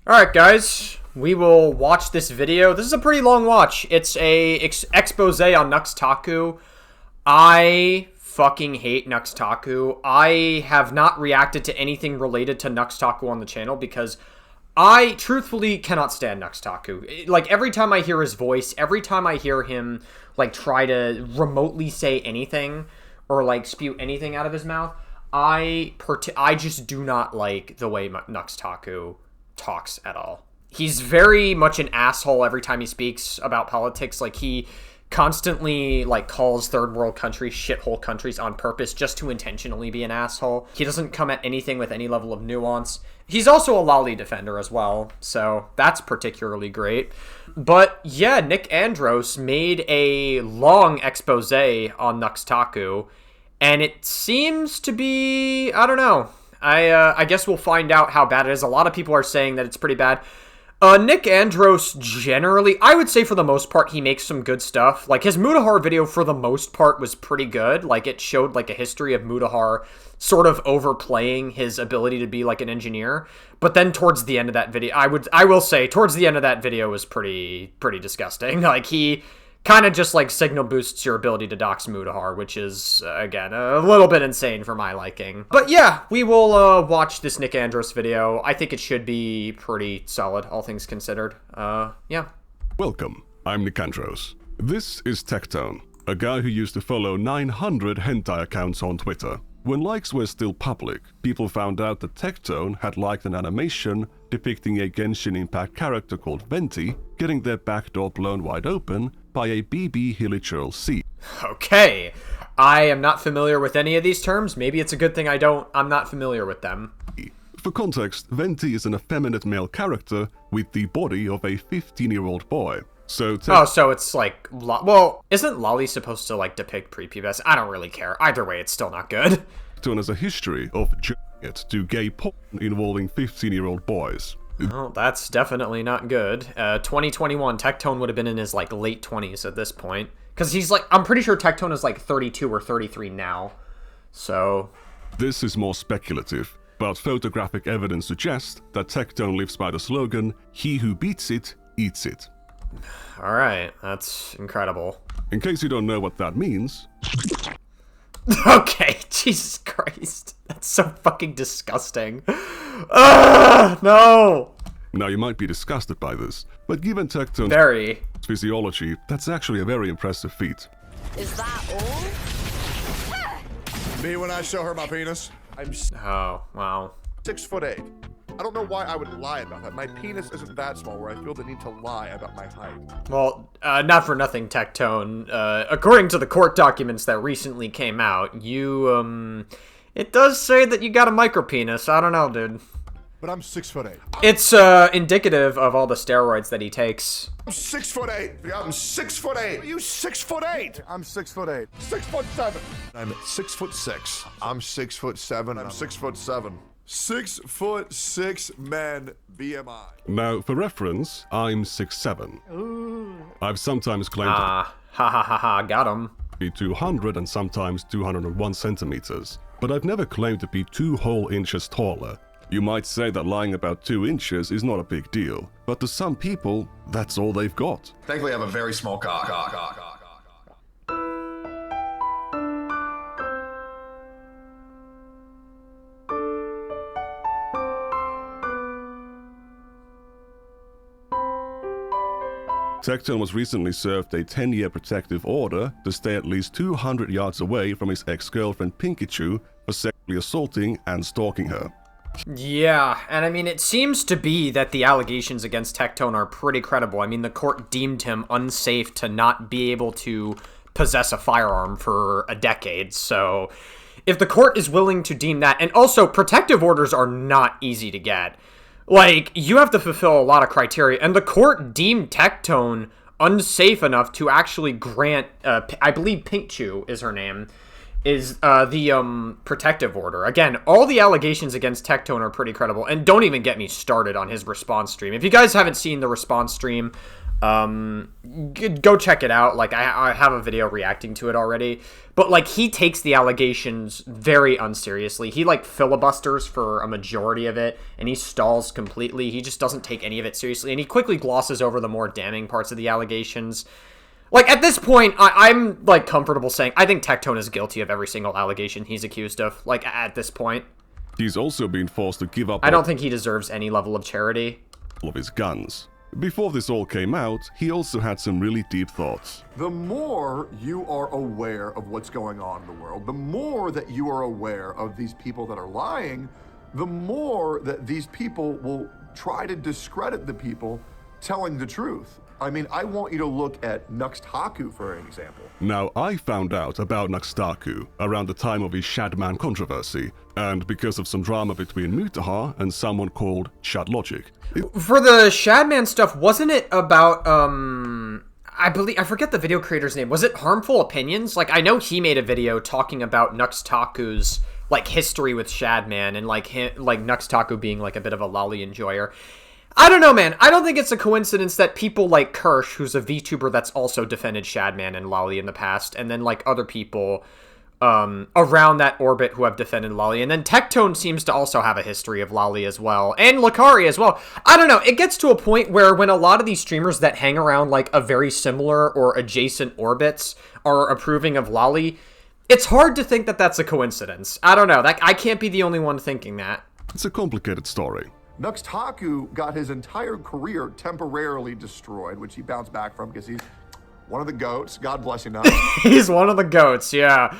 Alright guys, we will watch this video. This is a pretty long watch. It's a expose on Nux Taku. I fucking hate Nux Taku. I have not reacted to anything related to Nux Taku on the channel because I truthfully cannot stand Nux Taku. Like, every time I hear his voice, every time I hear him, like, try to remotely say anything or, like, spew anything out of his mouth, I just do not like the way Nux Taku talks at all. He's very much an asshole every time he speaks about politics. Like, he constantly, like, calls third world countries shithole countries on purpose just to intentionally be an asshole. He doesn't come at anything with any level of nuance. He's also a lolly defender as well, so that's particularly great. But yeah, Nick Andros made a long expose on Nux Taku, and it seems to be, I don't know. I guess we'll find out how bad it is. A lot of people are saying that it's pretty bad. Nick Andros, generally, I would say for the most part, he makes some good stuff. Like, his Mutahar video, for the most part, was pretty good. Like, it showed, like, a history of Mutahar sort of overplaying his ability to be, like, an engineer. But then towards the end of that video, I will say, towards the end of that video was pretty disgusting. Like, he kind of just, like, signal boosts your ability to dox Mutahar, which is, again, a little bit insane for my liking. But yeah, we will watch this Nick Andros video. I think it should be pretty solid, all things considered. Yeah. Welcome, I'm Nick Andros. This is Tectone, a guy who used to follow 900 hentai accounts on Twitter. When likes were still public, people found out that Tectone had liked an animation depicting a Genshin Impact character called Venti getting their backdoor blown wide open by a BB Hilichurl C. Okay, I am not familiar with any of these terms. Maybe it's a good thing I'm not familiar with them. For context, Venti is an effeminate male character with the body of a 15-year-old boy. So it's like, well, isn't Lolly supposed to, like, depict prepubescent? I don't really care. Either way, it's still not good. Tectone has a history of jerking it to gay porn involving 15-year-old boys. Well, that's definitely not good. 2021, Tectone would have been in his, like, late 20s at this point. Because he's, like, I'm pretty sure Tectone is, like, 32 or 33 now. So This is more speculative, but photographic evidence suggests that Tectone lives by the slogan, "He who beats it, eats it." Alright, that's incredible. In case you don't know what that means... Okay, Jesus Christ. That's so fucking disgusting. No! Now you might be disgusted by this, but given Tectone's physiology, that's actually a very impressive feat. Is that all? Me when I show her my penis. Oh, wow. 6'8". I don't know why I would lie about that. My penis isn't that small where I feel the need to lie about my height. Well, not for nothing, Tectone. According to the court documents that recently came out, you, it does say that you got a micropenis. I don't know, dude. But I'm 6'8". It's, indicative of all the steroids that he takes. I'm 6'8". I'm 6'8". Are you 6'8"? I'm 6'8". 6'7". I'm 6'6". I'm 6'7". I'm 6'7". 6'6" man BMI. Now, for reference, I'm 6'7". Ooh. I've sometimes claimed Got him. to be 200 and sometimes 201 centimeters, but I've never claimed to be 2 whole inches taller. You might say that lying about 2 inches is not a big deal, but to some people, that's all they've got. Thankfully, I have a very small cock. Tectone was recently served a 10-year protective order to stay at least 200 yards away from his ex-girlfriend Pinkichu for sexually assaulting and stalking her. Yeah, and I mean, it seems to be that the allegations against Tectone are pretty credible. I mean, the court deemed him unsafe to not be able to possess a firearm for a decade, so if the court is willing to deem that, and also, protective orders are not easy to get. Like, you have to fulfill a lot of criteria, and the court deemed Tectone unsafe enough to actually grant, I believe Pinkchu is her name, is the protective order. Again, all the allegations against Tectone are pretty credible, and don't even get me started on his response stream. If you guys haven't seen the response stream, Go check it out. Like, I have a video reacting to it already. But, like, he takes the allegations very unseriously. He, like, filibusters for a majority of it, and he stalls completely. He just doesn't take any of it seriously, and he quickly glosses over the more damning parts of the allegations. Like, at this point, I'm, like, comfortable saying I think Tectone is guilty of every single allegation he's accused of, like, at this point. He's also been forced to give up I don't think he deserves any level of charity. All of his guns. Before this all came out, he also had some really deep thoughts. The more you are aware of what's going on in the world, the more that you are aware of these people that are lying, the more that these people will try to discredit the people telling the truth. I mean, I want you to look at Nux Taku, for an example. Now, I found out about Nux Taku around the time of his Shadman controversy, and because of some drama between Mutaha and someone called Shadlogic. For the Shadman stuff, wasn't it about, I forget the video creator's name. Was it Harmful Opinions? Like, I know he made a video talking about Nux Taku's, like, history with Shadman, and, like, Nux Taku being, like, a bit of a lolly enjoyer. I don't know, man. I don't think it's a coincidence that people like Kirsch, who's a VTuber that's also defended Shadman and Lolly in the past, and then, like, other people around that orbit who have defended Lolly, and then Tectone seems to also have a history of Lolly as well, and Lakari as well. I don't know. It gets to a point where when a lot of these streamers that hang around, like, a very similar or adjacent orbits are approving of Lolly, it's hard to think that that's a coincidence. I don't know. I can't be the only one thinking that. It's a complicated story. Nux Taku got his entire career temporarily destroyed, which he bounced back from because he's one of the GOATs. God bless you, Nux. He's one of the GOATs, yeah.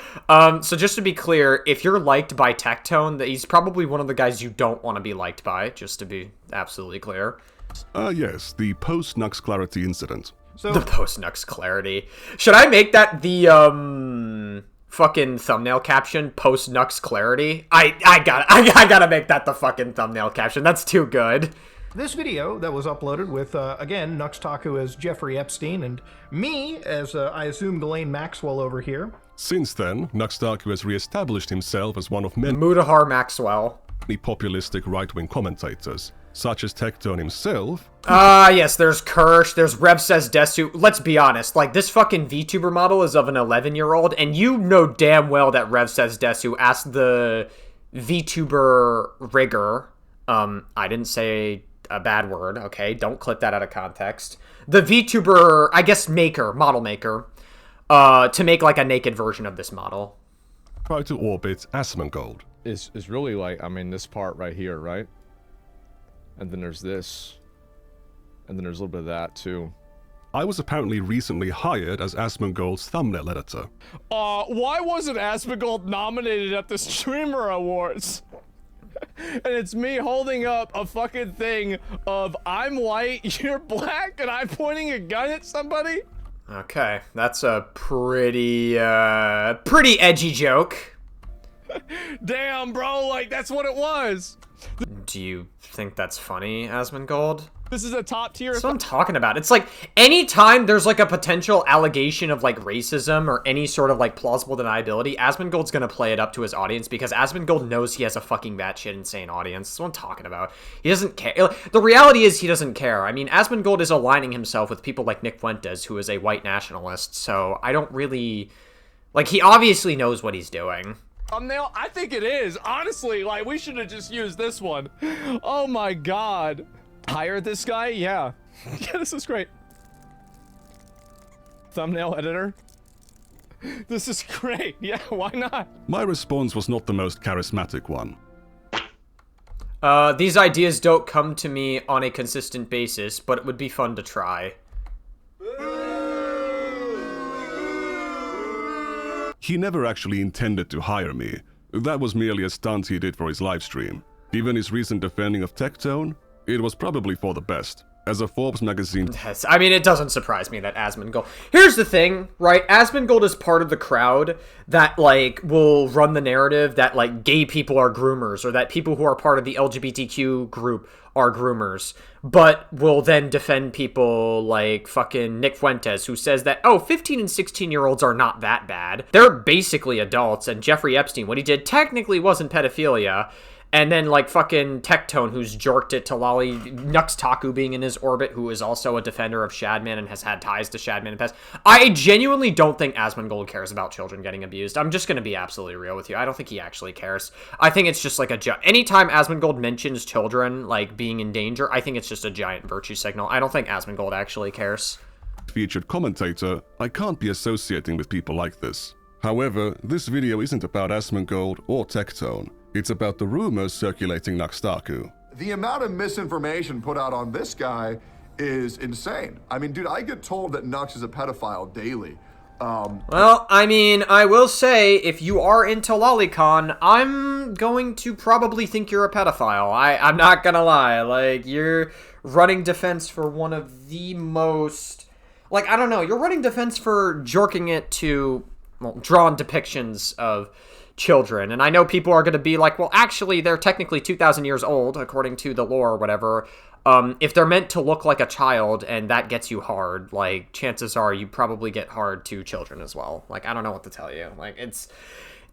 So just to be clear, if you're liked by Tectone, he's probably one of the guys you don't want to be liked by, just to be absolutely clear. Yes, the post-Nux Clarity incident. So the post-Nux Clarity. Should I make that the, fucking thumbnail caption, post-Nux Clarity? I gotta make that the fucking thumbnail caption. That's too good. This video that was uploaded with, again, Nux Taku as Jeffrey Epstein and me as, I assume, Ghislaine Maxwell over here. Since then, Nux Taku has re-established himself as one of many Mutahar Maxwell. populistic right-wing commentators, such as Tectone himself. Yes, there's Kirsch, there's Rev Says Desu. Let's be honest, like, this fucking VTuber model is of an 11-year-old, and you know damn well that Rev Says Desu asked the VTuber rigger, I didn't say a bad word, okay? Don't clip that out of context. The VTuber, I guess, model maker, to make, like, a naked version of this model. Try to orbit Asmongold. Is really like, I mean, this part right here, right? And then there's this. And then there's a little bit of that, too. I was apparently recently hired as Asmongold's thumbnail editor. Why wasn't Asmongold nominated at the Streamer Awards? And it's me holding up a fucking thing of I'm white, you're black, and I'm pointing a gun at somebody? Okay, that's a pretty edgy joke. Damn, bro, like, that's what it was. Do you think that's funny, Asmongold? This is a top tier. That's what I'm talking about. It's like, anytime there's, like, a potential allegation of, like, racism or any sort of, like, plausible deniability, Asmongold's gonna play it up to his audience because Asmongold knows he has a fucking batshit insane audience. That's what I'm talking about. He doesn't care. The reality is he doesn't care. I mean, Asmongold is aligning himself with people like Nick Fuentes, who is a white nationalist, so I don't really... Like, he obviously knows what he's doing. Thumbnail? I think it is. Honestly, like, we should have just used this one. Oh my god. Hire this guy? Yeah. Yeah, this is great. Thumbnail editor? This is great. Yeah, why not? My response was not the most charismatic one. These ideas don't come to me on a consistent basis, but it would be fun to try. He never actually intended to hire me. That was merely a stunt he did for his livestream. Given his recent defending of Tectone, it was probably for the best. As a Forbes magazine... Yes, I mean, it doesn't surprise me that Asmongold... Here's the thing, right? Asmongold is part of the crowd that, like, will run the narrative that, like, gay people are groomers, or that people who are part of the LGBTQ group are groomers, but will then defend people like fucking Nick Fuentes, who says that, oh, 15 and 16-year-olds are not that bad. They're basically adults, and Jeffrey Epstein, what he did technically wasn't pedophilia. And then, like, fucking Tectone, who's jorked it to Lolly. Nux Taku being in his orbit, who is also a defender of Shadman and has had ties to Shadman in the past. I genuinely don't think Asmongold cares about children getting abused. I'm just going to be absolutely real with you. I don't think he actually cares. I think it's just like anytime Asmongold mentions children, like, being in danger, I think it's just a giant virtue signal. I don't think Asmongold actually cares. Featured commentator, I can't be associating with people like this. However, this video isn't about Asmongold or Tectone. It's about the rumors circulating Nux Taku. The amount of misinformation put out on this guy is insane. I mean, dude, I get told that Nux is a pedophile daily. Well, I mean, I will say, if you are into Lolicon, I'm going to probably think you're a pedophile. I'm not gonna lie. Like, you're running defense for one of the most... Like, I don't know, you're running defense for jorking it to, well, drawn depictions of children. And I know people are going to be like, well, actually, they're technically 2,000 years old, according to the lore or whatever. If they're meant to look like a child and that gets you hard, like, chances are you probably get hard to children as well. Like, I don't know what to tell you. Like, it's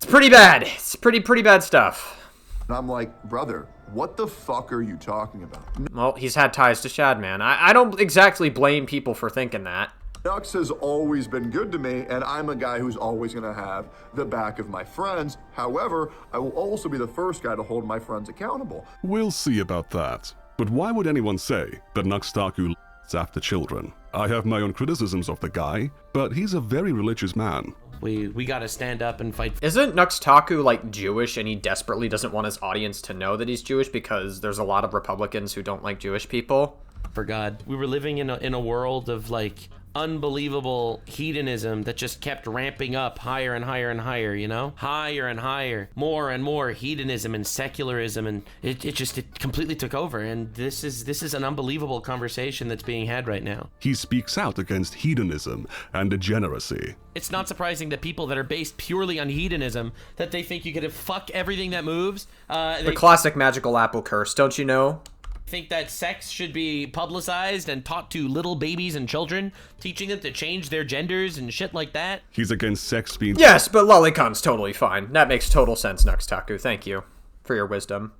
pretty bad. It's pretty bad stuff. And I'm like, brother, what the fuck are you talking about? Well, he's had ties to Shadman. I don't exactly blame people for thinking that. Nux has always been good to me, and I'm a guy who's always going to have the back of my friends. However, I will also be the first guy to hold my friends accountable. We'll see about that. But why would anyone say that Nux Taku is after children? I have my own criticisms of the guy, but he's a very religious man. We gotta stand up and fight. Isn't Nux Taku, like, Jewish, and he desperately doesn't want his audience to know that he's Jewish because there's a lot of Republicans who don't like Jewish people? For God, we were living in a world of, like, unbelievable hedonism that just kept ramping up higher and higher and higher, you know? Higher and higher, more and more hedonism and secularism, and it completely took over. And this is an unbelievable conversation that's being had right now. He speaks out against hedonism and degeneracy. It's not surprising that people that are based purely on hedonism, that they think you could fuck everything that moves. The classic magical apple curse, don't you know? Think that sex should be publicized and taught to little babies and children, teaching them to change their genders and shit like that. He's against sex being... Yes, but Lolicon's totally fine. That makes total sense, Nux Taku. Thank you for your wisdom.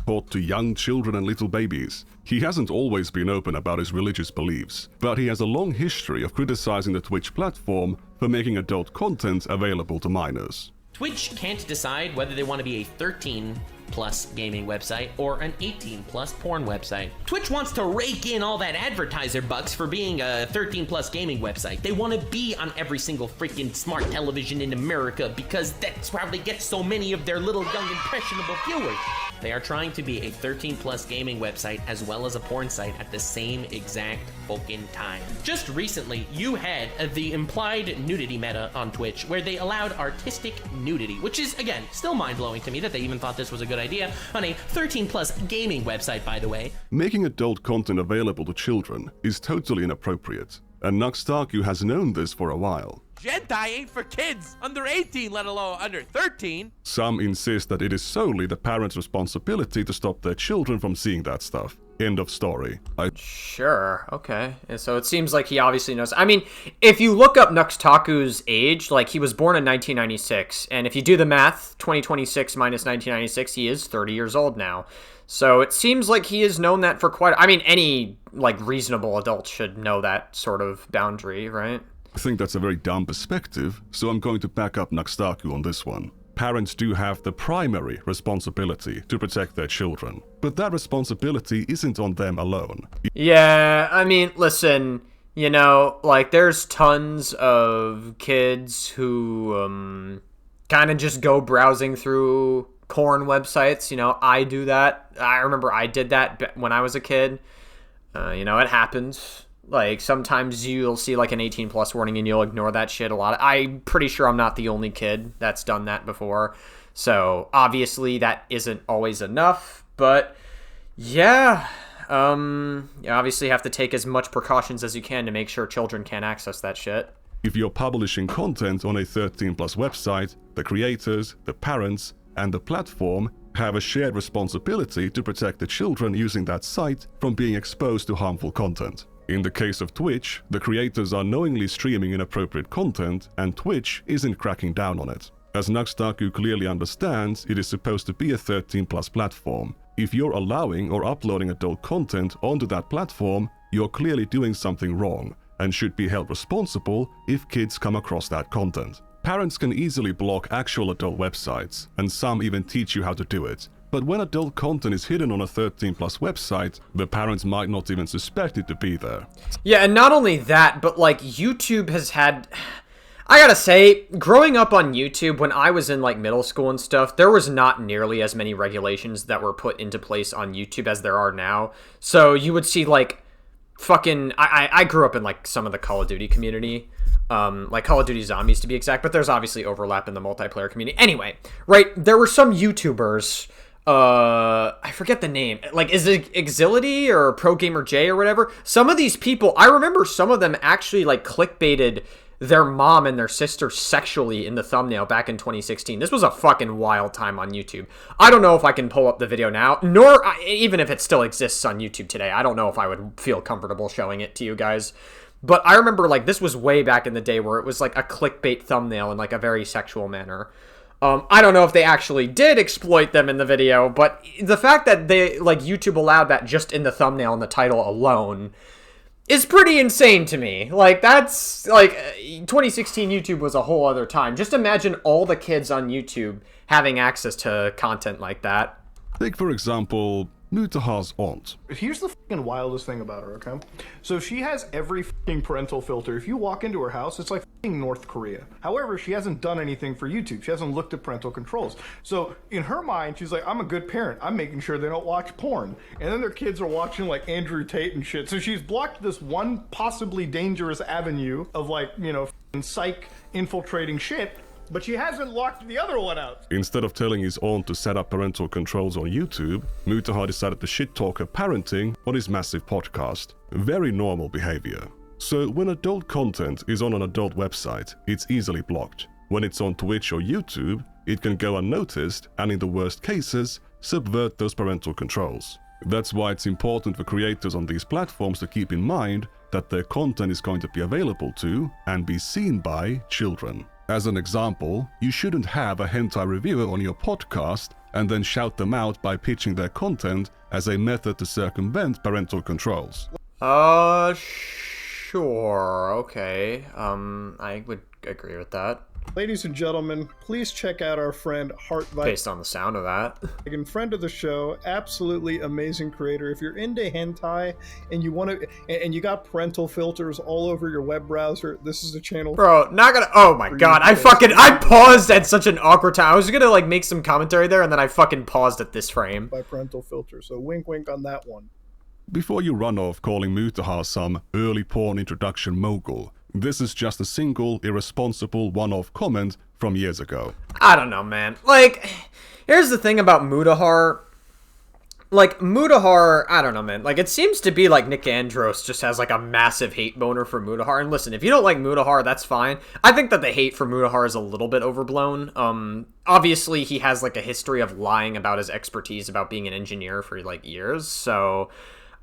Taught to young children and little babies. He hasn't always been open about his religious beliefs, but he has a long history of criticizing the Twitch platform for making adult content available to minors. Twitch can't decide whether they want to be a 13-plus gaming website or an 18-plus porn website. Twitch wants to rake in all that advertiser bucks for being a 13-plus gaming website. They want to be on every single freaking smart television in America because that's how they get so many of their little young impressionable viewers. They are trying to be a 13-plus gaming website as well as a porn site at the same exact fucking time. Just recently, you had the implied nudity meta on Twitch where they allowed artistic nudity, which is, again, still mind-blowing to me that they even thought this was a good idea on a 13-plus gaming website, by the way. Making adult content available to children is totally inappropriate, and Nux Taku has known this for a while. Hentai ain't for kids under 18, let alone under 13. Some insist that it is solely the parents' responsibility to stop their children from seeing that stuff. End of story. Sure, okay. And so it seems like he obviously knows. I mean, if you look up Nux Taku's age, like, he was born in 1996, and if you do the math, 2026 minus 1996, he is 30 years old now. So it seems like he has known that for quite... I mean, any, like, reasonable adult should know that sort of boundary, right? I think that's a very dumb perspective, so I'm going to back up Nux Taku on this one. Parents do have the primary responsibility to protect their children, but that responsibility isn't on them alone. Yeah, I mean, listen, you know, like, there's tons of kids who kind of just go browsing through porn websites. You know, I do that. I remember I did that when I was a kid. You know, it happens. Like, sometimes you'll see, like, an 18-plus warning and you'll ignore that shit a lot. I'm pretty sure I'm not the only kid that's done that before. So, obviously, that isn't always enough. But, yeah, you obviously have to take as much precautions as you can to make sure children can't access that shit. If you're publishing content on a 13-plus website, the creators, the parents, and the platform have a shared responsibility to protect the children using that site from being exposed to harmful content. In the case of Twitch, the creators are knowingly streaming inappropriate content, and Twitch isn't cracking down on it. As Nux Taku clearly understands, it is supposed to be a 13+ platform. If you're allowing or uploading adult content onto that platform, you're clearly doing something wrong and should be held responsible if kids come across that content. Parents can easily block actual adult websites, and some even teach you how to do it. But when adult content is hidden on a 13+ website, the parents might not even suspect it to be there. Yeah, and not only that, but like YouTube has had... I gotta say, growing up on YouTube, when I was in like middle school and stuff, there was not nearly as many regulations that were put into place on YouTube as there are now. So you would see like fucking... I grew up in like some of the Call of Duty community, like Call of Duty Zombies to be exact, but there's obviously overlap in the multiplayer community. Anyway, right, there were some YouTubers... I forget the name. Like, is it Exility or Pro Gamer J or whatever? Some of these people, I remember some of them actually, like, clickbaited their mom and their sister sexually in the thumbnail back in 2016. This was a fucking wild time on YouTube. I don't know if I can pull up the video now, nor, even if it still exists on YouTube today, I don't know if I would feel comfortable showing it to you guys. But I remember, like, this was way back in the day where it was, like, a clickbait thumbnail in, like, a very sexual manner. I don't know if they actually did exploit them in the video, but the fact that they, like, YouTube allowed that just in the thumbnail and the title alone is pretty insane to me. Like, that's, like, 2016 YouTube was a whole other time. Just imagine all the kids on YouTube having access to content like that. Take, for example, Mutahar's aunt. Here's the fucking wildest thing about her, okay? So she has every fucking parental filter. If you walk into her house, it's like fucking North Korea. However, she hasn't done anything for YouTube. She hasn't looked at parental controls. So in her mind, she's like, I'm a good parent. I'm making sure they don't watch porn. And then their kids are watching like Andrew Tate and shit. So she's blocked this one possibly dangerous avenue of like, you know, fucking psych infiltrating shit. But she hasn't locked the other one out. Instead of telling his aunt to set up parental controls on YouTube, Mutahar decided to shit-talk her parenting on his massive podcast. Very normal behavior. So when adult content is on an adult website, it's easily blocked. When it's on Twitch or YouTube, it can go unnoticed and in the worst cases, subvert those parental controls. That's why it's important for creators on these platforms to keep in mind that their content is going to be available to and be seen by children. As an example, you shouldn't have a hentai reviewer on your podcast and then shout them out by pitching their content as a method to circumvent parental controls. Sure, okay. I would agree with that. Ladies and gentlemen, please check out our friend Heartvibe. Based on the sound of that. Friend of the show, absolutely amazing creator. If you're into hentai and you want to, and you got parental filters all over your web browser, this is the channel. Bro, not gonna, oh my god, I paused at such an awkward time. I was gonna like make some commentary there and then I fucking paused at this frame. By parental filter, so wink wink on that one. Before you run off calling Mutahar some early porn introduction mogul, this is just a single, irresponsible, one-off comment from years ago. I don't know, man. Like, here's the thing about Mutahar. Like, Mutahar, I don't know, man. Like, it seems to be like Nick Andros just has, like, a massive hate boner for Mutahar. And listen, if you don't like Mutahar, that's fine. I think that the hate for Mutahar is a little bit overblown. Obviously, he has, like, a history of lying about his expertise about being an engineer for, like, years. So,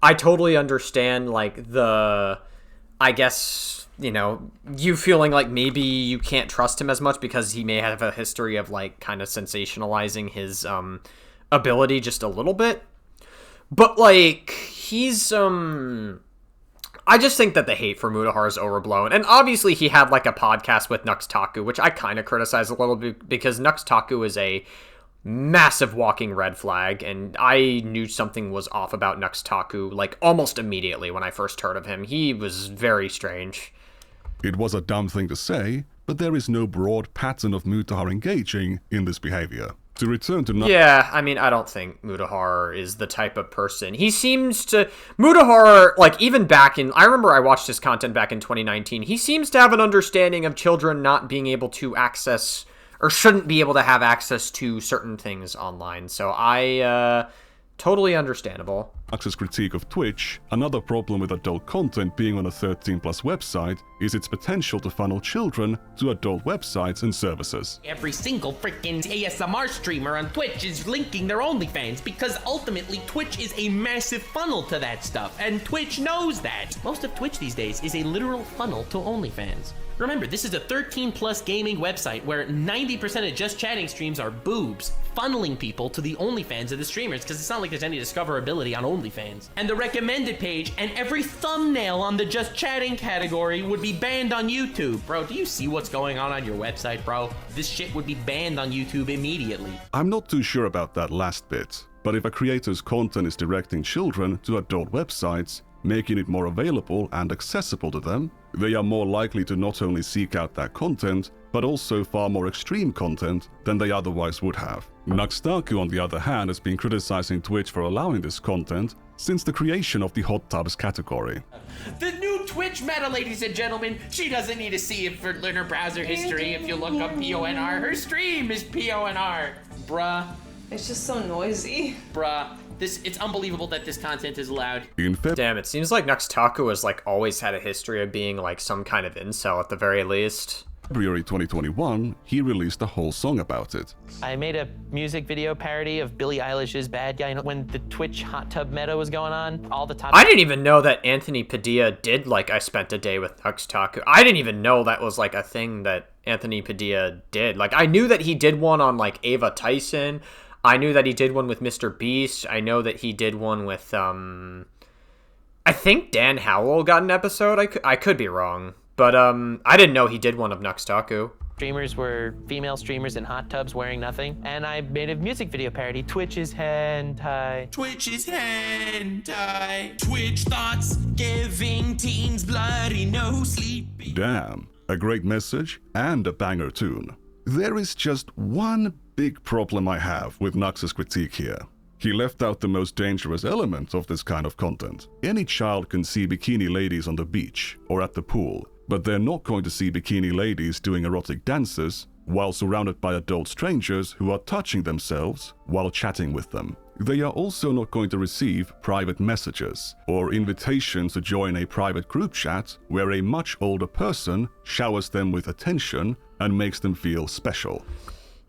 I totally understand, like, the, I guess, you know, you feeling like maybe you can't trust him as much because he may have a history of, like, kind of sensationalizing his, ability just a little bit. But, like, he's, I just think that the hate for Mutahar is overblown. And obviously he had, like, a podcast with Nux Taku, which I kind of criticize a little bit because Nux Taku is a massive walking red flag, and I knew something was off about Nux Taku, like, almost immediately when I first heard of him. He was very strange. It was a dumb thing to say, but there is no broad pattern of Mutahar engaging in this behavior. To return to... Yeah, I mean, I don't think Mutahar is the type of person. He seems to... Mutahar, like, even back in... I remember I watched his content back in 2019. He seems to have an understanding of children not being able to access... or shouldn't be able to have access to certain things online. So I Totally understandable. Nux's critique of Twitch, another problem with adult content being on a 13+ website is its potential to funnel children to adult websites and services. Every single freaking ASMR streamer on Twitch is linking their OnlyFans because ultimately Twitch is a massive funnel to that stuff, and Twitch knows that. Most of Twitch these days is a literal funnel to OnlyFans. Remember, this is a 13+ gaming website where 90% of just chatting streams are boobs, funneling people to the OnlyFans of the streamers, because it's not like there's any discoverability on OnlyFans. And the recommended page and every thumbnail on the just chatting category would be banned on YouTube. Bro, do you see what's going on your website, bro? This shit would be banned on YouTube immediately. I'm not too sure about that last bit, but if a creator's content is directing children to adult websites, making it more available and accessible to them, they are more likely to not only seek out that content, but also far more extreme content than they otherwise would have. Nux Taku, on the other hand, has been criticizing Twitch for allowing this content since the creation of the hot tubs category. The new Twitch meta, ladies and gentlemen, she doesn't need to see it for her browser history. If you look up PONR, her stream is PONR. Bruh. It's just so noisy. Bruh. It's unbelievable that this content is allowed. Damn, it seems like Nux Taku has like always had a history of being like some kind of incel at the very least. February 2021, he released a whole song about it. I made a music video parody of Billie Eilish's Bad Guy when the Twitch hot tub meta was going on. All the top. I didn't even know that Anthony Padilla did like I Spent a Day with Nux Taku. I didn't even know that was like a thing that Anthony Padilla did. Like I knew that he did one on like Ava Tyson. I knew that he did one with Mr. Beast. I know that he did one with, I think Dan Howell got an episode. I could be wrong. But, I didn't know he did one of Nux Taku. Streamers were female streamers in hot tubs wearing nothing. And I made a music video parody, Twitch is hentai. Twitch is hentai. Twitch thoughts giving teens bloody no sleep. Damn, a great message and a banger tune. There is just one big problem I have with Nux's critique here. He left out the most dangerous element of this kind of content. Any child can see bikini ladies on the beach or at the pool, but they're not going to see bikini ladies doing erotic dances while surrounded by adult strangers who are touching themselves while chatting with them. They are also not going to receive private messages or invitations to join a private group chat where a much older person showers them with attention and makes them feel special.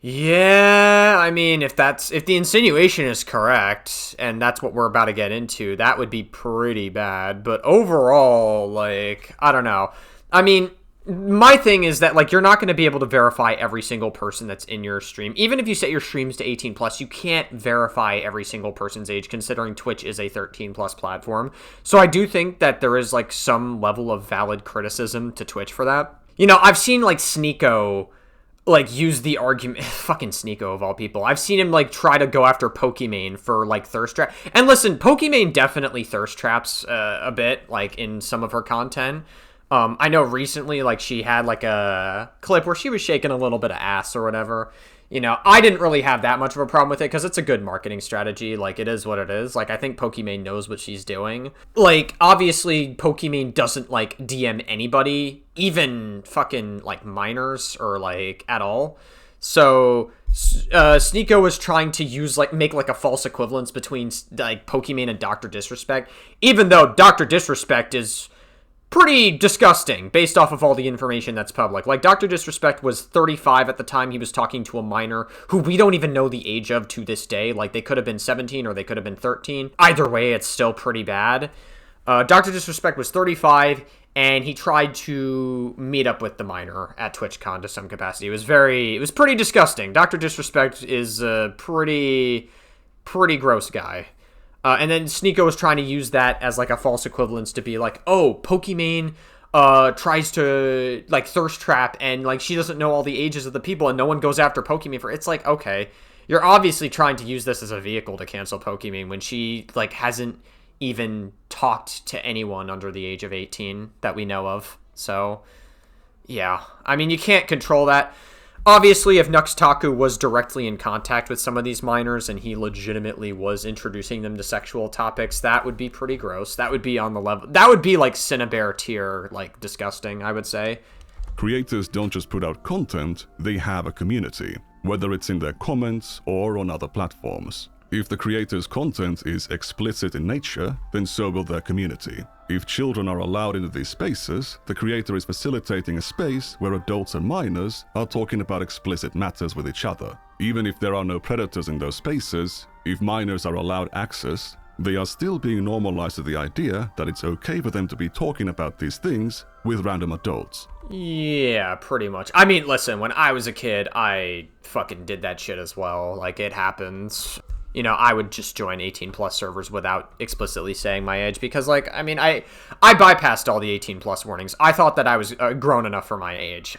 Yeah, I mean, if the insinuation is correct, and that's what we're about to get into, that would be pretty bad. But overall, like, I don't know. I mean, my thing is that, like, you're not going to be able to verify every single person that's in your stream. Even if you set your streams to 18+, you can't verify every single person's age, considering Twitch is a 13+ platform. So I do think that there is, like, some level of valid criticism to Twitch for that. You know, I've seen, like, Sneeko like use the argument, fucking Sneeko of all people. I've seen him like try to go after Pokimane for like thirst trap. And listen, Pokimane definitely thirst traps a bit like in some of her content. I know recently like she had like a clip where she was shaking a little bit of ass or whatever. You know, I didn't really have that much of a problem with it because it's a good marketing strategy. Like, it is what it is. Like, I think Pokimane knows what she's doing. Like, obviously, Pokimane doesn't, like, DM anybody, even fucking, like, minors or, like, at all. So, Sneeko was trying to use, like, make, like, a false equivalence between, like, Pokimane and Dr. Disrespect, even though Dr. Disrespect is pretty disgusting based off of all the information that's public. Like, Dr. Disrespect was 35 at the time he was talking to a minor who we don't even know the age of to this day. Like, they could have been 17 or they could have been 13. Either way, it's still pretty bad. Dr. Disrespect was 35, and he tried to meet up with the minor at TwitchCon to some capacity. It was pretty disgusting. Dr. Disrespect is a pretty gross guy. And then Sneeko was trying to use that as, like, a false equivalence to be like, oh, Pokimane tries to, like, thirst trap, and, like, she doesn't know all the ages of the people, and no one goes after Pokimane for it. It's like, okay, you're obviously trying to use this as a vehicle to cancel Pokimane when she, like, hasn't even talked to anyone under the age of 18 that we know of. So, yeah. I mean, you can't control that. Obviously, if Nux Taku was directly in contact with some of these minors and he legitimately was introducing them to sexual topics, that would be pretty gross. That would be on the level. That would be like Cinebear tier, like disgusting, I would say. Creators don't just put out content, they have a community, whether it's in their comments or on other platforms. If the creator's content is explicit in nature, then so will their community. If children are allowed into these spaces, the creator is facilitating a space where adults and minors are talking about explicit matters with each other. Even if there are no predators in those spaces, if minors are allowed access, they are still being normalized to the idea that it's okay for them to be talking about these things with random adults. Yeah, pretty much. I mean, listen, when I was a kid, I fucking did that shit as well. Like, it happens. You know, I would just join 18 plus servers without explicitly saying my age because, like, I mean, I bypassed all the 18 plus warnings. I thought that I was grown enough for my age.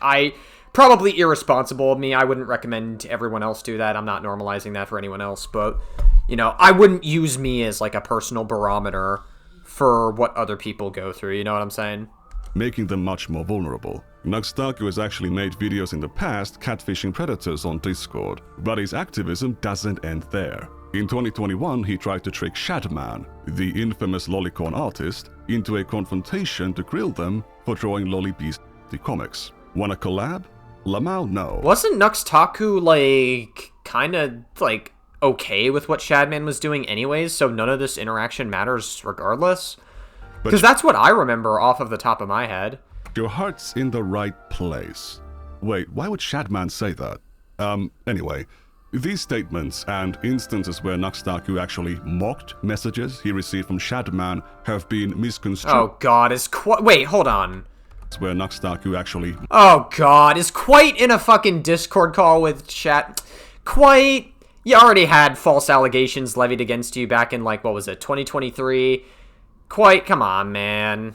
Probably irresponsible of me. I wouldn't recommend everyone else do that. I'm not normalizing that for anyone else, but, you know, I wouldn't use me as, like, a personal barometer for what other people go through. You know what I'm saying? Making them much more vulnerable. Nux Taku has actually made videos in the past catfishing predators on Discord, but his activism doesn't end there. In 2021, he tried to trick Shadman, the infamous lolicon artist, into a confrontation to grill them for drawing Lolly Beast the comics. Wanna collab? Lamau, no. Wasn't Nux Taku, like, kind of, like, okay with what Shadman was doing anyways, so none of this interaction matters regardless? Because that's what I remember off of the top of my head. Your heart's in the right place. Wait, why would Shadman say that? Anyway, these statements and instances where Nux Taku actually mocked messages he received from Shadman have been misconstrued. Oh god, wait, hold on. Where Nux Taku actually... Oh god, is Quite in a fucking Discord call with Shat... Quite... You already had false allegations levied against you back in, like, what was it, 2023? Quite, come on, man.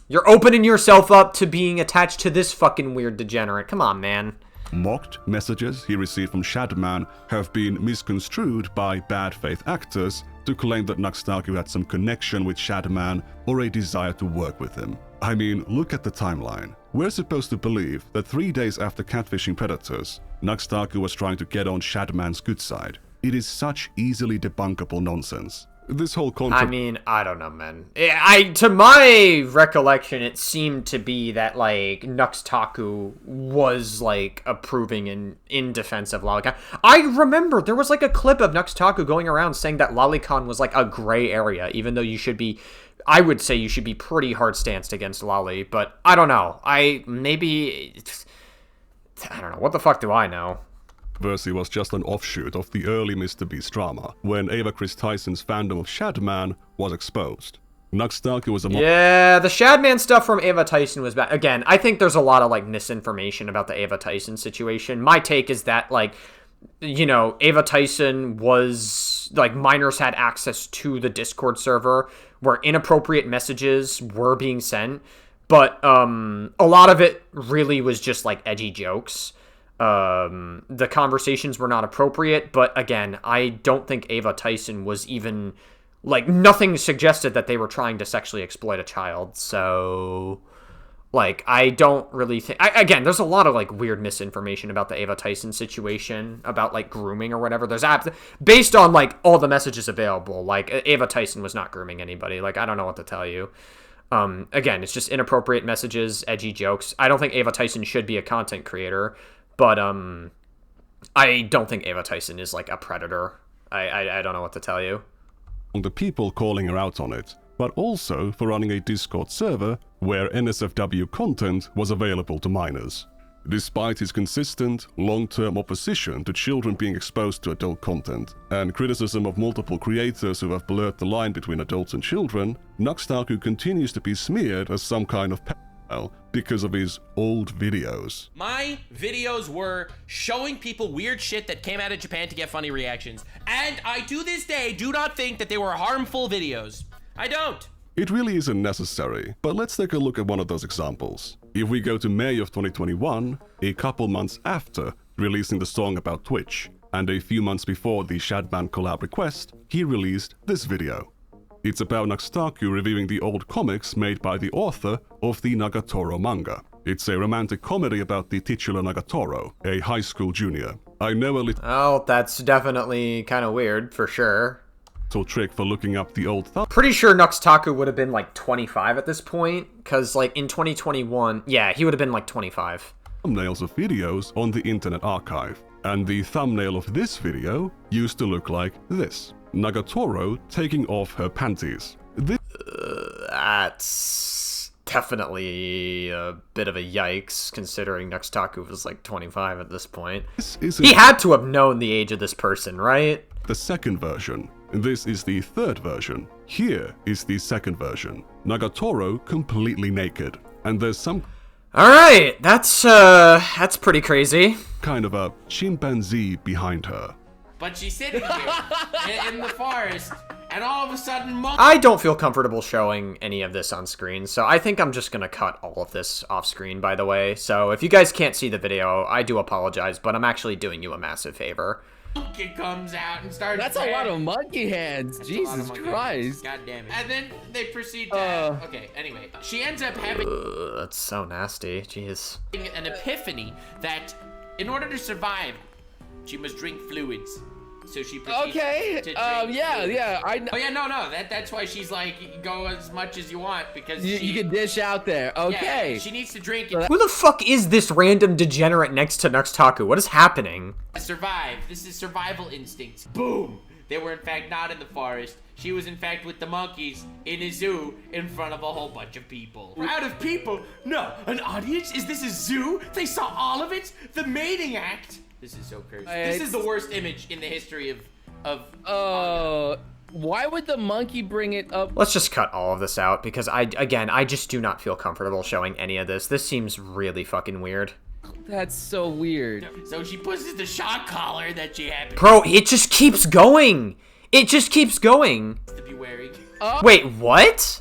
You're opening yourself up to being attached to this fucking weird degenerate. Come on, man. Mocked messages he received from Shadman have been misconstrued by bad faith actors to claim that Nux Taku had some connection with Shadman or a desire to work with him. I mean, look at the timeline. We're supposed to believe that 3 days after catfishing predators, Nux Taku was trying to get on Shadman's good side. It is such easily debunkable nonsense. This whole I mean, I don't know, man. To my recollection, it seemed to be that, like, Nux Taku was, like, approving in defense of Lolicon. I remember there was, like, a clip of Nux Taku going around saying that Lolicon was, like, a gray area, even though you should be... I would say you should be pretty hard-stanced against Lolly, but I don't know. I don't know. What the fuck do I know? Versi was just an offshoot of the early Mr. Beast drama, when Ava Chris Tyson's fandom of Shadman was exposed. Nux Taku was a... Yeah, the Shadman stuff from Ava Tyson was bad. Again, I think there's a lot of, like, misinformation about the Ava Tyson situation. My take is that, like, you know, Ava Tyson was... like, minors had access to the Discord server where inappropriate messages were being sent, but a lot of it really was just, like, edgy jokes. The conversations were not appropriate, but again, I don't think Ava Tyson was even, like, nothing suggested that they were trying to sexually exploit a child, so, like, I don't really think, again, there's a lot of, like, weird misinformation about the Ava Tyson situation, about, like, grooming or whatever. There's based on, like, all the messages available, like, Ava Tyson was not grooming anybody. Like, I don't know what to tell you. Again, it's just inappropriate messages, edgy jokes. I don't think Ava Tyson should be a content creator. But, I don't think Ava Tyson is, like, a predator. I don't know what to tell you. The people calling her out on it, but also for running a Discord server where NSFW content was available to minors. Despite his consistent, long-term opposition to children being exposed to adult content, and criticism of multiple creators who have blurred the line between adults and children, Nux Taku continues to be smeared as some kind of because of his old videos. My videos were showing people weird shit that came out of Japan to get funny reactions. And I, to this day, do not think that they were harmful videos. I don't. It really isn't necessary, but let's take a look at one of those examples. If we go to May of 2021, a couple months after releasing the song about Twitch, and a few months before the Shadman collab request, he released this video. It's about Nux Taku reviewing the old comics made by the author of the Nagatoro manga. It's a romantic comedy about the titular Nagatoro, a high school junior. I know a little... Oh, that's definitely kind of weird, for sure. ...trick for looking up the old... Pretty sure Nux Taku would have been, like, 25 at this point, because, like, in 2021... Yeah, he would have been, like, 25. thumbnails of videos on the Internet Archive. And the thumbnail of this video used to look like this. Nagatoro taking off her panties. That's definitely a bit of a yikes, considering Nux Taku was like 25 at this point. He had to have known the age of this person, right? The second version. This is the third version. Here is the second version. Nagatoro completely naked. And there's some... Alright, that's pretty crazy. kind of a chimpanzee behind her. But she's sitting here in the forest, and all of a sudden, I don't feel comfortable showing any of this on screen, so I think I'm just gonna cut all of this off screen, by the way. So if you guys can't see the video, I do apologize, but I'm actually doing you a massive favor. monkey comes out and starts. That's a lot of monkey hands. Jesus Christ. God damn it. And then they proceed to. Okay, anyway. She ends up having That's so nasty. Jeez. an epiphany that in order to survive, she must drink fluids. So she proceeds to drink yeah. Oh yeah, no, that's why she's like, go as much as you want, because you can dish out there. Okay. Yeah, she needs to drink it Who the fuck is this random degenerate next to Nux Taku? What is happening? to survive. This is survival instincts. Boom! They were in fact not in the forest. She was in fact with the monkeys in a zoo in front of a whole bunch of people. Crowd of people? No, an audience? Is this a zoo? They saw all of it? The mating act? This is so cursed. This is the worst image in the history of why would the monkey bring it up? Let's just cut all of this out because I just do not feel comfortable showing any of this. This seems really fucking weird. That's so weird. So she pushes the shock collar that she happened Bro, it just keeps going. It just keeps going. to be wearing. Wait, what?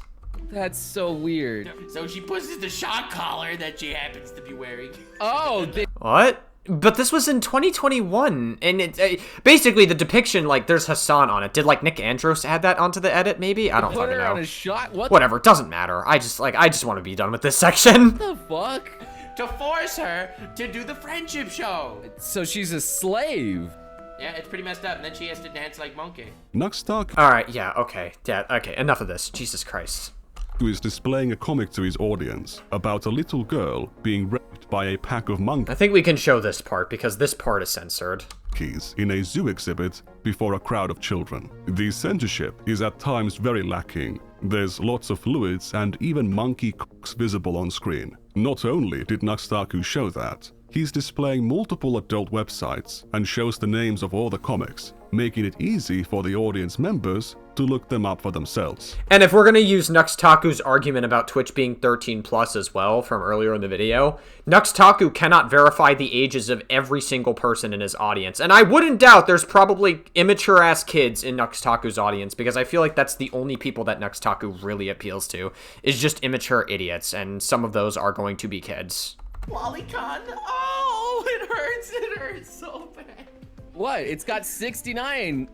That's so weird. So she pushes the shock collar that she happens to be wearing. Oh, What? But this was in 2021, and it basically the depiction, like, there's Hassan on it. Did, like, Nick Andros add that onto the edit, maybe? I don't put fucking her on know. a shot? What Whatever, it doesn't matter. I just want to be done with this section. the fuck? To force her to do the friendship show. So she's a slave. Yeah, it's pretty messed up. And then she has to dance like monkey. Nux Taku Alright, yeah, okay. Yeah, okay, enough of this. Jesus Christ. is displaying a comic to his audience about a little girl being raped by a pack of I think we can show this part, because this part is censored. monkeys in a zoo exhibit before a crowd of children. The censorship is at times very lacking. There's lots of fluids and even monkey cocks visible on screen. Not only did Nux Taku show that, he's displaying multiple adult websites and shows the names of all the comics, making it easy for the audience members to look them up for themselves. And if we're going to use Nux Taku's argument about Twitch being 13 plus as well from earlier in the video, Nux Taku cannot verify the ages of every single person in his audience. And I wouldn't doubt there's probably immature ass kids in Nux Taku's audience, because I feel like that's the only people that Nux Taku really appeals to, is just immature idiots, and some of those are going to be kids. Lolicon. Oh, it hurts so bad. What? It's got 69.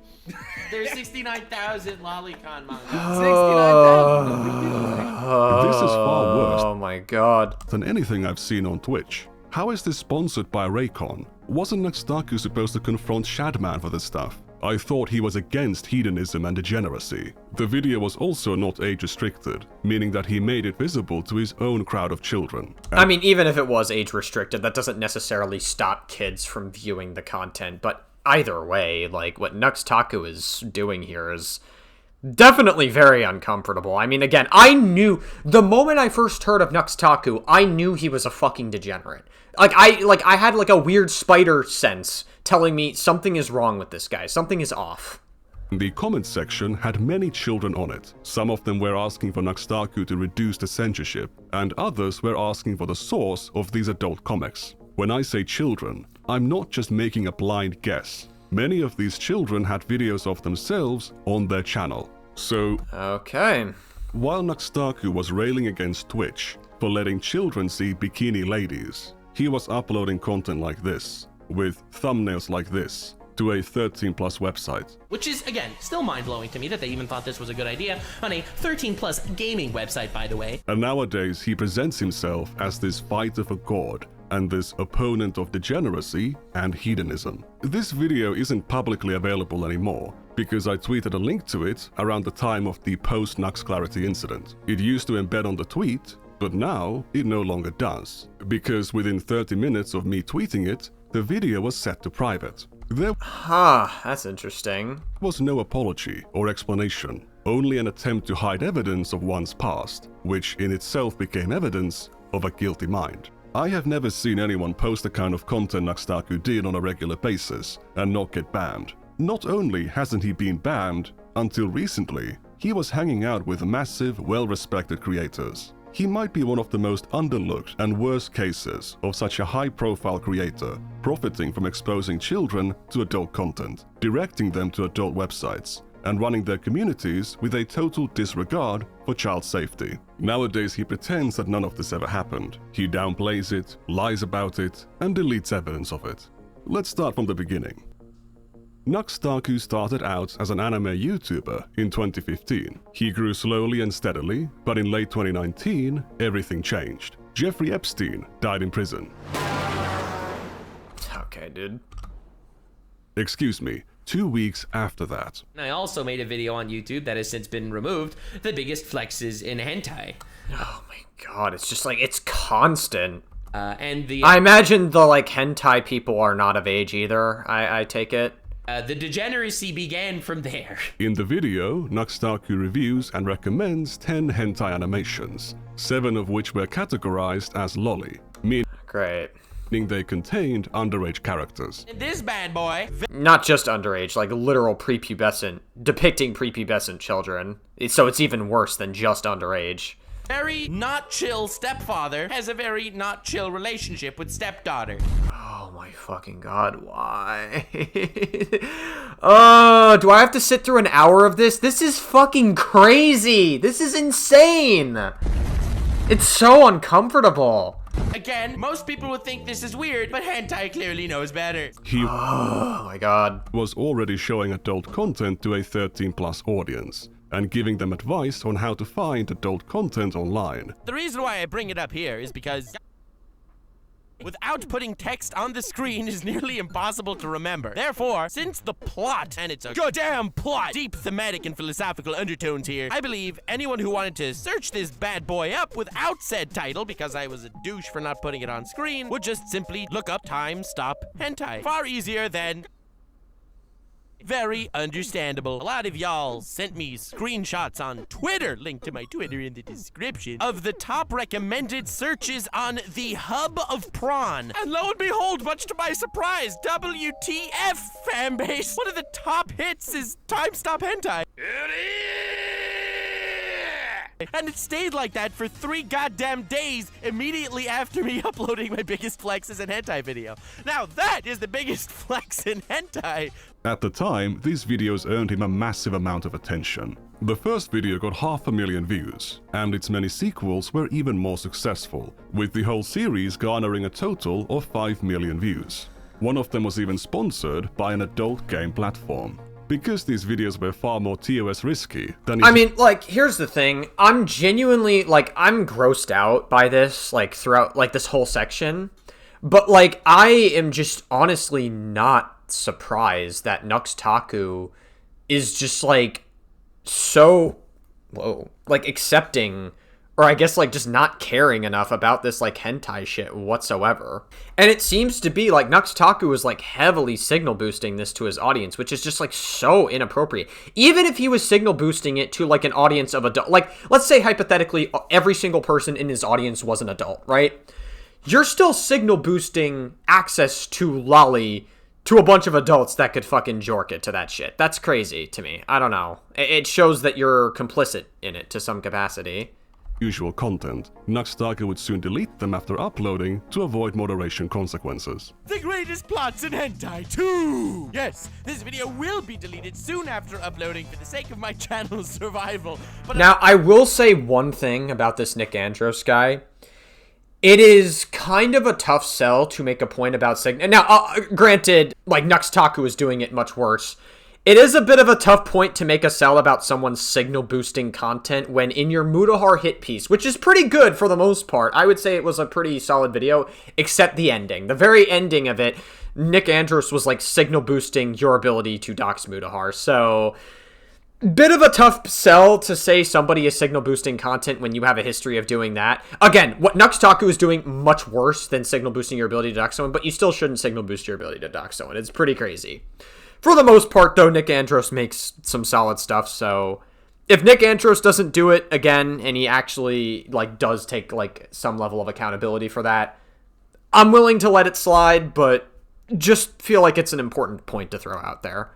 There's 69,000 Lolicon manga. 69,000. This is far worse Oh my god. than anything I've seen on Twitch. How is this sponsored by Raycon? Wasn't Nux Taku supposed to confront Shadman for this stuff? I thought he was against hedonism and degeneracy. The video was also not age restricted, meaning that he made it visible to his own crowd of children. I mean, even if it was age restricted, that doesn't necessarily stop kids from viewing the content, but either way, like, what Nux Taku is doing here is definitely very uncomfortable. I mean, again, I knew, the moment I first heard of Nux Taku, I knew he was a fucking degenerate. I had like a weird spider sense telling me something is wrong with this guy, something is off. The comments section had many children on it. Some of them were asking for Nux Taku to reduce the censorship, and others were asking for the source of these adult comics. When I say children, I'm not just making a blind guess. Many of these children had videos of themselves on their channel. So, Okay. while Nux Taku was railing against Twitch for letting children see bikini ladies, he was uploading content like this, with thumbnails like this, to a 13 plus website. Which is, again, still mind-blowing to me that they even thought this was a good idea on a 13 plus gaming website, by the way. And nowadays he presents himself as this fighter for God and this opponent of degeneracy and hedonism. This video isn't publicly available anymore because I tweeted a link to it around the time of the post-Nux Clarity incident. It used to embed on the tweet But now, it no longer does, because within 30 minutes of me tweeting it, the video was set to private. There That's interesting. was no apology or explanation, only an attempt to hide evidence of one's past, which in itself became evidence of a guilty mind. I have never seen anyone post the kind of content Nux Taku did on a regular basis and not get banned. Not only hasn't he been banned, until recently, he was hanging out with massive, well-respected creators. He might be one of the most underlooked and worst cases of such a high-profile creator, profiting from exposing children to adult content, directing them to adult websites, and running their communities with a total disregard for child safety. Nowadays he pretends that none of this ever happened. He downplays it, lies about it, and deletes evidence of it. Let's start from the beginning. Nux Taku started out as an anime YouTuber in 2015. He grew slowly and steadily, but in late 2019, everything changed. Jeffrey Epstein died in prison. Okay, dude. Excuse me, 2 weeks after that. I also made a video on YouTube that has since been removed, the biggest flexes in hentai. Oh my god, it's just like, it's constant. And the I imagine the, like, hentai people are not of age either, I take it. the degeneracy began from there. In the video, Nux Taku reviews and recommends 10 hentai animations, 7 of which were categorized as lolly, Great. meaning they contained underage characters. And this bad boy, Not just underage, like literal prepubescent, depicting prepubescent children. So it's even worse than just underage. Very not chill stepfather has a very not chill relationship with stepdaughter. Oh my fucking god, why? Oh, do I have to sit through an hour of this? This is fucking crazy! This is insane! It's so uncomfortable. Again, most people would think this is weird, but hentai clearly knows better. He Oh my god. was already showing adult content to a 13+ audience, and giving them advice on how to find adult content online. The reason why I bring it up here is because without putting text on the screen is nearly impossible to remember. Therefore, since the plot, and it's a goddamn plot, deep thematic and philosophical undertones here, I believe anyone who wanted to search this bad boy up without said title, because I was a douche for not putting it on screen, would just simply look up time stop hentai. Far easier than... Very understandable. A lot of y'all sent me screenshots on Twitter, link to my Twitter in the description, of the top recommended searches on the hub of prawn. And lo and behold, much to my surprise, WTF fanbase, one of the top hits is Time Stop Hentai. And it stayed like that for 3 goddamn days immediately after me uploading my biggest flexes in hentai video. Now that is the biggest flex in hentai. At the time, these videos earned him a massive amount of attention. The first video got 500,000 views, and its many sequels were even more successful, with the whole series garnering a total of 5 million views. One of them was even sponsored by an adult game platform. Because these videos were far more TOS risky than... I mean, like, here's the thing. I'm genuinely, like, I'm grossed out by this, like, throughout, like, this whole section. But, like, I am just honestly not surprised that Nux Taku is just, like, so, like, accepting, or I guess, like, just not caring enough about this, like, hentai shit whatsoever. And it seems to be, like, Nux Taku is, like, heavily signal boosting this to his audience, which is just, like, so inappropriate. Even if he was signal boosting it to, like, an audience of adult, like, let's say, hypothetically, every single person in his audience was an adult, right? You're still signal boosting access to lolly to a bunch of adults that could fucking jork it to that shit. That's crazy to me. I don't know. It shows that you're complicit in it to some capacity. Usual content, Nux Taku would soon delete them after uploading to avoid moderation consequences. The greatest plots in hentai too! Yes, this video will be deleted soon after uploading for the sake of my channel's survival. But now, I will say one thing about this Nick Andros guy. It is kind of a tough sell to make a point about signal. Now, granted, like, Nux Taku is doing it much worse. It is a bit of a tough point to make a sell about someone's signal boosting content when in your Mutahar hit piece, which is pretty good for the most part. I would say it was a pretty solid video, except the ending. The very ending of it, Nick Andros was, like, signal boosting your ability to dox Mutahar. So, Bit of a tough sell to say somebody is signal boosting content when you have a history of doing that. Again, what Nux Taku is doing much worse than signal boosting your ability to dox someone, but you still shouldn't signal boost your ability to dox someone. It's pretty crazy. For the most part, though, Nick Andros makes some solid stuff, so if Nick Andros doesn't do it again, and he actually, like, does take, like, some level of accountability for that, I'm willing to let it slide, but just feel like it's an important point to throw out there.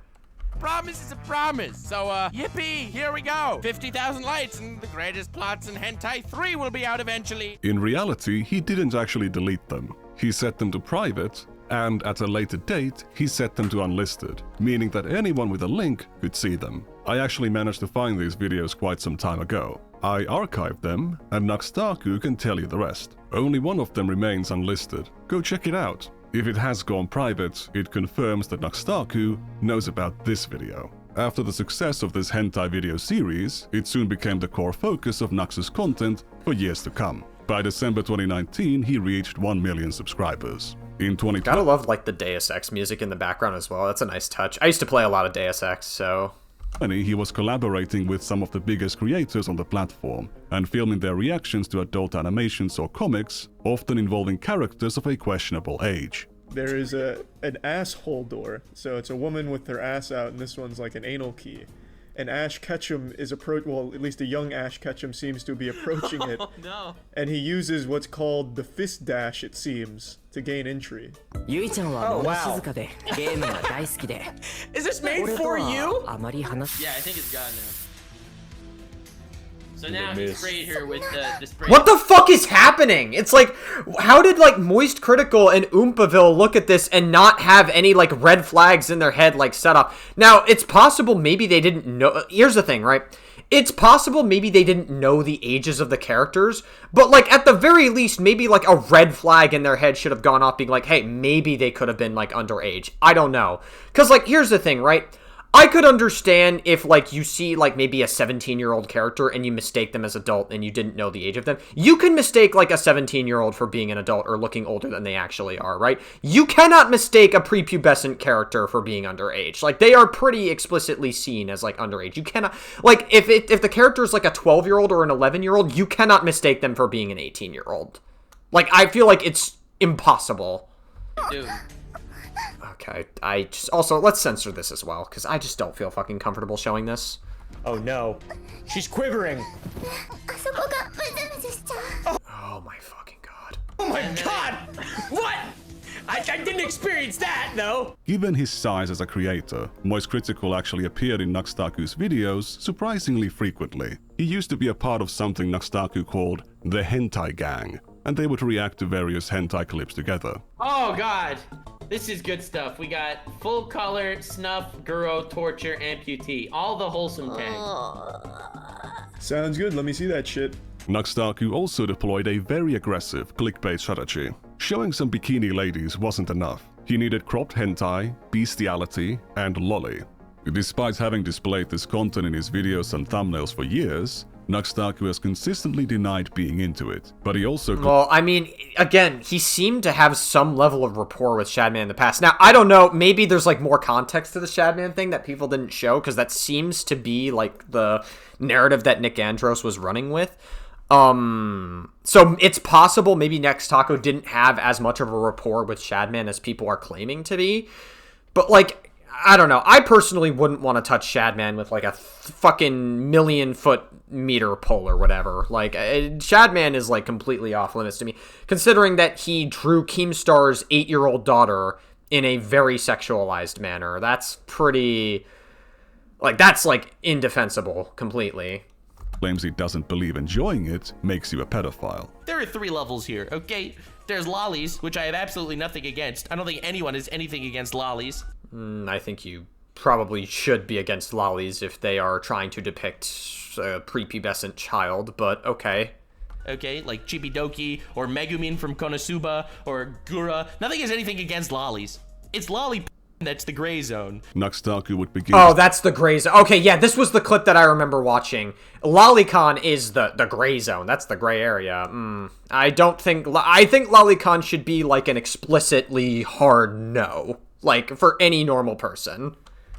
Promise is a promise. So, yippee, here we go. 50,000 lights and the greatest plots in Hentai 3 will be out eventually. In reality, he didn't actually delete them. He set them to private, and at a later date, he set them to unlisted, meaning that anyone with a link could see them. I actually managed to find these videos quite some time ago. I archived them, and Nux Taku can tell you the rest. Only one of them remains unlisted. Go check it out. If it has gone private, it confirms that Nux Taku knows about this video. After the success of this hentai video series, it soon became the core focus of Nux's content for years to come. By December 2019, he reached 1 million subscribers. In 2020, Gotta love, like, the Deus Ex music in the background as well. That's a nice touch. I used to play a lot of Deus Ex, so... he was collaborating with some of the biggest creators on the platform and filming their reactions to adult animations or comics, often involving characters of a questionable age. There is an asshole door, so it's a woman with her ass out, and this one's like an anal key. And Ash Ketchum is well, at least a young Ash Ketchum seems to be approaching it. Oh no. And he uses what's called the fist dash, it seems, to gain entry. Oh wow. Is this made for you? Yeah, I think it's gone now. So now he sprayed her with the spray. What the fuck is happening? It's like, how did, like, Moist Critical and Oompaville look at this and not have any, like, red flags in their head, like, set up? Now, it's possible maybe they didn't know. Here's the thing, right? It's possible maybe they didn't know the ages of the characters, but, like, at the very least, maybe, like, a red flag in their head should have gone off being like, hey, maybe they could have been, like, underage. I don't know. Because, like, here's the thing, right? I could understand if, like, you see, like, maybe a 17-year-old character and you mistake them as adult and you didn't know the age of them. You can mistake, like, a 17-year-old for being an adult or looking older than they actually are, right? You cannot mistake a prepubescent character for being underage. Like, they are pretty explicitly seen as, like, underage. You cannot, like, if the character is, like, a 12-year-old or an 11-year-old, you cannot mistake them for being an 18-year-old. Like, I feel like it's impossible. Dude. Okay, I just... Also, let's censor this as well, because I just don't feel fucking comfortable showing this. Oh no. She's quivering. Oh my fucking god. Oh my god! What? I didn't experience that, though! Given his size as a creator, Moist Critical actually appeared in Nux Taku's videos surprisingly frequently. He used to be a part of something Nux Taku called the Hentai Gang, and they would react to various hentai clips together. Oh god. This is good stuff. We got full color, snuff, guro, torture, amputee. All the wholesome tags. Sounds good, let me see that shit. Nux Taku also deployed a very aggressive clickbait strategy. Showing some bikini ladies wasn't enough. He needed cropped hentai, bestiality, and lolly. Despite having displayed this content in his videos and thumbnails for years, Nux Taku has consistently denied being into it, but he also... Well, I mean, again, he seemed to have some level of rapport with Shadman in the past. Now, I don't know, maybe there's, like, more context to the Shadman thing that people didn't show, because that seems to be, like, the narrative that Nick Andros was running with. So it's possible maybe Nux Taku didn't have as much of a rapport with Shadman as people are claiming to be, but, like... I don't know. I personally wouldn't want to touch Shadman with, like, a fucking million-foot-meter pole or whatever. Like, Shadman is, like, completely off-limits to me, considering that he drew Keemstar's 8-year-old daughter in a very sexualized manner. That's pretty... Like, that's, like, indefensible completely. Claims he doesn't believe enjoying it makes you a pedophile. There are 3 levels here, okay? There's lollies, which I have absolutely nothing against. I don't think anyone has anything against lollies. I think you probably should be against lollies if they are trying to depict a prepubescent child, but okay. Okay, like Chibidoki or Megumin from Konosuba or Gura. Nothing has anything against lollies. It's lolly that's the gray zone. Nux Taku would begin... Oh, that's the gray zone. Okay, yeah, this was the clip that I remember watching. Lolicon is the gray zone. That's the gray area. I think Lolicon should be, like, an explicitly hard no. Like, for any normal person.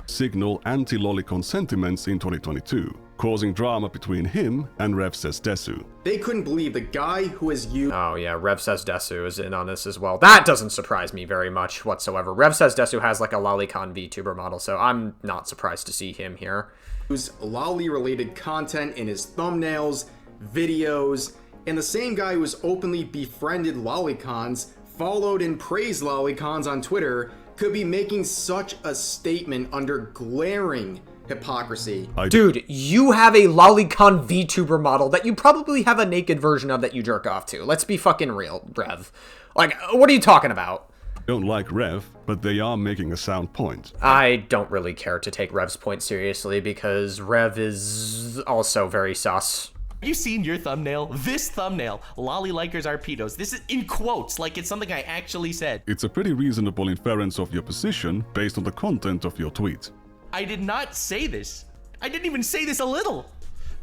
signal anti-lolicon sentiments in 2022, causing drama between him and Rev Says Desu. They couldn't believe the guy who has used... Oh yeah, Rev Says Desu is in on this as well. That doesn't surprise me very much whatsoever. Rev Says Desu has like a lolicon VTuber model, so I'm not surprised to see him here. ...use lolly-related content in his thumbnails, videos, and the same guy who has openly befriended lolicons, followed and praised lolicons on Twitter, could be making such a statement under glaring hypocrisy. Dude, you have a lolicon VTuber model that you probably have a naked version of that you jerk off to. Let's be fucking real, Rev. Like, what are you talking about? Don't like Rev, but they are making a sound point. I don't really care to take Rev's point seriously because Rev is also very sus. Have you seen your thumbnail? This thumbnail, lolly likers are pedos. This is in quotes, like it's something I actually said. It's a pretty reasonable inference of your position based on the content of your tweet. I did not say this. I didn't even say this a little.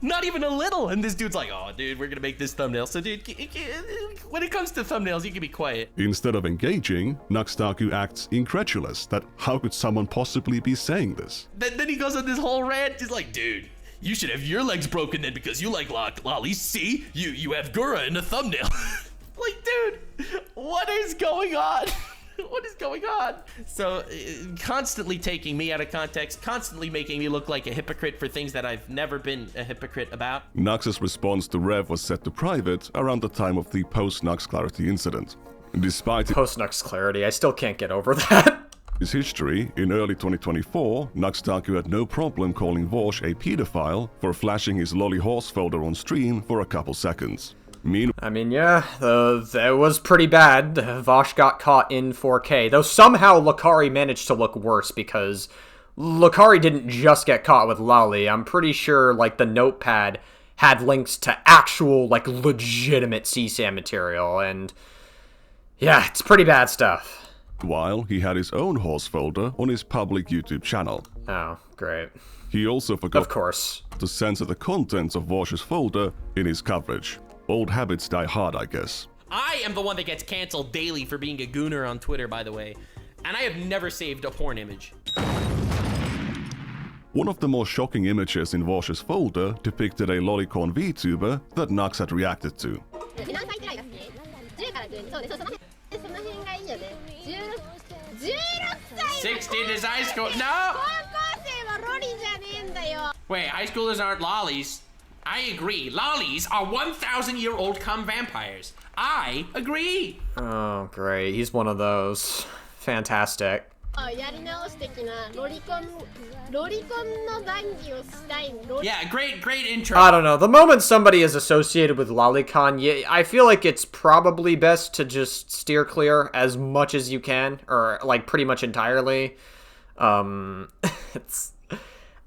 Not even a little. And this dude's like, oh, dude, we're gonna make this thumbnail. So, dude, when it comes to thumbnails, you can be quiet. Instead of engaging, Nux Taku acts incredulous that how could someone possibly be saying this? Then he goes on this whole rant. He's like, dude, you should have your legs broken then because you like lollies. See, you have Gura in the thumbnail. Like, dude, what is going on? What is going on? So, constantly taking me out of context, constantly making me look like a hypocrite for things that I've never been a hypocrite about. Nux's response to Rev was set to private around the time of the post-Nux Clarity incident. Despite post-Nux Clarity, I still can't get over that. His history, in early 2024, Nux Taku had no problem calling Vosh a pedophile for flashing his lolly horse folder on stream for a couple seconds. I mean, yeah, that was pretty bad. Vosh got caught in 4K, though somehow Lakari managed to look worse because Lakari didn't just get caught with lolly. I'm pretty sure, like, the notepad had links to actual, like, legitimate CSAM material, and yeah, it's pretty bad stuff. While he had his own horse folder on his public YouTube channel. Oh, great. He also forgot, of course, to censor the contents of Vosh's folder in his coverage. Old habits die hard, I guess. I am the one that gets canceled daily for being a gooner on Twitter, by the way. And I have never saved a porn image. One of the more shocking images in Vosh's folder depicted a lolicon VTuber that Nux had reacted to. 16 is high school. No! Wait, high schoolers aren't lollies. I agree. Lollies are 1,000-year-old cum vampires. I agree. Oh, great. He's one of those. Fantastic. Yeah, great intro. I don't know. The moment somebody is associated with lolicon, I feel like it's probably best to just steer clear as much as you can, or like pretty much entirely.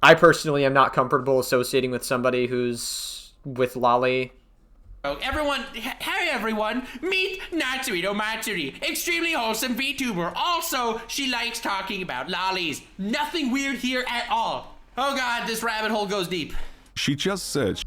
I personally am not comfortable associating with somebody who's with lolly. Hey everyone, meet Natsuhito Matsuri, extremely wholesome VTuber. Also, she likes talking about lollies. Nothing weird here at all. Oh god, this rabbit hole goes deep. She just said...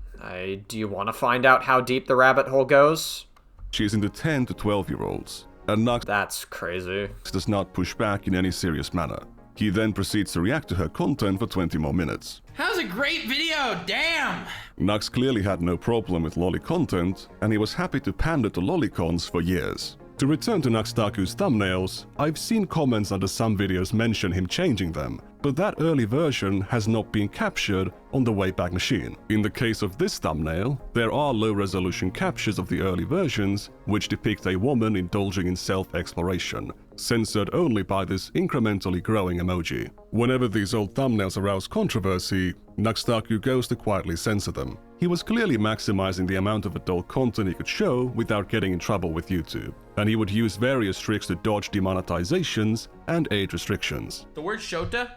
do you want to find out how deep the rabbit hole goes? She's into 10 to 12-year-olds. And Nux... That's crazy. ...does not push back in any serious manner. He then proceeds to react to her content for 20 more minutes. That was a great video, damn! Nux clearly had no problem with lolly content, and he was happy to pander to lolicons for years. To return to Nux Taku's thumbnails, I've seen comments under some videos mention him changing them, but that early version has not been captured on the Wayback Machine. In the case of this thumbnail, there are low-resolution captures of the early versions, which depict a woman indulging in self-exploration, censored only by this incrementally growing emoji. Whenever these old thumbnails arouse controversy, Nux Taku goes to quietly censor them. He was clearly maximizing the amount of adult content he could show without getting in trouble with YouTube, and he would use various tricks to dodge demonetizations and age restrictions. The word Shota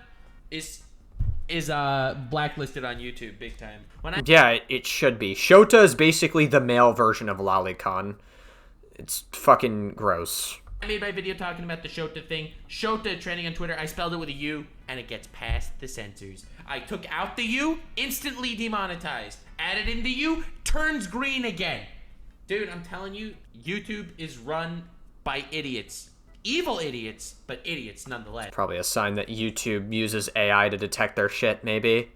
is blacklisted on YouTube big time. Yeah, it should be. Shota is basically the male version of lolicon. It's fucking gross. I made my video talking about the Shota thing. Shota trending on Twitter, I spelled it with a U, and it gets past the censors. I took out the U, instantly demonetized. Added in the U, turns green again. Dude, I'm telling you, YouTube is run by idiots. Evil idiots, but idiots nonetheless. Probably a sign that YouTube uses AI to detect their shit, maybe.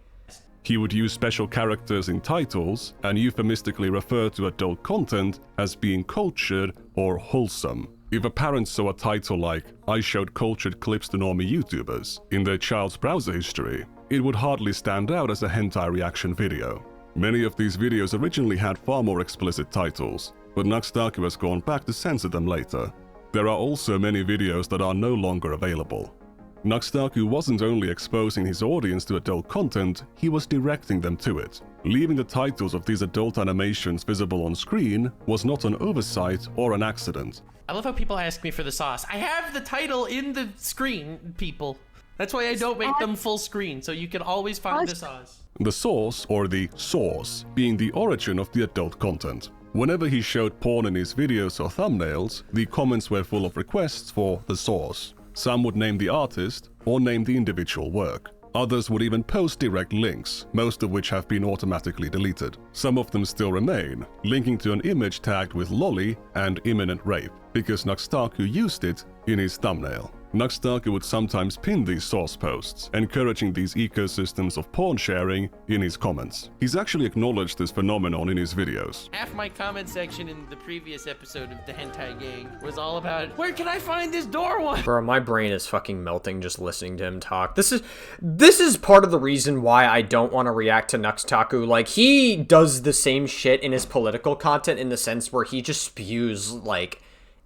He would use special characters in titles and euphemistically refer to adult content as being cultured or wholesome. If a parent saw a title like, "I showed cultured clips to normie YouTubers" in their child's browser history, it would hardly stand out as a hentai reaction video. Many of these videos originally had far more explicit titles, but Nux Taku has gone back to censor them later. There are also many videos that are no longer available. Nux Taku wasn't only exposing his audience to adult content, he was directing them to it. Leaving the titles of these adult animations visible on screen was not an oversight or an accident. I love how people ask me for the sauce. I have the title in the screen, people. That's why I don't make them full screen, so you can always find the sauce. The source, or the source, being the origin of the adult content. Whenever he showed porn in his videos or thumbnails, the comments were full of requests for the source. Some would name the artist or name the individual work. Others would even post direct links, most of which have been automatically deleted. Some of them still remain, linking to an image tagged with lolly and imminent rape, because Nux Taku used it in his thumbnail. Nux Taku would sometimes pin these source posts, encouraging these ecosystems of porn sharing in his comments. He's actually acknowledged this phenomenon in his videos. Half my comment section in the previous episode of the Hentai Gang was all about, where can I find this door one? Bro, my brain is fucking melting just listening to him talk. This is part of the reason why I don't want to react to Nux Taku. Like, he does the same shit in his political content in the sense where he just spews, like,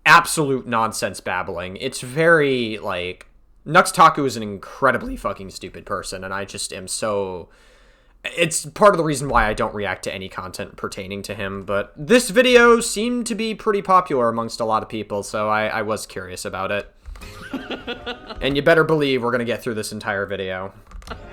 absolute nonsense babbling. It's very, like, Nux Taku is an incredibly fucking stupid person, and I just am so... It's part of the reason why I don't react to any content pertaining to him, but this video seemed to be pretty popular amongst a lot of people, so I was curious about it. And you better believe we're gonna get through this entire video.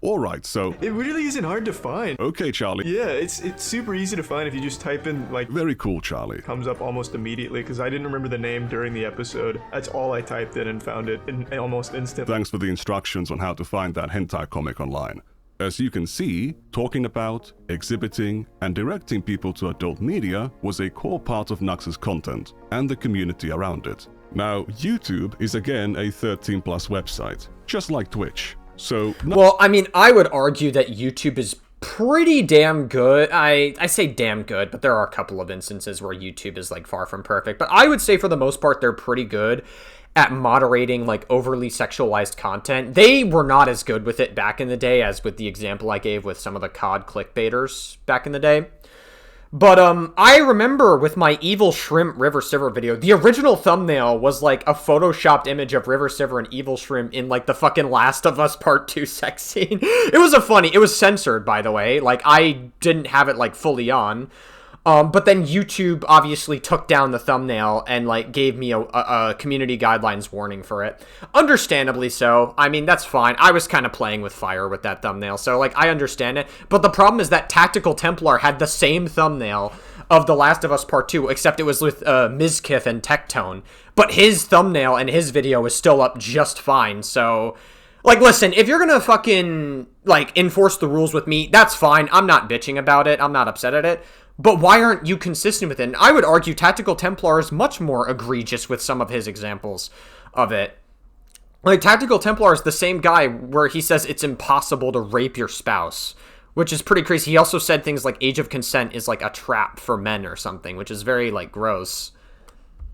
Alright, so... It really isn't hard to find. Okay, Charlie. Yeah, it's super easy to find if you just type in, like... Very cool, Charlie. Comes up almost immediately, because I didn't remember the name during the episode. That's all I typed in and found it in almost instantly. Thanks for the instructions on how to find that hentai comic online. As you can see, talking about, exhibiting, and directing people to adult media was a core part of Nux's content, and the community around it. Now, YouTube is again a 13+ website, just like Twitch. So, well, I mean, I would argue that YouTube is pretty damn good. I say damn good, but there are a couple of instances where YouTube is, like, far from perfect. But I would say for the most part, they're pretty good at moderating, like, overly sexualized content. They were not as good with it back in the day as with the example I gave with some of the COD clickbaiters back in the day. But, I remember with my Evil Shrimp River Sivir video, the original thumbnail was, like, a photoshopped image of River Sivir and Evil Shrimp in, like, the fucking Last of Us Part 2 sex scene. It was censored, by the way. Like, I didn't have it, like, fully on. But then YouTube obviously took down the thumbnail and, like, gave me a community guidelines warning for it. Understandably so. I mean, that's fine. I was kind of playing with fire with that thumbnail, so, like, I understand it. But the problem is that Tactical Templar had the same thumbnail of The Last of Us Part 2, except it was with Mizkif and Tectone. But his thumbnail and his video is still up just fine, so... Like, listen, if you're gonna fucking, like, enforce the rules with me, that's fine. I'm not bitching about it. I'm not upset at it. But why aren't you consistent with it? And I would argue Tactical Templar is much more egregious with some of his examples of it. Like, Tactical Templar is the same guy where he says it's impossible to rape your spouse, which is pretty crazy. He also said things like age of consent is like a trap for men or something, which is very, like, gross.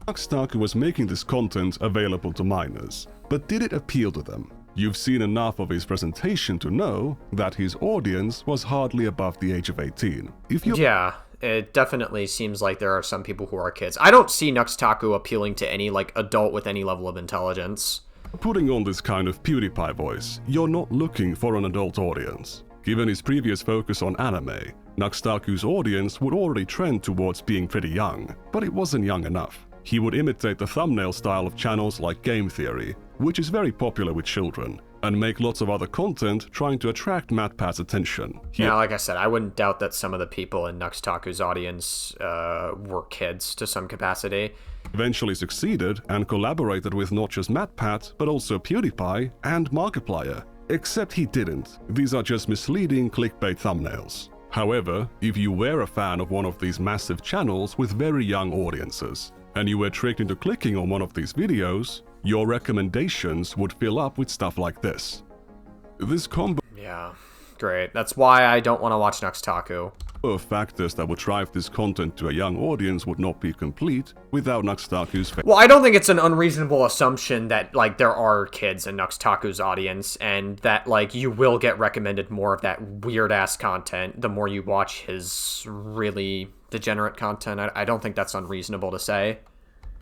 Nux Taku was making this content available to minors, but did it appeal to them? You've seen enough of his presentation to know that his audience was hardly above the age of 18. Yeah, it definitely seems like there are some people who are kids. I don't see Nux Taku appealing to any, like, adult with any level of intelligence. Putting on this kind of PewDiePie voice, you're not looking for an adult audience. Given his previous focus on anime, Nux Taku's audience would already trend towards being pretty young, but it wasn't young enough. He would imitate the thumbnail style of channels like Game Theory, which is very popular with children, and make lots of other content trying to attract MatPat's attention. Yeah, like I said, I wouldn't doubt that some of the people in Nux Taku's audience were kids to some capacity. Eventually succeeded and collaborated with not just MatPat, but also PewDiePie and Markiplier. Except he didn't. These are just misleading clickbait thumbnails. However, if you were a fan of one of these massive channels with very young audiences, and you were tricked into clicking on one of these videos, your recommendations would fill up with stuff like this. This combo Yeah, great. That's why I don't want to watch Nux Taku. of factors that would drive this content to a young audience would not be complete without Nux Taku's Well, I don't think it's an unreasonable assumption that, like, there are kids in Nux Taku's audience, and that, like, you will get recommended more of that weird-ass content the more you watch his really degenerate content. I don't think that's unreasonable to say.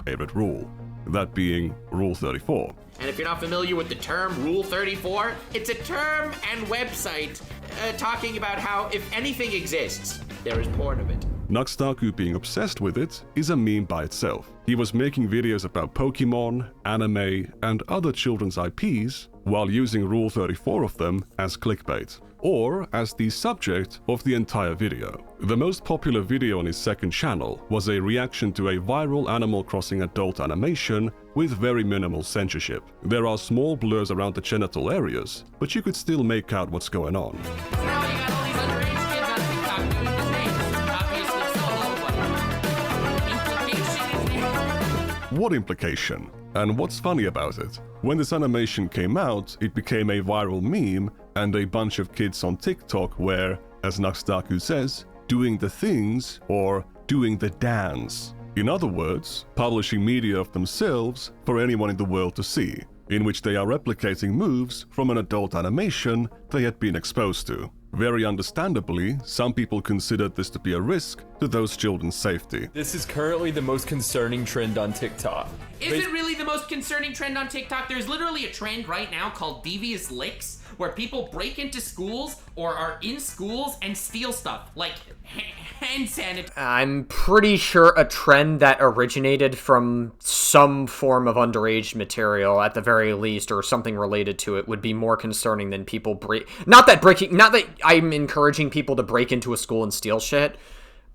favorite rule, that being Rule 34. And if you're not familiar with the term Rule 34, it's a term and website talking about how if anything exists, there is porn of it. Nux Taku being obsessed with it is a meme by itself. He was making videos about Pokemon, anime, and other children's IPs while using Rule 34 of them as clickbait, or as the subject of the entire video. The most popular video on his second channel was a reaction to a viral Animal Crossing adult animation with very minimal censorship. There are small blurs around the genital areas, but you could still make out what's going on. What implication? And what's funny about it? When this animation came out, it became a viral meme, and a bunch of kids on TikTok were, as Nux Taku says, doing the things or doing the dance. In other words, publishing media of themselves for anyone in the world to see, in which they are replicating moves from an adult animation they had been exposed to. Very understandably, some people considered this to be a risk to those children's safety. This is currently the most concerning trend on TikTok. Is it really the most concerning trend on TikTok? There's literally a trend right now called devious licks, where people break into schools or are in schools and steal stuff, like hand sanitizer. I'm pretty sure a trend that originated from some form of underage material, at the very least, or something related to it, would be more concerning than people not that I'm encouraging people to break into a school and steal shit,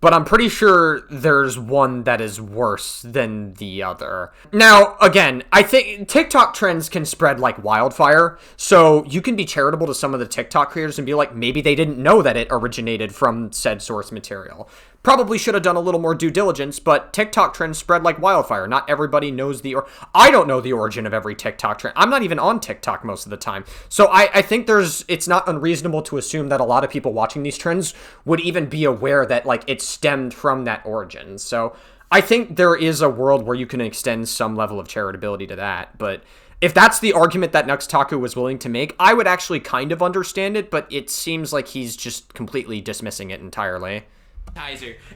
but I'm pretty sure there's one that is worse than the other. Now, again, I think TikTok trends can spread like wildfire, so you can be charitable to some of the TikTok creators and be like, maybe they didn't know that it originated from said source material. Probably should have done a little more due diligence, but TikTok trends spread like wildfire. Not everybody knows I don't know the origin of every TikTok trend. I'm not even on TikTok most of the time. So I think it's not unreasonable to assume that a lot of people watching these trends would even be aware that, like, it stemmed from that origin. So I think there is a world where you can extend some level of charitability to that, but if that's the argument that Nux Taku was willing to make, I would actually kind of understand it, but it seems like he's just completely dismissing it entirely.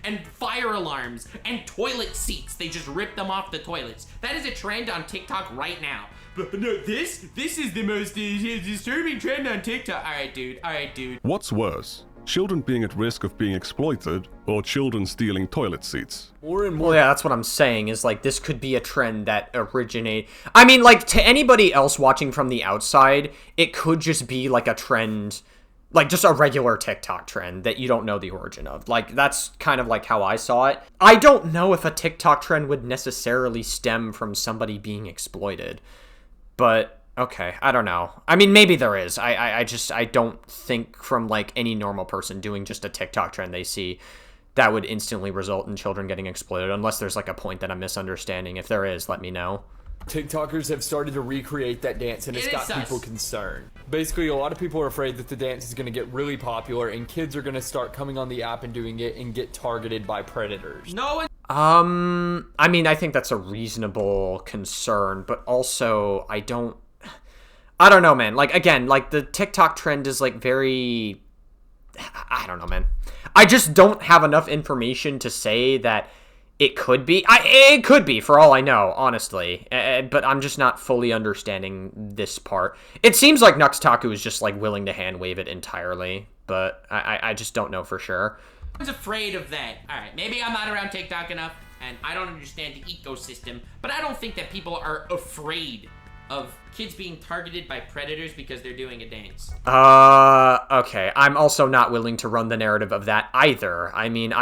And fire alarms and toilet seats. They just rip them off the toilets. That is a trend on TikTok right now. But no, this is the most disturbing trend on TikTok. All right, dude. What's worse? Children being at risk of being exploited, or children stealing toilet seats? More and more. Well, yeah, that's what I'm saying, is like, this could be a trend that I mean, like, to anybody else watching from the outside, it could just be like a trend, like just a regular TikTok trend that you don't know the origin of. Like, that's kind of like how I saw it. I don't know if a TikTok trend would necessarily stem from somebody being exploited, but okay, I don't know. I mean, maybe there is. I don't think from, like, any normal person doing just a TikTok trend they see that would instantly result in children getting exploited, unless there's, like, a point that I'm misunderstanding. If there is, let me know. TikTokers have started to recreate that dance, and it's got people concerned. Basically, a lot of people are afraid that the dance is going to get really popular, and kids are going to start coming on the app and doing it and get targeted by predators. I mean, I think that's a reasonable concern, but also I don't know, man. Like, again, like, the TikTok trend is, like, very, I don't know, man. I just don't have enough information to say that it could be. It could be, for all I know, honestly. But I'm just not fully understanding this part. It seems like Nux Taku is just, like, willing to hand-wave it entirely, but I just don't know for sure. I was afraid of that. All right, maybe I'm not around TikTok enough, and I don't understand the ecosystem, but I don't think that people are afraid of kids being targeted by predators because they're doing a dance. Okay. I'm also not willing to run the narrative of that either. I mean,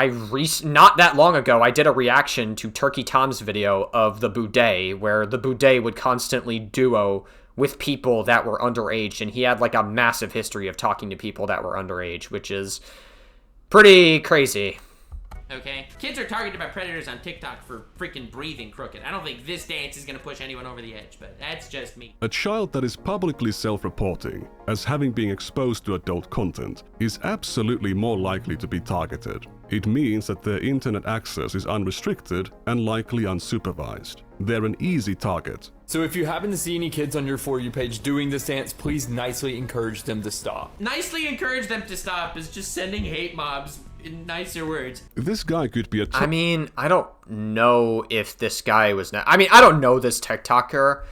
not that long ago, I did a reaction to Turkey Tom's video of the Boudet, where the Boudet would constantly duo with people that were underage, and he had, like, a massive history of talking to people that were underage, which is pretty crazy. Okay? Kids are targeted by predators on TikTok for freaking breathing crooked. I don't think this dance is gonna push anyone over the edge, but that's just me. A child that is publicly self-reporting as having been exposed to adult content is absolutely more likely to be targeted. It means that their internet access is unrestricted and likely unsupervised. They're an easy target. So if you happen to see any kids on your For You page doing this dance, please nicely encourage them to stop. Nicely encourage them to stop is just sending hate mobs in nicer words. This guy could be a... I mean, I don't know if this guy was... I mean, I don't know this TikToker.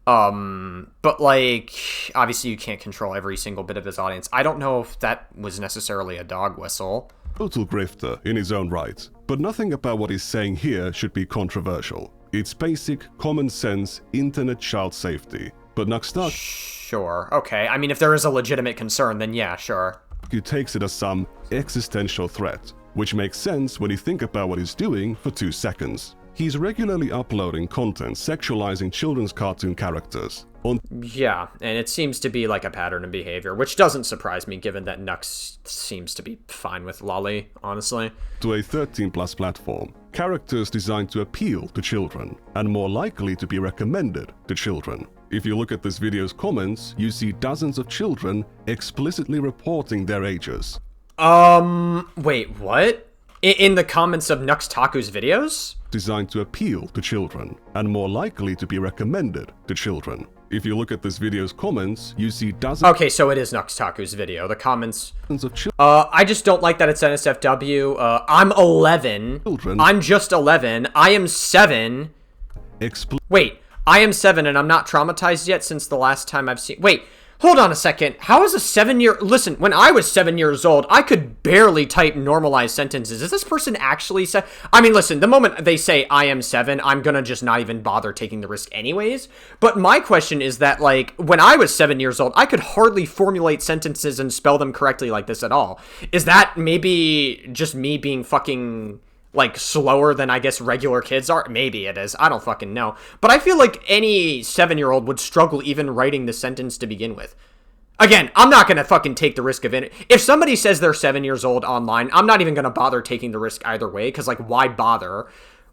But like, obviously you can't control every single bit of his audience. I don't know if that was necessarily a dog whistle. Total grifter in his own right. But nothing about what he's saying here should be controversial. It's basic, common sense, internet child safety. But Nux Taku... Sure, okay. I mean, if there is a legitimate concern, then yeah, sure. He takes it as some existential threat, which makes sense when you think about what he's doing for 2 seconds. He's regularly uploading content sexualizing children's cartoon characters. Yeah, and it seems to be like a pattern of behavior, which doesn't surprise me given that Nux seems to be fine with lolly, honestly. To a 13+ platform, characters designed to appeal to children, and more likely to be recommended to children. If you look at this video's comments, you see dozens of children explicitly reporting their ages. Wait, what? In the comments of Nux Taku's videos? Designed to appeal to children, and more likely to be recommended to children. If you look at this video's comments, you see dozens... Okay, so it is Nux Taku's video. The comments... of children. I just don't like that it's NSFW. I'm 11. Children. I'm just 11. I am 7. Wait, I am 7 and I'm not traumatized yet since the last time I've seen... Wait, hold on a second. How is a 7-year... Listen, when I was 7 years old, I could barely type normalized sentences. Is this person actually... I mean, listen, the moment they say I am 7, I'm gonna just not even bother taking the risk anyways. But my question is that, like, when I was 7 years old, I could hardly formulate sentences and spell them correctly like this at all. Is that maybe just me being fucking... like, slower than, I guess, regular kids are? Maybe it is. I don't fucking know. But I feel like any 7-year-old would struggle even writing the sentence to begin with. Again, I'm not gonna fucking take the risk of it. If somebody says they're 7 years old online, I'm not even gonna bother taking the risk either way, because, like, why bother,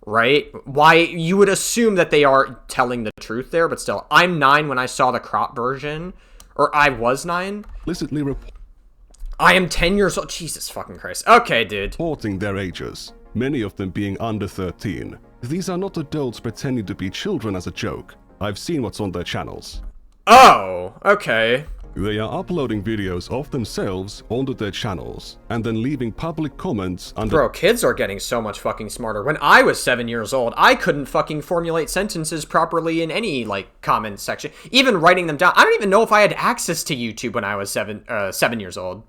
right? Why? You would assume that they are telling the truth there, but still. I'm 9 when I saw the crop version. Or I was 9. I am 10 years old. Jesus fucking Christ. Okay, dude. Reporting their ages. Many of them being under 13. These are not adults pretending to be children as a joke. I've seen what's on their channels. Oh, okay. They are uploading videos of themselves onto their channels, and then leaving public comments under- Bro, kids are getting so much fucking smarter. When I was 7 years old, I couldn't fucking formulate sentences properly in any, like, comment section. Even writing them down. I don't even know if I had access to YouTube when I was 7 years old.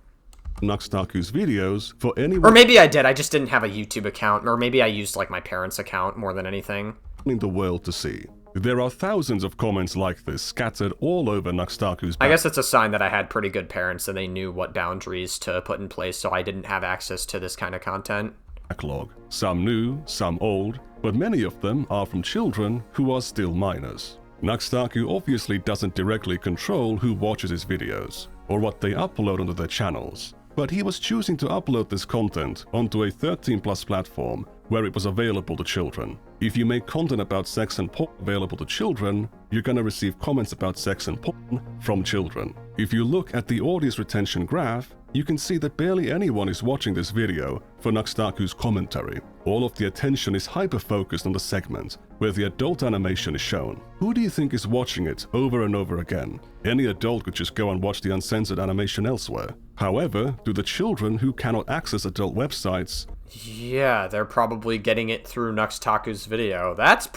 Nux Taku's videos for anyone... Or maybe I did, I just didn't have a YouTube account, or maybe I used, like, my parents' account more than anything. ...in the world to see. There are thousands of comments like this scattered all over Nux Taku's... I guess it's a sign that I had pretty good parents and they knew what boundaries to put in place so I didn't have access to this kind of content. ...backlog. Some new, some old, but many of them are from children who are still minors. Nux Taku obviously doesn't directly control who watches his videos, or what they upload onto their channels. But he was choosing to upload this content onto a 13+ platform where it was available to children. If you make content about sex and porn available to children, you're gonna receive comments about sex and porn from children. If you look at the audience retention graph, you can see that barely anyone is watching this video for Nux Taku's commentary. All of the attention is hyper-focused on the segment where the adult animation is shown. Who do you think is watching it over and over again? Any adult could just go and watch the uncensored animation elsewhere. However, do the children who cannot access adult websites... Yeah, they're probably getting it through Nux Taku's video. That's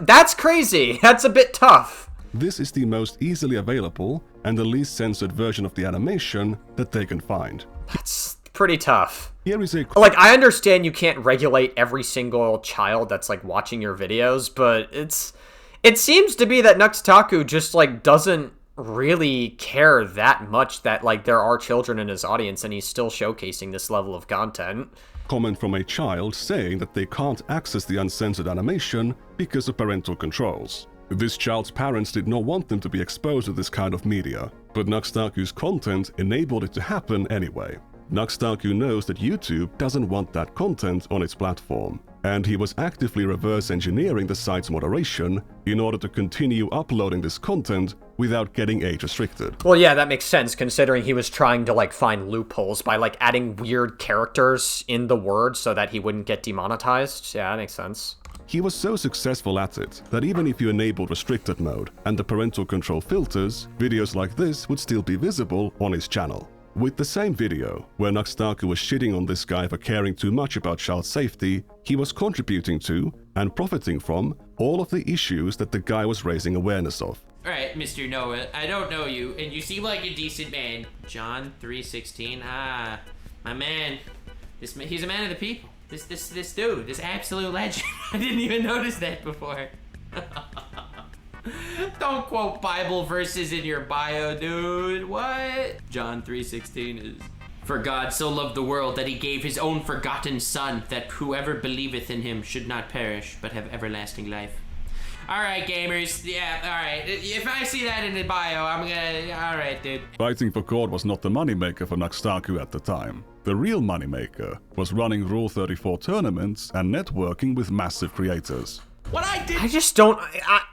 that's crazy! That's a bit tough! This is the most easily available and the least censored version of the animation that they can find. That's pretty tough. Here is a... Like, I understand you can't regulate every single child that's, like, watching your videos, but it seems to be that Nux Taku just, like, doesn't really care that much that, like, there are children in his audience and he's still showcasing this level of content. Comment from a child saying that they can't access the uncensored animation because of parental controls. This child's parents did not want them to be exposed to this kind of media, but Nux Taku's content enabled it to happen anyway. Nux Taku knows that YouTube doesn't want that content on its platform, and he was actively reverse engineering the site's moderation in order to continue uploading this content without getting age restricted. Well, yeah, that makes sense considering he was trying to like find loopholes by like adding weird characters in the word so that he wouldn't get demonetized. Yeah, that makes sense. He was so successful at it that even if you enabled restricted mode and the parental control filters, videos like this would still be visible on his channel. With the same video, where Nux Taku was shitting on this guy for caring too much about child safety, he was contributing to, and profiting from, all of the issues that the guy was raising awareness of. Alright, Mr. Noah, I don't know you, and you seem like a decent man. John 3:16, my man. He's a man of the people. This dude, this absolute legend. I didn't even notice that before. Don't quote Bible verses in your bio, dude. What? John 3:16 is, "For God so loved the world that he gave his own forgotten son, that whoever believeth in him should not perish, but have everlasting life." Alright, gamers. Yeah, alright. If I see that in the bio, I'm gonna... Alright, dude. Fighting for God was not the moneymaker for Nux Taku at the time. The real moneymaker was running Rule 34 tournaments and networking with massive creators. What I did... I just don't...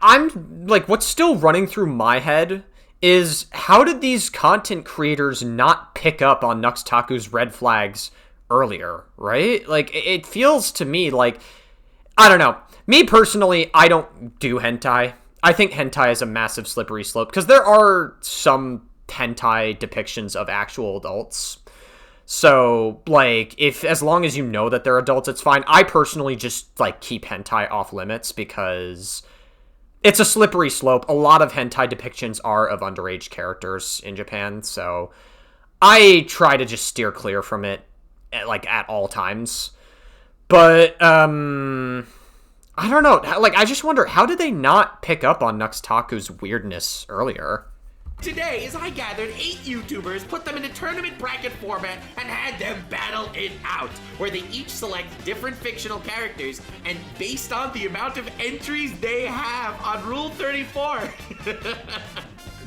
I'm... Like, what's still running through my head is how did these content creators not pick up on Nux Taku's red flags earlier, right? Like, it feels to me like... I don't know. Me personally, I don't do hentai. I think hentai is a massive slippery slope because there are some hentai depictions of actual adults. So, like, as long as you know that they're adults, it's fine. I personally just, like, keep hentai off limits because it's a slippery slope. A lot of hentai depictions are of underage characters in Japan, so I try to just steer clear from it, at all times. But, I don't know. Like, I just wonder, how did they not pick up on Nux Taku's weirdness earlier? Today is I gathered 8 YouTubers, put them in a tournament bracket format, and had them battle it out, where they each select different fictional characters, and based on the amount of entries they have on Rule 34,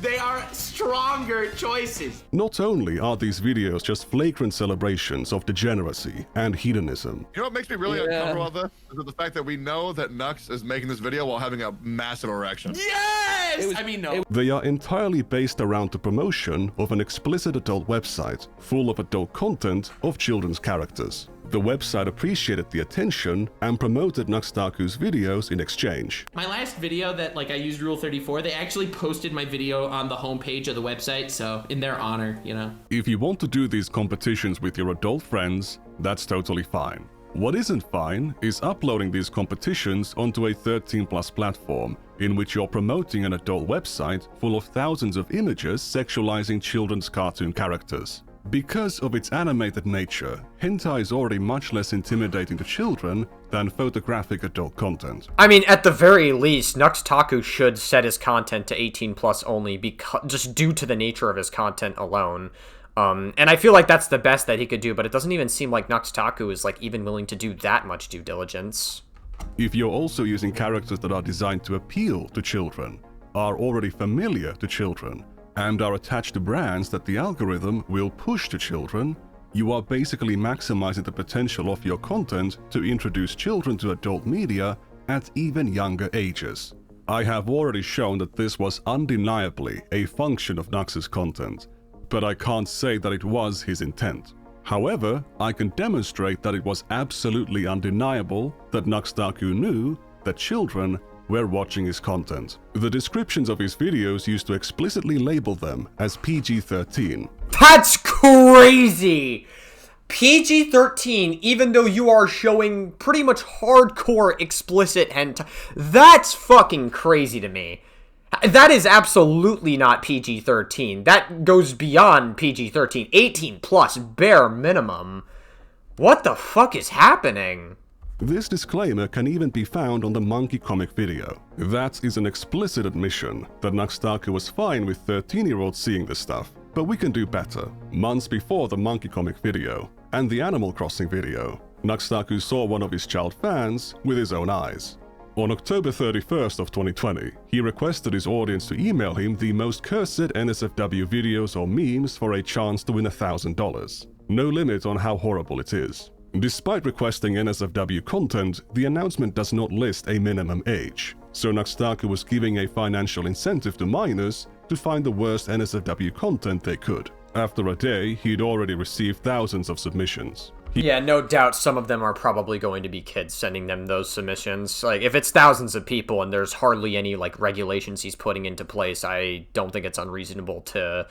they are stronger choices. Not only are these videos just flagrant celebrations of degeneracy and hedonism. You know what makes me really uncomfortable about this? Is the fact that we know that Nux is making this video while having a massive erection. Yes! No. They are entirely based around the promotion of an explicit adult website full of adult content of children's characters. The website appreciated the attention and promoted Nux Taku's videos in exchange. My last video that, I used Rule 34, they actually posted my video on the homepage of the website, so in their honor, you know. If you want to do these competitions with your adult friends, that's totally fine. What isn't fine is uploading these competitions onto a 13+ platform in which you're promoting an adult website full of thousands of images sexualizing children's cartoon characters. Because of its animated nature, hentai is already much less intimidating to children than photographic adult content. I mean, at the very least, Nux Taku should set his content to 18+ only, just due to the nature of his content alone. And I feel like that's the best that he could do, but it doesn't even seem like Nux Taku is even willing to do that much due diligence. If you're also using characters that are designed to appeal to children, are already familiar to children, and are attached to brands that the algorithm will push to children, you are basically maximizing the potential of your content to introduce children to adult media at even younger ages. I have already shown that this was undeniably a function of Nux's content, but I can't say that it was his intent. However, I can demonstrate that it was absolutely undeniable that Nux Taku knew that children were watching his content. The descriptions of his videos used to explicitly label them as PG-13. That's crazy! PG-13, even though you are showing pretty much hardcore explicit hentai. That's fucking crazy to me. That is absolutely not PG-13. That goes beyond PG-13. 18+, bare minimum. What the fuck is happening? This disclaimer can even be found on the Monkey Comic video. That is an explicit admission that Nux Taku was fine with 13-year-olds seeing this stuff, but we can do better. Months before the Monkey Comic video and the Animal Crossing video, Nux Taku saw one of his child fans with his own eyes. On October 31st of 2020, he requested his audience to email him the most cursed NSFW videos or memes for a chance to win $1,000. No limit on how horrible it is. Despite requesting NSFW content, the announcement does not list a minimum age, so Nux Taku was giving a financial incentive to minors to find the worst NSFW content they could. After a day, he'd already received thousands of submissions. Yeah, no doubt some of them are probably going to be kids sending them those submissions. Like, if it's thousands of people and there's hardly any, like, regulations he's putting into place, I don't think it's unreasonable to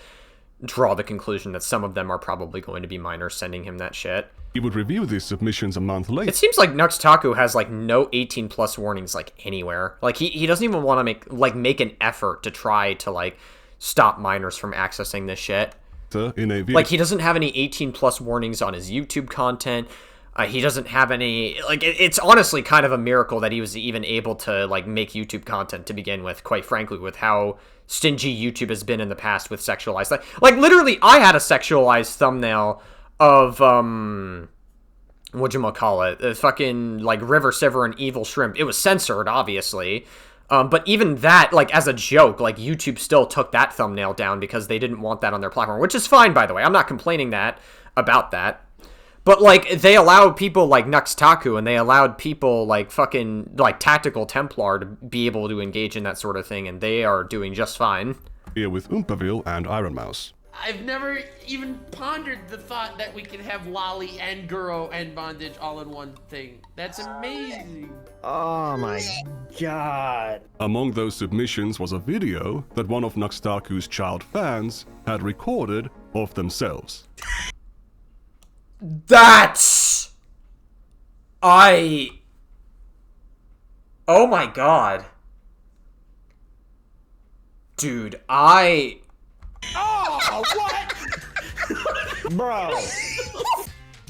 draw the conclusion that some of them are probably going to be minors sending him that shit. He would review these submissions a month later. It seems like Nux Taku has, like, no 18+ warnings, like, anywhere. Like, he doesn't even want to make an effort to try to, like, stop minors from accessing this shit. Like, he doesn't have any 18+ warnings on his YouTube content. He doesn't have any, like, it's honestly kind of a miracle that he was even able to, like, make YouTube content to begin with, quite frankly, with how stingy YouTube has been in the past with sexualized. Like literally, I had a sexualized thumbnail of, whatchamacallit, the fucking, like, River Siver and Evil Shrimp. It was censored, obviously. But even that, like, as a joke, like, YouTube still took that thumbnail down because they didn't want that on their platform, which is fine, by the way. I'm not complaining about that. But, like, they allowed people like Nux Taku, and they allowed people like fucking, like, Tactical Templar to be able to engage in that sort of thing, and they are doing just fine. Here with Oompaville and Iron Mouse. I've never even pondered the thought that we could have Lolly and Guro and Bondage all in one thing. That's amazing. Oh my god. Among those submissions was a video that one of Nux Taku's child fans had recorded of themselves. That's... Oh my god. Dude, Oh, what? Bro.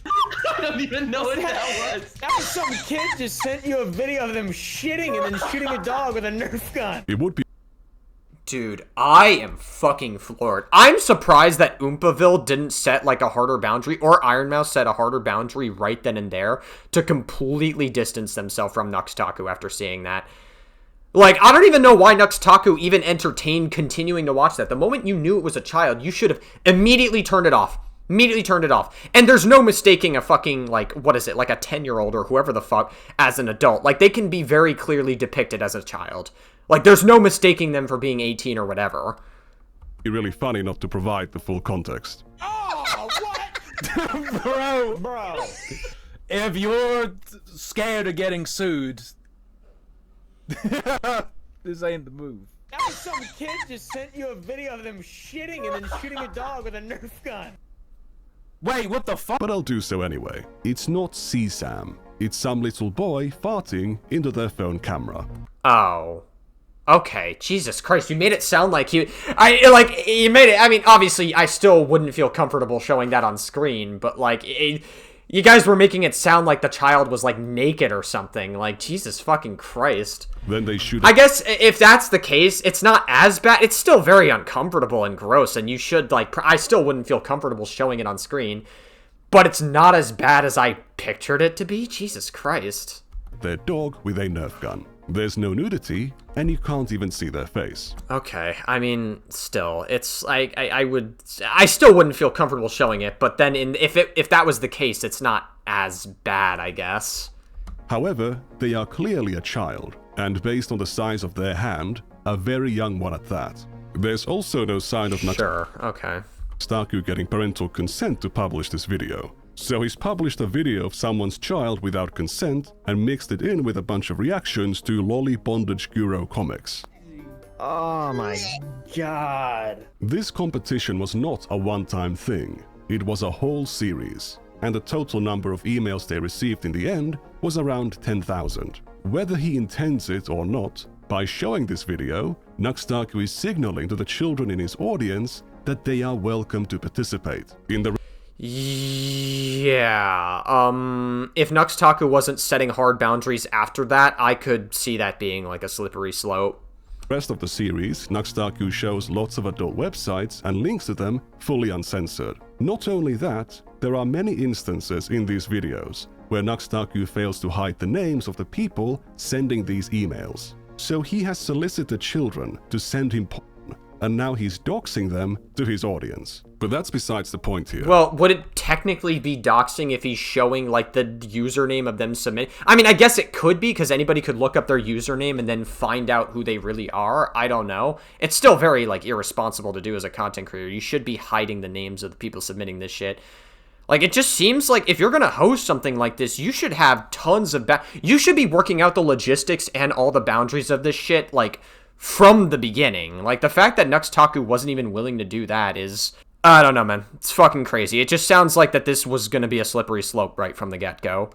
I don't even know what that was. That was some kid just sent you a video of them shitting and then shooting a dog with a Nerf gun. It would be... Dude, I am fucking floored. I'm surprised that Oompaville didn't set, like, a harder boundary, or Iron Mouse set a harder boundary right then and there to completely distance themselves from Nux Taku after seeing that. Like, I don't even know why Nux Taku even entertained continuing to watch that. The moment you knew it was a child, you should have immediately turned it off. Immediately turned it off. And there's no mistaking a fucking, like, what is it, like a 10-year-old or whoever the fuck as an adult. Like, they can be very clearly depicted as a child. Like, there's no mistaking them for being 18 or whatever. It'd be really funny not to provide the full context. Oh, what? bro. If you're scared of getting sued, this ain't the move. That was some kid just sent you a video of them shitting and then shooting a dog with a Nerf gun. Wait, what the fuck? But I'll do so anyway. It's not CSAM. It's some little boy farting into their phone camera. Oh. Okay, Jesus Christ, you made it sound like you made it, I mean, obviously, I still wouldn't feel comfortable showing that on screen, but, like, you guys were making it sound like the child was, like, naked or something, like, Jesus fucking Christ. Then they shoot. I guess, if that's the case, it's not as bad, it's still very uncomfortable and gross, and you should, like, I still wouldn't feel comfortable showing it on screen, but it's not as bad as I pictured it to be, Jesus Christ. Their dog with a Nerf gun. There's no nudity, and you can't even see their face. Okay, I mean, still, it's like I still wouldn't feel comfortable showing it, but then if that was the case, it's not as bad, I guess. However, they are clearly a child, and based on the size of their hand, a very young one at that. There's also no sign of Nux Taku getting parental consent to publish this video. So he's published a video of someone's child without consent and mixed it in with a bunch of reactions to Lolly Bondage Guro comics. Oh my god. This competition was not a one-time thing. It was a whole series, and the total number of emails they received in the end was around 10,000. Whether he intends it or not, by showing this video, Nux Taku is signaling to the children in his audience that they are welcome to participate in the... Yeah, if Nux Taku wasn't setting hard boundaries after that, I could see that being like a slippery slope. Rest of the series, Nux Taku shows lots of adult websites and links to them fully uncensored. Not only that, there are many instances in these videos where Nux Taku fails to hide the names of the people sending these emails. So he has solicited children to send him porn and now he's doxing them to his audience. But that's besides the point here. Well, would it technically be doxing if he's showing, like, the username of them submitting? I mean, I guess it could be, because anybody could look up their username and then find out who they really are. I don't know. It's still very, like, irresponsible to do as a content creator. You should be hiding the names of the people submitting this shit. Like, it just seems like if you're gonna host something like this, you should have tons of you should be working out the logistics and all the boundaries of this shit, like, from the beginning. Like, the fact that Nux Taku wasn't even willing to do that is... I don't know, man. It's fucking crazy. It just sounds like that this was gonna be a slippery slope right from the get-go.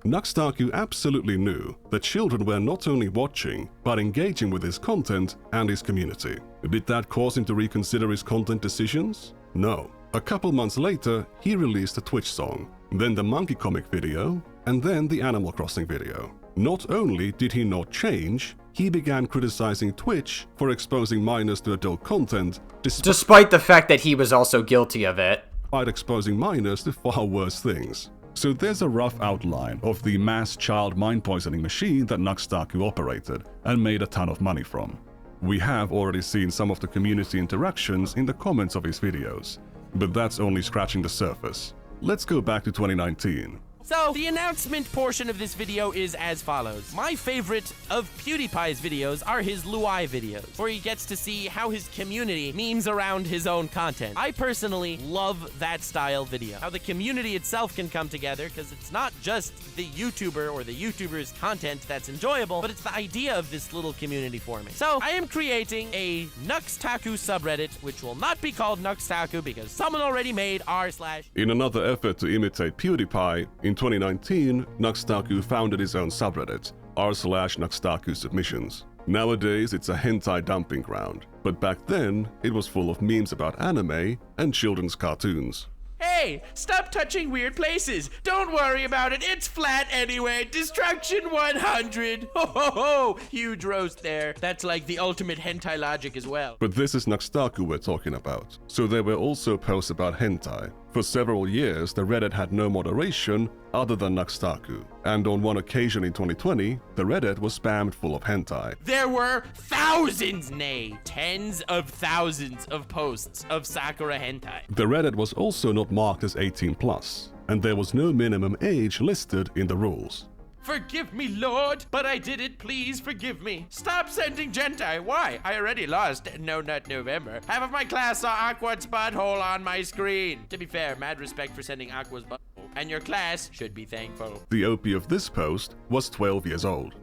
Nux Taku absolutely knew that children were not only watching, but engaging with his content and his community. Did that cause him to reconsider his content decisions? No. A couple months later, he released a Twitch song, then the Monkey Comic video, and then the Animal Crossing video. Not only did he not change, he began criticizing Twitch for exposing minors to adult content, despite the fact that he was also guilty of it. Despite exposing minors to far worse things. So there's a rough outline of the mass child mind poisoning machine that Nux Taku operated and made a ton of money from. We have already seen some of the community interactions in the comments of his videos. But that's only scratching the surface. Let's go back to 2019. So, the announcement portion of this video is as follows. My favorite of PewDiePie's videos are his Luai videos, where he gets to see how his community memes around his own content. I personally love that style video. How the community itself can come together, because it's not just the YouTuber or the YouTuber's content that's enjoyable, but it's the idea of this little community forming. So, I am creating a Nux Taku subreddit, which will not be called Nux Taku because someone already made r/. In another effort to imitate PewDiePie, in 2019, Nux Taku founded his own subreddit, r/Nux Taku Submissions. Nowadays, it's a hentai dumping ground, but back then, it was full of memes about anime and children's cartoons. Hey, stop touching weird places. Don't worry about it. It's flat anyway. Destruction 100. Ho ho ho. Huge roast there. That's like the ultimate hentai logic as well. But this is Nux Taku we're talking about. So there were also posts about hentai. For several years, the Reddit had no moderation other than Nux Taku. And on one occasion in 2020, the Reddit was spammed full of hentai. There were thousands, nay, tens of thousands of posts of Sakura hentai. The Reddit was also not marked as 18+, and there was no minimum age listed in the rules. Forgive me, Lord, but I did it. Please forgive me. Stop sending gentai. Why? I already lost No Nut November. Half of my class saw Aqua's butthole on my screen. To be fair, mad respect for sending Aqua's butthole, and your class should be thankful. The OP of this post was 12 years old.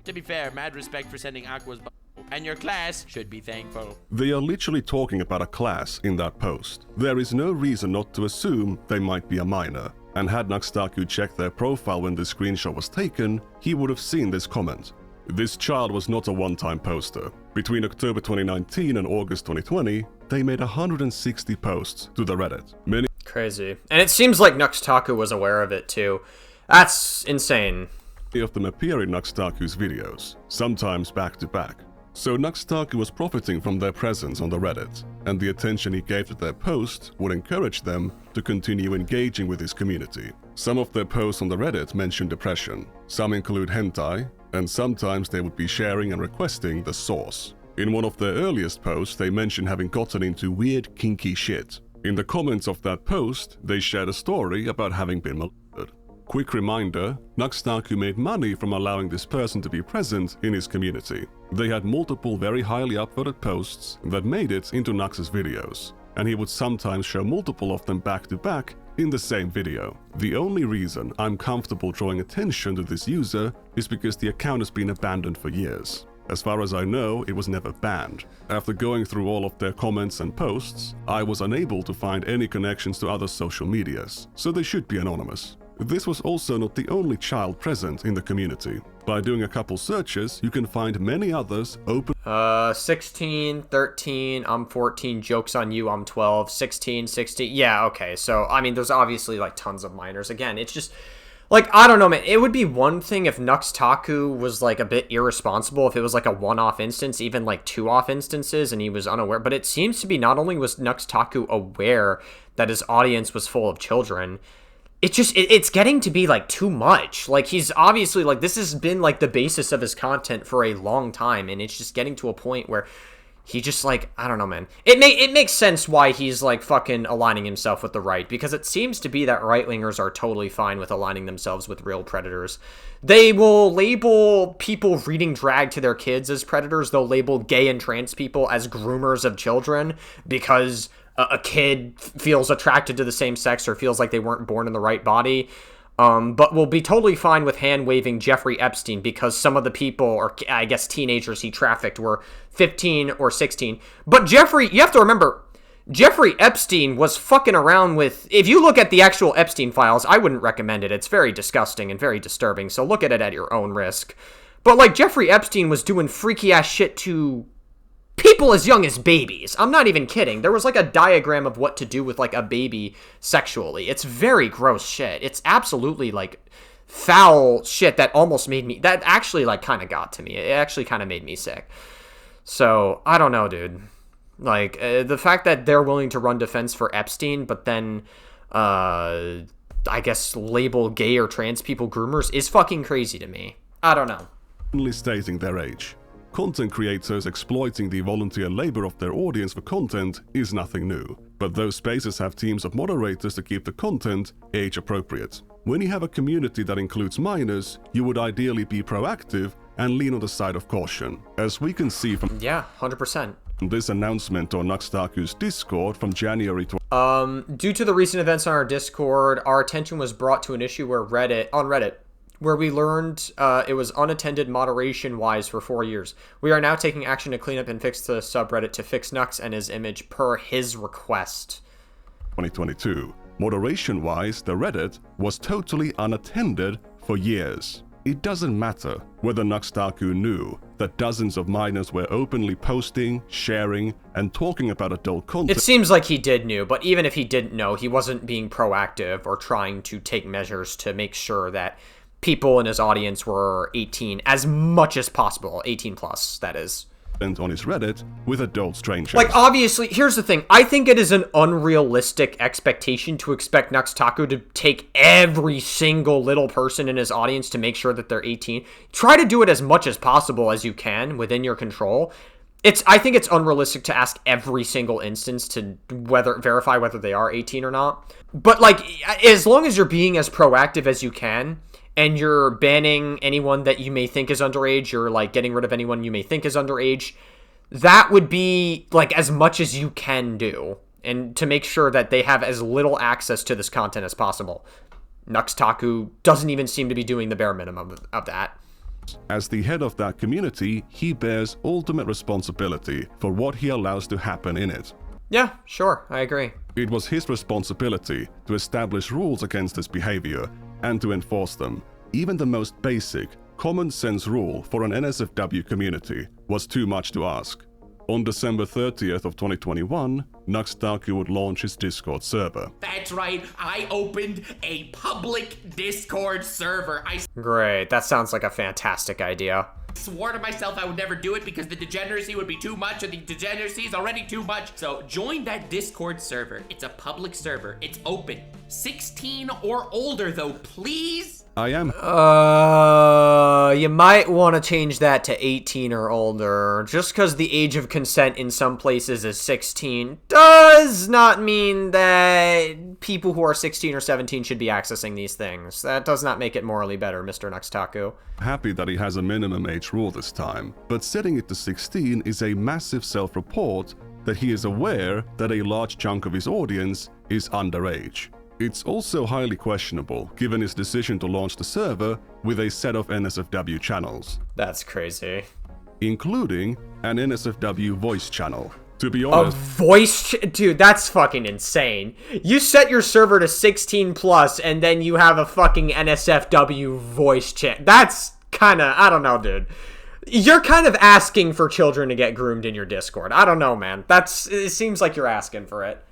To be fair, mad respect for sending Aqua's butthole, and your class should be thankful. They are literally talking about a class in that post. There is no reason not to assume they might be a minor. And had Nux Taku checked their profile when this screenshot was taken, he would have seen this comment. This child was not a one-time poster. Between October 2019 and August 2020, they made 160 posts to the Reddit. Many Crazy. And it seems like Nux Taku was aware of it too. That's insane. of them appear in Nux Taku's videos, sometimes back to back. So Nux Taku was profiting from their presence on the Reddit, and the attention he gave to their posts would encourage them to continue engaging with his community. Some of their posts on the Reddit mention depression, some include hentai, and sometimes they would be sharing and requesting the source. In one of their earliest posts, they mentioned having gotten into weird kinky shit. In the comments of that post, they shared a story about having been molested. Quick reminder, Nux Taku made money from allowing this person to be present in his community. They had multiple very highly upvoted posts that made it into Nux's videos, and he would sometimes show multiple of them back to back in the same video. The only reason I'm comfortable drawing attention to this user is because the account has been abandoned for years. As far as I know, it was never banned. After going through all of their comments and posts, I was unable to find any connections to other social medias, so they should be anonymous. This was also not the only child present in the community. By doing a couple searches, you can find many others open. 16, 13, I'm 14, joke's on you, I'm 12, 16, 16. Yeah, okay. So, I mean, there's obviously like tons of minors. Again, it's just like, I don't know, man. It would be one thing if Nux Taku was like a bit irresponsible, if it was like a one-off instance, even like two-off instances, and he was unaware. But it seems to be not only was Nux Taku aware that his audience was full of children, it's getting to be like too much. Like, he's obviously like, this has been like the basis of his content for a long time, and it's just getting to a point where he just, like, I don't know, man. It makes sense why he's, like, fucking aligning himself with the right, because it seems to be that right-wingers are totally fine with aligning themselves with real predators. They will label people reading drag to their kids as predators. They'll label gay and trans people as groomers of children because a kid feels attracted to the same sex or feels like they weren't born in the right body. But will be totally fine with hand-waving Jeffrey Epstein because some of the people, or I guess teenagers he trafficked, were 15 or 16. But Jeffrey, you have to remember, Jeffrey Epstein was fucking around with... If you look at the actual Epstein files, I wouldn't recommend it. It's very disgusting and very disturbing, so look at it at your own risk. But, like, Jeffrey Epstein was doing freaky-ass shit to people as young as babies. I'm not even kidding. There was, like, a diagram of what to do with, like, a baby sexually. It's very gross shit. It's absolutely, like, foul shit that almost made me... That actually, like, kind of got to me. It actually kind of made me sick. So, I don't know, dude. Like, the fact that they're willing to run defense for Epstein, but then, I guess, label gay or trans people groomers is fucking crazy to me. I don't know. Only stating their age. Content creators exploiting the volunteer labor of their audience for content is nothing new, but those spaces have teams of moderators to keep the content age appropriate. When you have a community that includes minors, you would ideally be proactive and lean on the side of caution, as we can see from 100%. This announcement on Nux Taku's Discord from January due to the recent events on our Discord, our attention was brought to an issue on Reddit, where we learned it was unattended moderation-wise for 4 years. We are now taking action to clean up and fix the subreddit to fix Nux and his image per his request. 2022. Moderation-wise, the Reddit was totally unattended for years. It doesn't matter whether Nux Taku knew that dozens of minors were openly posting, sharing, and talking about adult content. It seems like he did know, but even if he didn't know, he wasn't being proactive or trying to take measures to make sure that people in his audience were 18 as much as possible. 18 plus, that is. On his Reddit with adult strangers. Like, obviously, here's the thing. I think it is an unrealistic expectation to expect Nux Taku to take every single little person in his audience to make sure that they're 18. Try to do it as much as possible as you can within your control. I think it's unrealistic to ask every single instance to verify whether they are 18 or not. But, like, as long as you're being as proactive as you can, and you're banning anyone that you may think is underage, you're, like, getting rid of anyone you may think is underage, that would be, like, as much as you can do, and to make sure that they have as little access to this content as possible. Nux Taku doesn't even seem to be doing the bare minimum of that. As the head of that community, he bears ultimate responsibility for what he allows to happen in it. Yeah, sure, I agree. It was his responsibility to establish rules against this behavior and to enforce them. Even the most basic, common sense rule for an NSFW community was too much to ask. On December 30th of 2021, Nux Taku would launch his Discord server. That's right, I opened a public Discord server. Great, that sounds like a fantastic idea. Swore to myself I would never do it because the degeneracy would be too much, and the degeneracy is already too much. So join that Discord server. It's a public server. It's open. 16 or older though, please. I am. You might want to change that to 18 or older. Just because the age of consent in some places is 16 does not mean that people who are 16 or 17 should be accessing these things. That does not make it morally better, Mr. Nux Taku. Happy that he has a minimum age rule this time, but setting it to 16 is a massive self-report that he is aware that a large chunk of his audience is underage. It's also highly questionable, given his decision to launch the server with a set of NSFW channels. That's crazy. Including an NSFW voice channel. To be honest... Dude, that's fucking insane. You set your server to 16 plus, and then you have a fucking NSFW voice chat. That's kinda... I don't know, dude. You're kind of asking for children to get groomed in your Discord. I don't know, man. It seems like you're asking for it.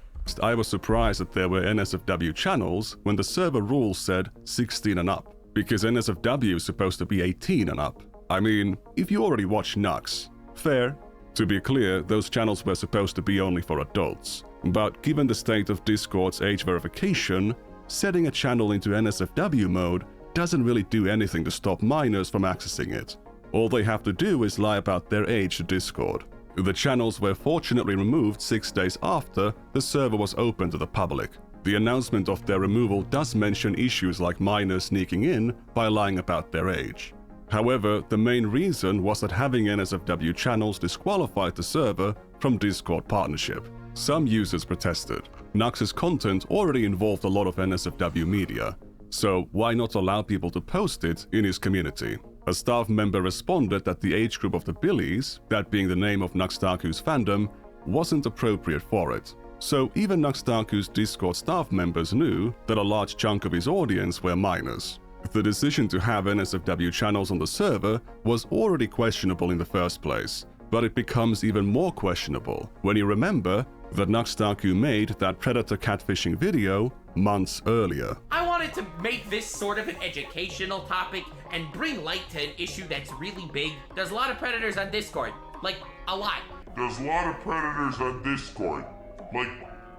I was surprised that there were NSFW channels when the server rules said 16 and up, because NSFW is supposed to be 18 and up. I mean, if you already watch Nux, fair. To be clear, those channels were supposed to be only for adults. But given the state of Discord's age verification, setting a channel into NSFW mode doesn't really do anything to stop minors from accessing it. All they have to do is lie about their age to Discord. The channels were fortunately removed 6 days after the server was open to the public. The announcement of their removal does mention issues like minors sneaking in by lying about their age. However, the main reason was that having NSFW channels disqualified the server from Discord partnership. Some users protested. Nux's content already involved a lot of NSFW media, so why not allow people to post it in his community? A staff member responded that the age group of the Billies, that being the name of Nux Taku's fandom, wasn't appropriate for it. So even Nux Taku's Discord staff members knew that a large chunk of his audience were minors. The decision to have NSFW channels on the server was already questionable in the first place, but it becomes even more questionable when you remember that Nux Taku made that predator catfishing video months earlier. I wanted to make this sort of an educational topic and bring light to an issue that's really big. There's a lot of predators on Discord, like a lot. There's a lot of predators on Discord, like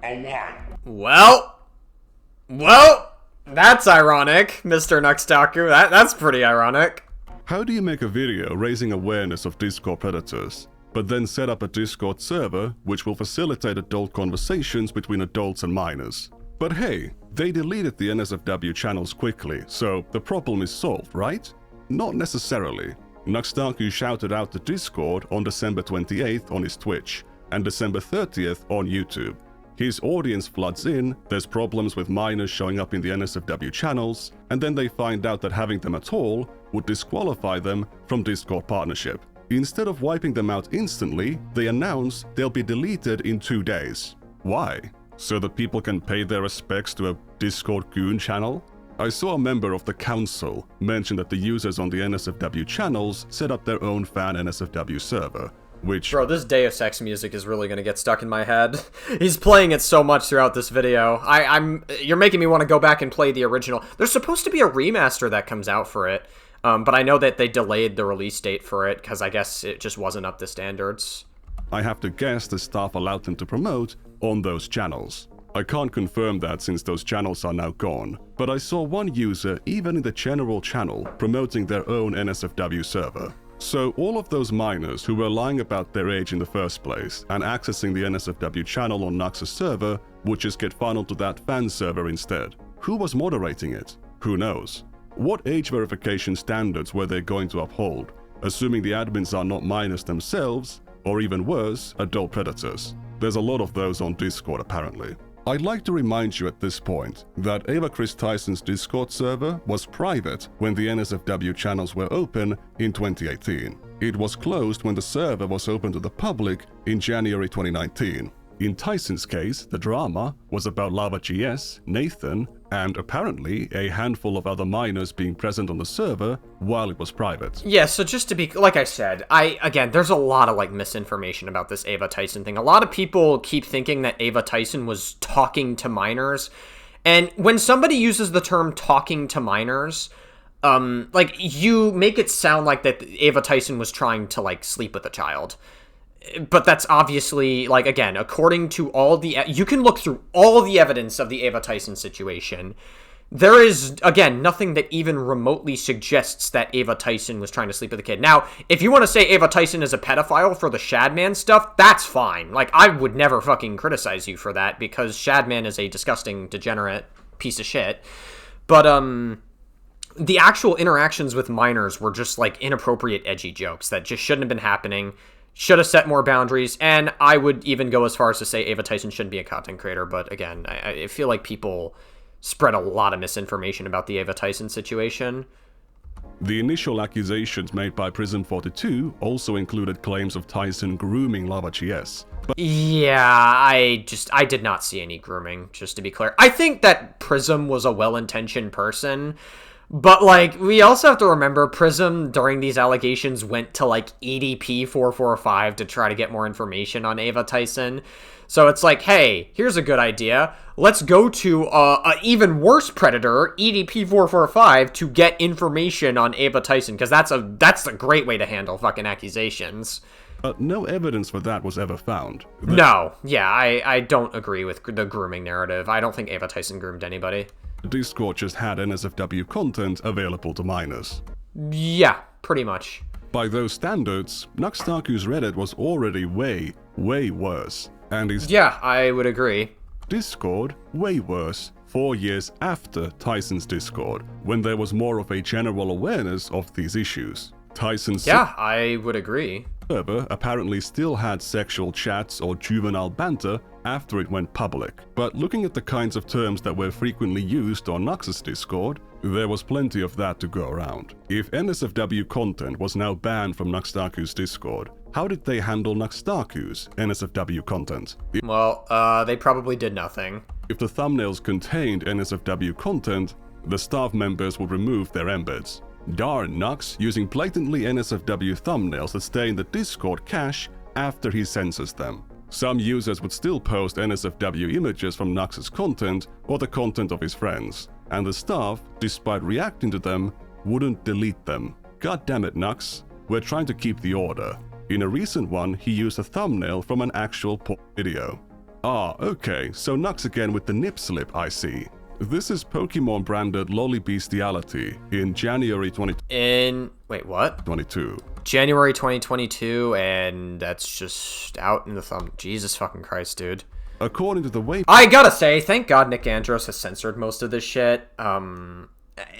a lot. Well, that's ironic, Mr. Nux Taku. That's pretty ironic. How do you make a video raising awareness of Discord predators, but then set up a Discord server which will facilitate adult conversations between adults and minors? But hey, they deleted the NSFW channels quickly, so the problem is solved, right? Not necessarily. Nux Taku shouted out to Discord on December 28th on his Twitch, and December 30th on YouTube. His audience floods in, there's problems with minors showing up in the NSFW channels, and then they find out that having them at all would disqualify them from Discord partnership. Instead of wiping them out instantly, they announce they'll be deleted in 2 days. Why? So that people can pay their respects to a Discord goon channel? I saw a member of the council mention that the users on the NSFW channels set up their own fan NSFW server, which... Bro, this Deus Ex music is really gonna get stuck in my head. He's playing it so much throughout this video. You're making me want to go back and play the original. There's supposed to be a remaster that comes out for it, but I know that they delayed the release date for it because I guess it just wasn't up to standards. I have to guess the staff allowed them to promote on those channels. I can't confirm that since those channels are now gone, but I saw one user even in the general channel promoting their own NSFW server. So all of those minors who were lying about their age in the first place and accessing the NSFW channel on Nux's server would just get funneled to that fan server instead. Who was moderating it? Who knows? What age verification standards were they going to uphold, assuming the admins are not minors themselves, or even worse, adult predators? There's a lot of those on Discord apparently. I'd like to remind you at this point that Ava Chris Tyson's Discord server was private when the NSFW channels were open in 2018. It was closed when the server was open to the public in January 2019. In Tyson's case, the drama was about Lava.gs, Nathan, and apparently a handful of other minors being present on the server while it was private. Yeah, so just to be, like I said, again, there's a lot of, misinformation about this Ava Tyson thing. A lot of people keep thinking that Ava Tyson was talking to minors, and when somebody uses the term talking to minors, you make it sound like that Ava Tyson was trying to, sleep with a child. But that's obviously, again, according to all the... You can look through all the evidence of the Ava Tyson situation. There is, again, nothing that even remotely suggests that Ava Tyson was trying to sleep with a kid. Now, if you want to say Ava Tyson is a pedophile for the Shadman stuff, that's fine. I would never fucking criticize you for that, because Shadman is a disgusting, degenerate piece of shit. But, the actual interactions with minors were just, inappropriate, edgy jokes that just shouldn't have been happening. Should have set more boundaries, and I would even go as far as to say Ava Tyson shouldn't be a content creator, but again, I feel like people spread a lot of misinformation about the Ava Tyson situation. The initial accusations made by Prism42 also included claims of Tyson grooming Lava.gs. Yeah, I did not see any grooming, just to be clear. I think that Prism was a well-intentioned person, but, we also have to remember Prism, during these allegations, went to, EDP 445 to try to get more information on Ava Tyson. So it's hey, here's a good idea. Let's go to an even worse predator, EDP 445, to get information on Ava Tyson, because that's a great way to handle fucking accusations. No evidence for that was ever found. No, yeah, I don't agree with the grooming narrative. I don't think Ava Tyson groomed anybody. Discord just had NSFW content available to minors. Yeah, pretty much. By those standards, Nux Taku's Reddit was already way worse. And his Yeah, I would agree. Discord way worse 4 years after Tyson's Discord, when there was more of a general awareness of these issues. Tyson's Yeah, I would agree. server apparently still had sexual chats or juvenile banter after it went public. But looking at the kinds of terms that were frequently used on Nux's Discord, there was plenty of that to go around. If NSFW content was now banned from Nux Taku's Discord, how did they handle Nux Taku's NSFW content? Well, they probably did nothing. If the thumbnails contained NSFW content, the staff members would remove their embeds. Darn Nux using blatantly NSFW thumbnails that stay in the Discord cache after he censors them. Some users would still post NSFW images from Nux's content or the content of his friends, and the staff, despite reacting to them, wouldn't delete them. God damn it, Nux. We're trying to keep the order. In a recent one, he used a thumbnail from an actual porn video. Ah, okay, so Nux again with the nip slip, I see. This is Pokemon branded Lolly Bestiality in January 2022. Wait, what? 22. January 2022, and that's just out in the thumb. Jesus fucking Christ, dude. According to the way... I gotta say, thank God Nick Andros has censored most of this shit.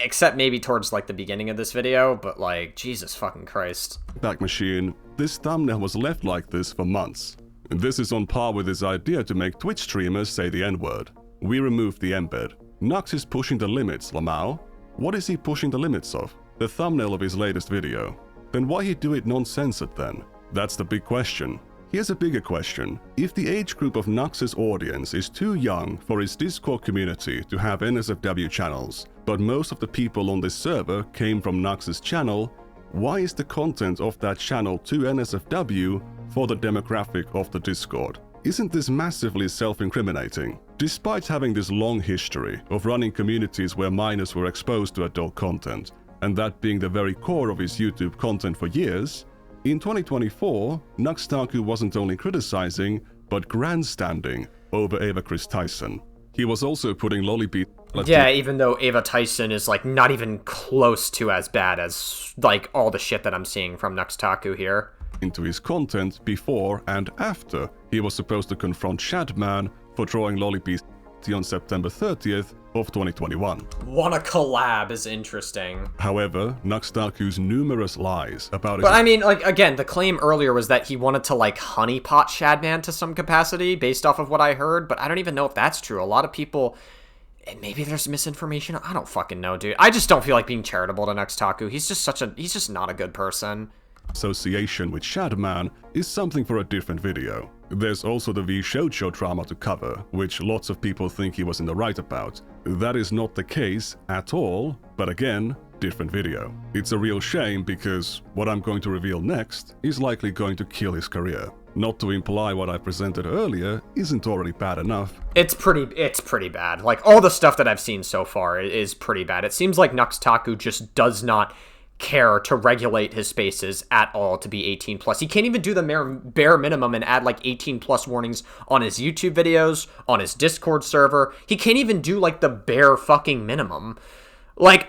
Except maybe towards, like, the beginning of this video, but, like, Jesus fucking Christ. Back machine, this thumbnail was left like this for months. This is on par with his idea to make Twitch streamers say the N-word. We removed the embed. Nux is pushing the limits, Lamau. What is he pushing the limits of? The thumbnail of his latest video. Then why he do it non-censored then? That's the big question. Here's a bigger question. If the age group of Nux's audience is too young for his Discord community to have NSFW channels, but most of the people on this server came from Nux's channel, why is the content of that channel too NSFW for the demographic of the Discord? Isn't this massively self-incriminating? Despite having this long history of running communities where minors were exposed to adult content, and that being the very core of his YouTube content for years, in 2024, Nux Taku wasn't only criticizing, but grandstanding over Ava Chris Tyson. He was also putting Lollipede... Yeah, even though Ava Tyson is, like, not even close to as bad as, like, all the shit that I'm seeing from Nux Taku here. ...into his content before and after he was supposed to confront Shadman for drawing Lollipede on September 30th of 2021. Wanna collab is interesting. However, Nux Taku's numerous lies about But I mean, like, again, the claim earlier was that he wanted to, like, honeypot Shadman to some capacity based off of what I heard, but I don't even know if that's true. A lot of people... And maybe there's misinformation. I don't fucking know, dude. I just don't feel like being charitable to Nux Taku. He's just not a good person. Association with Shadman is something for a different video. There's also the V Shoujo drama to cover, which lots of people think he was in the right about. That is not the case at all, but again, different video. It's a real shame because what I'm going to reveal next is likely going to kill his career. Not to imply what I presented earlier isn't already bad enough. It's pretty bad. Like, all the stuff that I've seen so far is pretty bad. It seems like Nux Taku just does not care to regulate his spaces at all to be 18 plus. He can't even do the bare minimum and add like 18 plus warnings on his YouTube videos, on his Discord server. He can't even do like the bare fucking minimum. Like,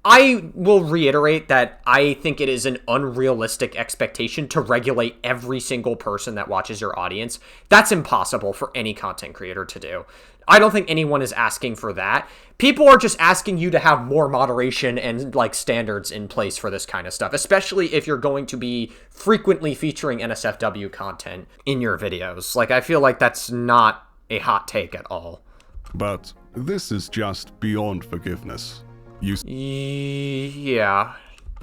I will reiterate that I think it is an unrealistic expectation to regulate every single person that watches your audience. That's impossible for any content creator to do. I don't think anyone is asking for that. People are just asking you to have more moderation and like standards in place for this kind of stuff, especially if you're going to be frequently featuring NSFW content in your videos. Like, I feel like that's not a hot take at all. But this is just beyond forgiveness. Yeah.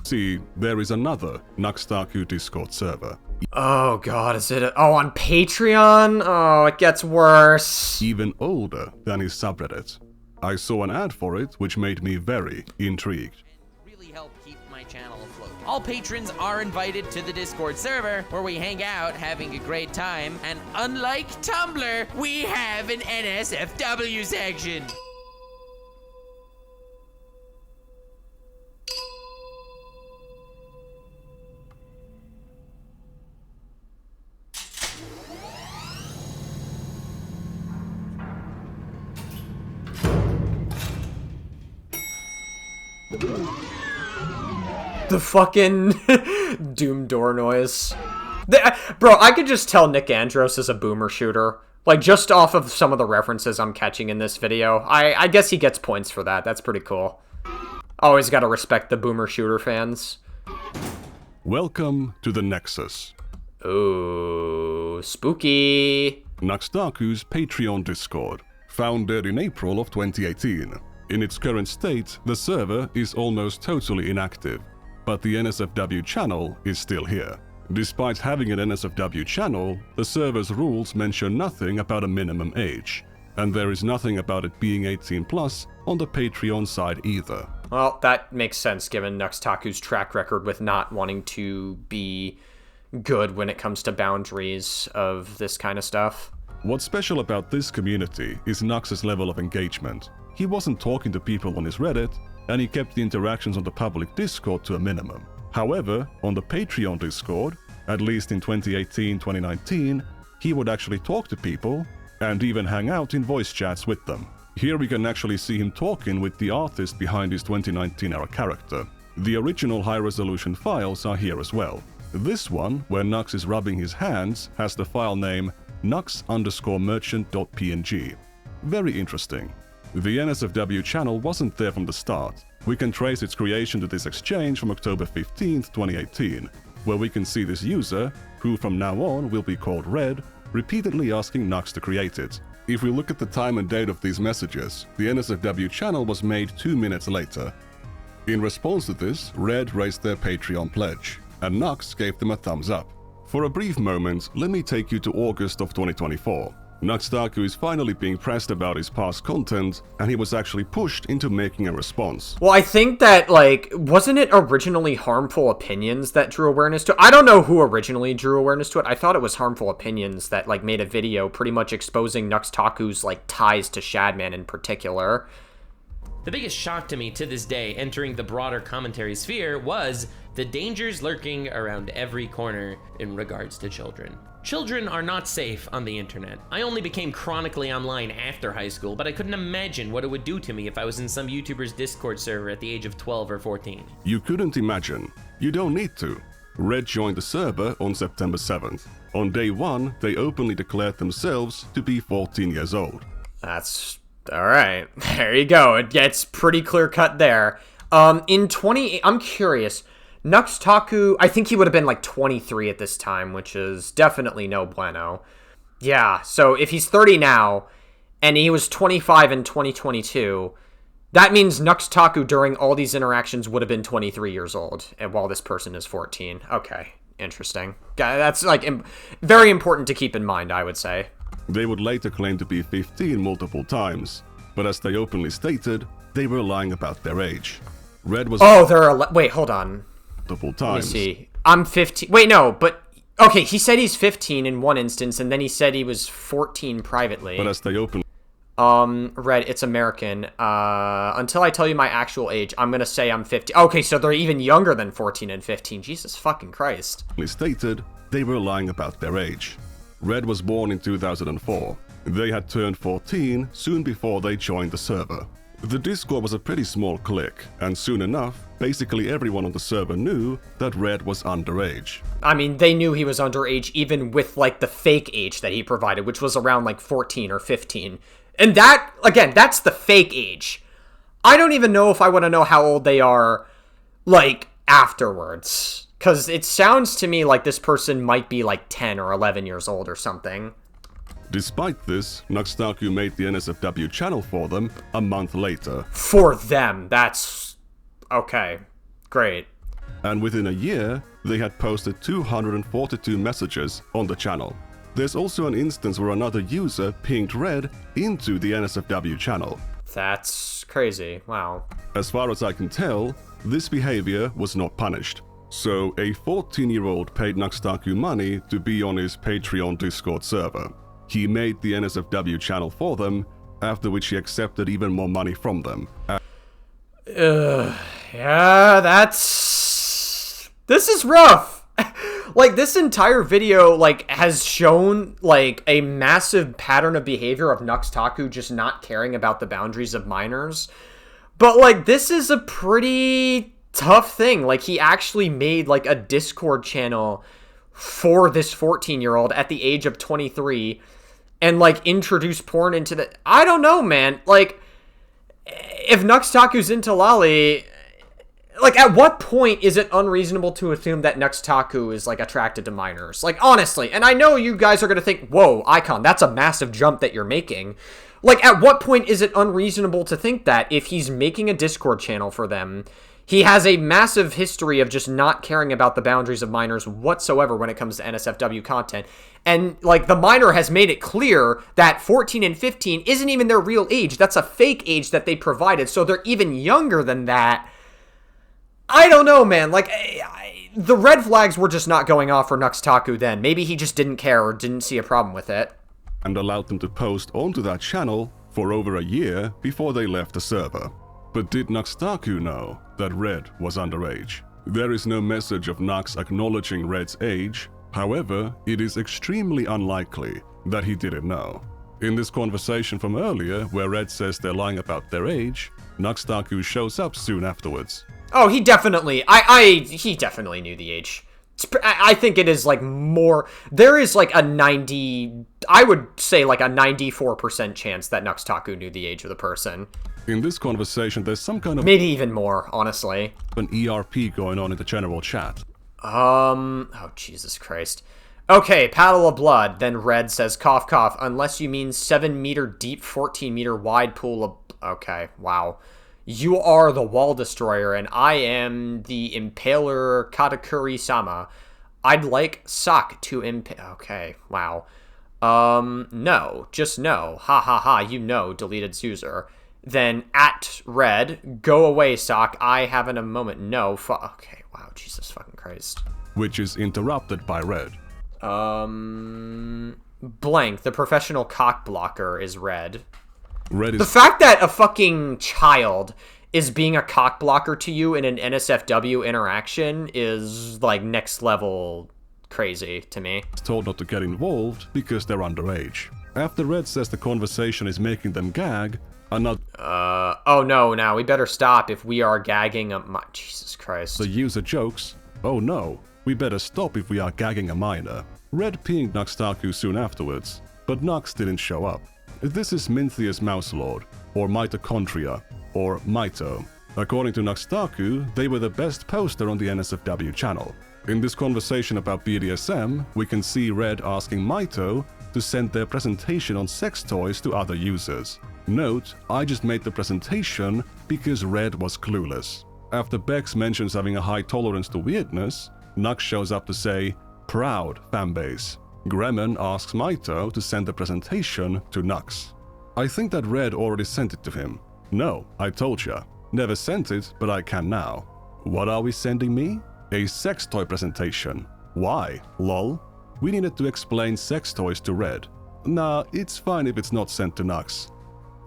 See, there is another Nux Taku Discord server. Oh god, is it? On Patreon? Oh, it gets worse. Even older than his subreddit. I saw an ad for it, which made me very intrigued. Really help keep my channel afloat. All patrons are invited to the Discord server, where we hang out having a great time, and unlike Tumblr, we have an NSFW section. The fucking doom door noise. Bro, I could just tell Nick Andros is a boomer shooter. Like, just off of some of the references I'm catching in this video. I guess he gets points for that. That's pretty cool. Always gotta respect the boomer shooter fans. Welcome to the Nexus. Ooh, spooky. Nux Taku's Patreon Discord, founded in April of 2018. In its current state, the server is almost totally inactive, but the NSFW channel is still here. Despite having an NSFW channel, the server's rules mention nothing about a minimum age, and there is nothing about it being 18+ on the Patreon side either. Well, that makes sense given Nux Taku's track record with not wanting to be good when it comes to boundaries of this kind of stuff. What's special about this community is Nux's level of engagement. He wasn't talking to people on his Reddit, and he kept the interactions on the public Discord to a minimum. However, on the Patreon Discord, at least in 2018-2019, he would actually talk to people and even hang out in voice chats with them. Here we can actually see him talking with the artist behind his 2019-era character. The original high-resolution files are here as well. This one, where Nux is rubbing his hands, has the file name nux_merchant.png. Very interesting. The NSFW channel wasn't there from the start. We can trace its creation to this exchange from October 15th, 2018, where we can see this user, who from now on will be called Red, repeatedly asking Nux to create it. If we look at the time and date of these messages, the NSFW channel was made 2 minutes later. In response to this, Red raised their Patreon pledge, and Nux gave them a thumbs up. For a brief moment, let me take you to August of 2024. Nux Taku is finally being pressed about his past content, and he was actually pushed into making a response. Well, I think that, like, wasn't it originally Harmful Opinions that drew awareness to it? I don't know who originally drew awareness to it. I thought it was Harmful Opinions that, like, made a video pretty much exposing Nux Taku's, like, ties to Shadman in particular. The biggest shock to me to this day entering the broader commentary sphere was the dangers lurking around every corner in regards to children. Children are not safe on the internet. I only became chronically online after high school, but I couldn't imagine what it would do to me if I was in some YouTuber's Discord server at the age of 12 or 14. You couldn't imagine. You don't need to. Red joined the server on September 7th. On day 1, they openly declared themselves to be 14 years old. That's alright. There you go. It gets pretty clear cut there. I'm curious. Nux Taku, I think he would have been like 23 at this time, which is definitely no bueno. Yeah, so if he's 30 now, and he was 25 in 2022, that means Nux Taku during all these interactions would have been 23 years old, and while this person is 14. Okay, interesting. That's like very important to keep in mind, I would say. They would later claim to be 15 multiple times, but as they openly stated, they were lying about their age. Red was... Oh, wait, hold on. Multiple times. Let me see. I'm 15. Wait, no, but... Okay, he said he's 15 in one instance, and then he said he was 14 privately. But as they open... Red, it's American. Until I tell you my actual age, I'm gonna say I'm 15. Okay, so they're even younger than 14 and 15. Jesus fucking Christ. Stated, they were lying about their age. Red was born in 2004. They had turned 14 soon before they joined the server. The Discord was a pretty small clique, and soon enough, basically everyone on the server knew that Red was underage. I mean, they knew he was underage even with, like, the fake age that he provided, which was around, like, 14 or 15. And that, again, that's the fake age. I don't even know if I want to know how old they are, like, afterwards. Because it sounds to me like this person might be, like, 10 or 11 years old or something. Despite this, Nux Taku made the NSFW channel for them a month later. For them, that's... okay, great. And within a year, they had posted 242 messages on the channel. There's also an instance where another user pinged Red into the NSFW channel. That's crazy, wow. As far as I can tell, this behavior was not punished. So a 14-year-old paid Nux Taku money to be on his Patreon Discord server. He made the NSFW channel for them, after which he accepted even more money from them. Yeah, that's... This is rough! Like, this entire video, like, has shown, like, a massive pattern of behavior of Nux Taku just not caring about the boundaries of minors. But, like, this is a pretty tough thing. Like, he actually made, like, a Discord channel for this 14-year-old at the age of 23 and, like, introduced porn into the... I don't know, man. Like, if Nux Taku's into lolly... Like, at what point is it unreasonable to assume that Nux Taku is, like, attracted to minors? Like, honestly. And I know you guys are going to think, whoa, Icon, that's a massive jump that you're making. Like, at what point is it unreasonable to think that if he's making a Discord channel for them, he has a massive history of just not caring about the boundaries of minors whatsoever when it comes to NSFW content. And, like, the minor has made it clear that 14 and 15 isn't even their real age. That's a fake age that they provided, so they're even younger than that. I don't know, man. Like, the red flags were just not going off for Nux Taku then. Maybe he just didn't care or didn't see a problem with it. And allowed them to post onto that channel for over a year before they left the server. But did Nux Taku know that Red was underage? There is no message of Nux acknowledging Red's age. However, it is extremely unlikely that he didn't know. In this conversation from earlier, where Red says they're lying about their age, Nux Taku shows up soon afterwards. Oh, he definitely, he definitely knew the age. I think it is, like, more, there is, like, I would say, like, a 94% chance that Nux Taku knew the age of the person. In this conversation, there's some kind of... Maybe even more, honestly. An ERP going on in the general chat. Oh, Jesus Christ. Okay, Paddle of Blood. Then Red says, cough, cough, unless you mean 7-meter deep, 14-meter wide pool of... Okay, wow. You are the Wall Destroyer, and I am the Impaler Katakuri-sama. I'd like Sock to Okay, wow. No, just no. Ha ha ha, you know, deleted user. Then, at Red, go away, Sock. I haven't a moment. No, okay, wow, Jesus fucking Christ. Which is interrupted by Red. Blank, the professional cock blocker is Red. Red is... The fact that a fucking child is being a cock blocker to you in an NSFW interaction is, like, next level crazy to me. Told not to get involved because they're underage. After Red says the conversation is making them gag, another... oh no, now we better stop if we are gagging a Jesus Christ. The user jokes, oh no, we better stop if we are gagging a minor. Red pinged Nux Taku soon afterwards, but Nux didn't show up. This is Mintheus Mouselord, or Mitochondria, or Mito. According to Nux Taku, they were the best poster on the NSFW channel. In this conversation about BDSM, we can see Red asking Mito to send their presentation on sex toys to other users. Note, I just made the presentation because Red was clueless. After Bex mentions having a high tolerance to weirdness, Nux shows up to say, proud fanbase. Gremmen asks Mito to send the presentation to Nux. I think that Red already sent it to him. No, I told ya. Never sent it, but I can now. What are we sending me? A sex toy presentation. Why? Lol. We needed to explain sex toys to Red. Nah, it's fine if it's not sent to Nux.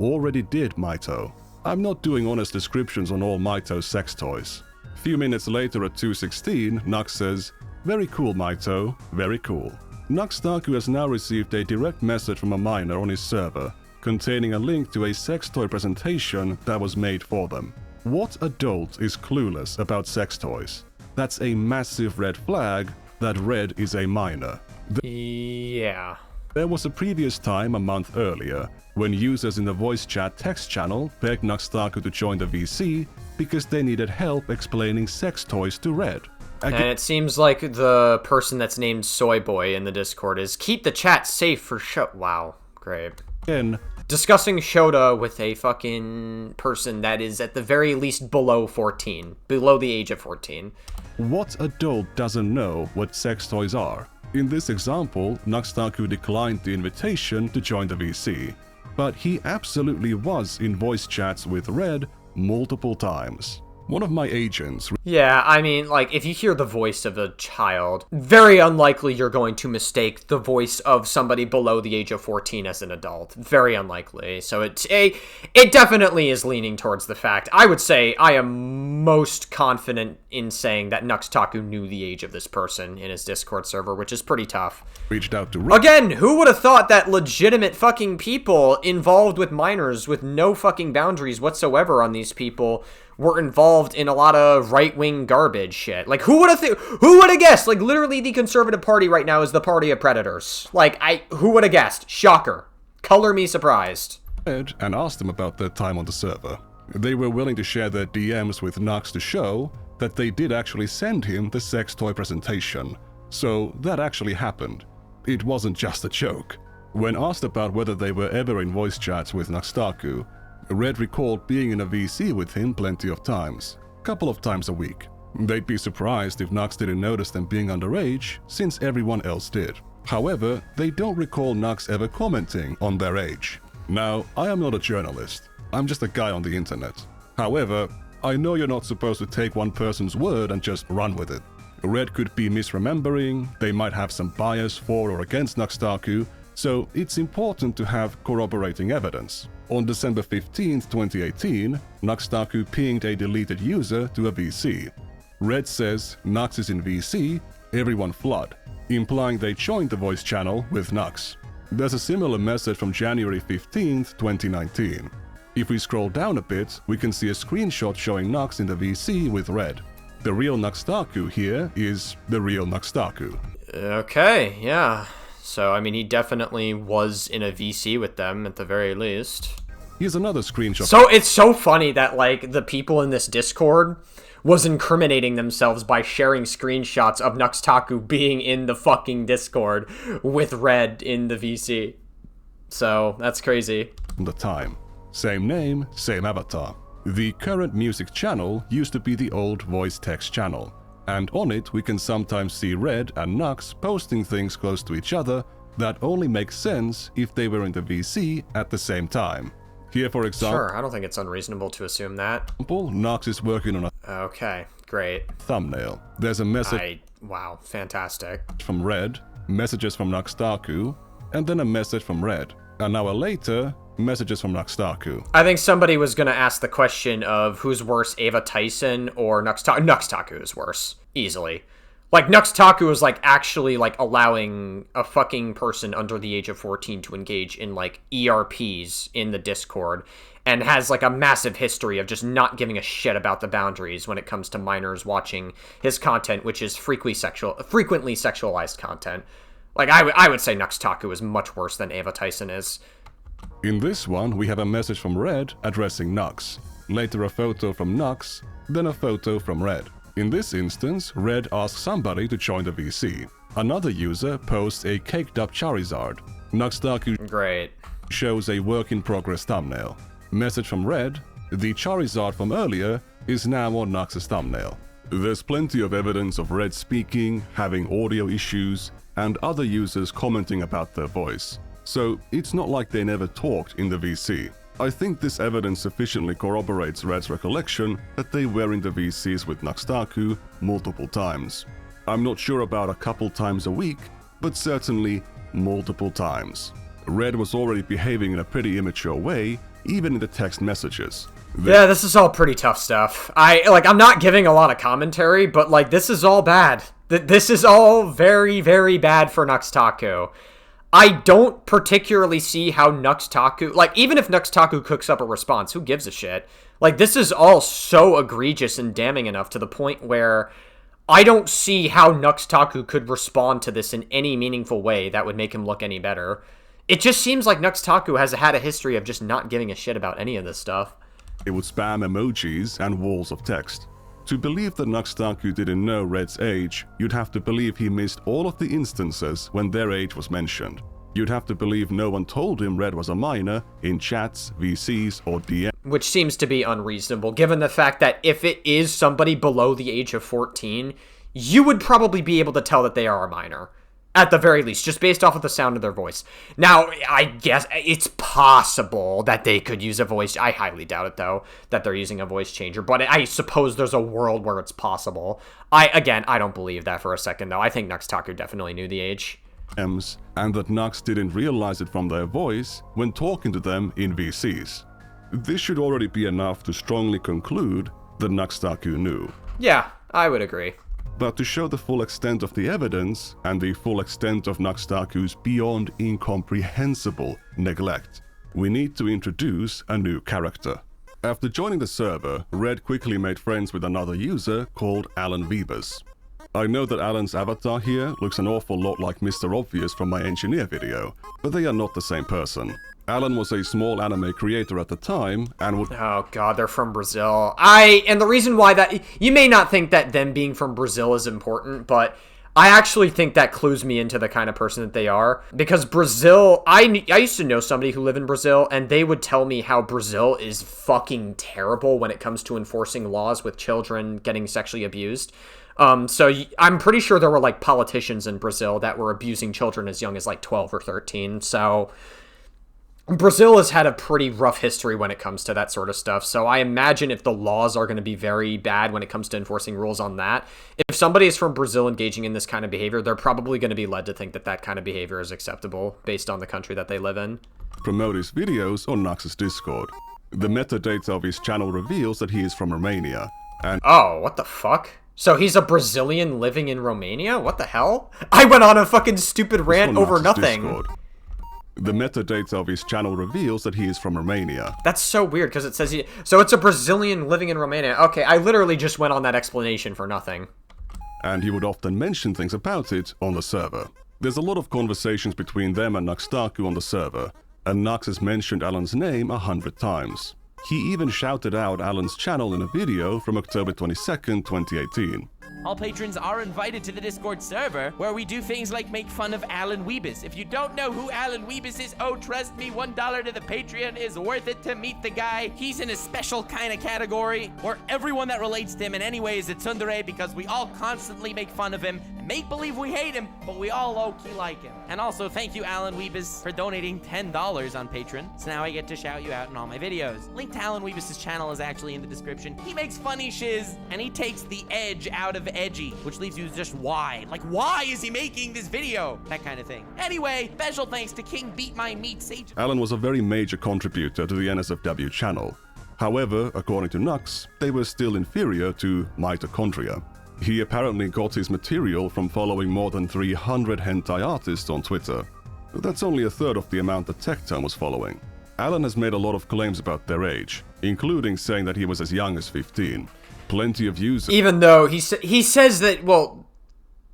Already did, Mito. I'm not doing honest descriptions on all Mito's sex toys. Few minutes later at 2:16, Nux says, very cool, Mito, very cool. Nux Taku has now received a direct message from a minor on his server, containing a link to a sex toy presentation that was made for them. What adult is clueless about sex toys? That's a massive red flag that Red is a minor. Yeah. There was a previous time a month earlier when users in the voice chat text channel begged Nux Taku to join the VC because they needed help explaining sex toys to Red. And it seems like the person that's named Soy Boy in the Discord is keep the chat safe for show. Wow, great. Again, discussing Shota with a fucking person that is at the very least below 14, below the age of 14. What adult doesn't know what sex toys are? In this example, Nux Taku declined the invitation to join the VC, but he absolutely was in voice chats with Red multiple times. One of my agents... Yeah, I mean, like, if you hear the voice of a child, very unlikely you're going to mistake the voice of somebody below the age of 14 as an adult. Very unlikely. So it definitely is leaning towards the fact. I would say I am most confident in saying that Nux Taku knew the age of this person in his Discord server, which is pretty tough. Reached out to... Again, who would have thought that legitimate fucking people involved with minors with no fucking boundaries whatsoever on these people were involved in a lot of right-wing garbage shit. Like, who would have guessed? Like, literally the Conservative Party right now is the party of predators. Like, who would have guessed? Shocker. Color me surprised. And asked them about their time on the server. They were willing to share their DMs with Nux to show that they did actually send him the sex toy presentation. So that actually happened. It wasn't just a joke. When asked about whether they were ever in voice chats with Nux Taku, Red recalled being in a VC with him plenty of times, couple of times a week. They'd be surprised if Nux didn't notice them being underage, since everyone else did. However, they don't recall Nux ever commenting on their age. Now, I am not a journalist. I'm just a guy on the internet. However, I know you're not supposed to take one person's word and just run with it. Red could be misremembering, they might have some bias for or against Nux Taku, so it's important to have corroborating evidence. On December 15, 2018, Nux Taku pinged a deleted user to a VC. Red says Nux is in VC, everyone flood, implying they joined the voice channel with Nux. There's a similar message from January 15, 2019. If we scroll down a bit, we can see a screenshot showing Nux in the VC with Red. The real Nux Taku here is the real Nux Taku. Okay, yeah. So, I mean, he definitely was in a VC with them, at the very least. Here's another screenshot. So, it's so funny that, like, the people in this Discord was incriminating themselves by sharing screenshots of Nux Taku being in the fucking Discord with Red in the VC. So, that's crazy. The time. Same name, same avatar. The current music channel used to be the old voice text channel, and on it we can sometimes see Red and Nux posting things close to each other that only makes sense if they were in the VC at the same time. Here, for example... Sure, I don't think it's unreasonable to assume that. Nux is working on a... Okay, great. ...thumbnail. There's a message... Wow, fantastic. ...from Red, messages from Nux Taku, and then a message from Red. An hour later, messages from Nux Taku. I think somebody was going to ask the question of who's worse, Ava Tyson or Nux Taku. Nux Taku is worse, easily. Like, Nux Taku is, like, actually, like, allowing a fucking person under the age of 14 to engage in, like, ERPs in the Discord, and has, like, a massive history of just not giving a shit about the boundaries when it comes to minors watching his content, which is frequently sexualized content. Like, I would say Nux Taku is much worse than Ava Tyson is. In this one, we have a message from Red addressing Nux, later a photo from Nux, then a photo from Red. In this instance, Red asks somebody to join the VC. Another user posts a caked-up Charizard. Nux Taku shows a work-in-progress thumbnail. Message from Red, the Charizard from earlier is now on Nux's thumbnail. There's plenty of evidence of Red speaking, having audio issues, and other users commenting about their voice. So it's not like they never talked in the VC. I think this evidence sufficiently corroborates Red's recollection that they were in the VCs with Nux Taku multiple times. I'm not sure about a couple times a week, but certainly multiple times. Red was already behaving in a pretty immature way, even in the text messages. Yeah, this is all pretty tough stuff. I'm not giving a lot of commentary, but, like, this is all bad. This is all very, very bad for Nux Taku. I don't particularly see how Nux Taku... Like, even if Nux Taku cooks up a response, who gives a shit? Like, this is all so egregious and damning enough to the point where I don't see how Nux Taku could respond to this in any meaningful way that would make him look any better. It just seems like Nux Taku has had a history of just not giving a shit about any of this stuff. It would spam emojis and walls of text. To believe that Nux Taku didn't know Red's age, you'd have to believe he missed all of the instances when their age was mentioned. You'd have to believe no one told him Red was a minor in chats, VCs, or DMs. Which seems to be unreasonable, given the fact that if it is somebody below the age of 14, you would probably be able to tell that they are a minor. At the very least, just based off of the sound of their voice. Now, I guess it's possible that they could use a voice... I highly doubt it, though, that they're using a voice changer. But I suppose there's a world where it's possible. I don't believe that for a second, though. I think Nux Taku definitely knew the age. And that Nux didn't realize it from their voice when talking to them in VCs. This should already be enough to strongly conclude that Nux Taku knew. Yeah, I would agree. But to show the full extent of the evidence and the full extent of Nux Taku's beyond incomprehensible neglect, we need to introduce a new character. After joining the server, Red quickly made friends with another user called Alan Weebus. I know that Alan's avatar here looks an awful lot like Mr. Obvious from my engineer video, but they are not the same person. Alan was a small anime creator at the time and would— Oh god, they're from Brazil. And the reason why that— you may not think that them being from Brazil is important, but I actually think that clues me into the kind of person that they are. Because Brazil, I used to know somebody who lived in Brazil, and they would tell me how Brazil is fucking terrible when it comes to enforcing laws with children getting sexually abused. So I'm pretty sure there were, like, politicians in Brazil that were abusing children as young as, like, 12 or 13. So Brazil has had a pretty rough history when it comes to that sort of stuff, so I imagine if the laws are going to be very bad when it comes to enforcing rules on that, if somebody is from Brazil engaging in this kind of behavior, they're probably going to be led to think that that kind of behavior is acceptable based on the country that they live in. Promote his videos on Nux's Discord. The metadata of his channel reveals that he is from Romania, and— Oh, what the fuck? So he's a Brazilian living in Romania? What the hell? I went on a fucking stupid rant over nothing. Discord. The metadata of his channel reveals that he is from Romania. That's so weird, because it says he— so it's a Brazilian living in Romania. Okay, I literally just went on that explanation for nothing. And he would often mention things about it on the server. There's a lot of conversations between them and Nux Taku on the server, and Nux has mentioned Alan's name 100 times. He even shouted out Alan's channel in a video from October 22nd, 2018. All patrons are invited to the Discord server, where we do things like make fun of Alan Weebus. If you don't know who Alan Weebus is, oh, trust me, $1 to the Patreon is worth it to meet the guy. He's in a special kind of category, where everyone that relates to him in any way is a tsundere, because we all constantly make fun of him and make believe we hate him, but we all low-key like him. And also, thank you, Alan Weebus, for donating $10 on Patreon, so now I get to shout you out in all my videos. Link to Alan Weebus' channel is actually in the description. He makes funny shiz, and he takes the edge out of edgy, which leaves you just why? Like, why is he making this video? That kind of thing. Anyway, special thanks to King Beat My Meat Sage. Alan was a very major contributor to the NSFW channel. However, according to Nux, they were still inferior to mitochondria. He apparently got his material from following more than 300 hentai artists on Twitter. That's only a third of the amount that Tectone was following. Alan has made a lot of claims about their age, including saying that he was as young as 15. Plenty of users— even though he says that, well,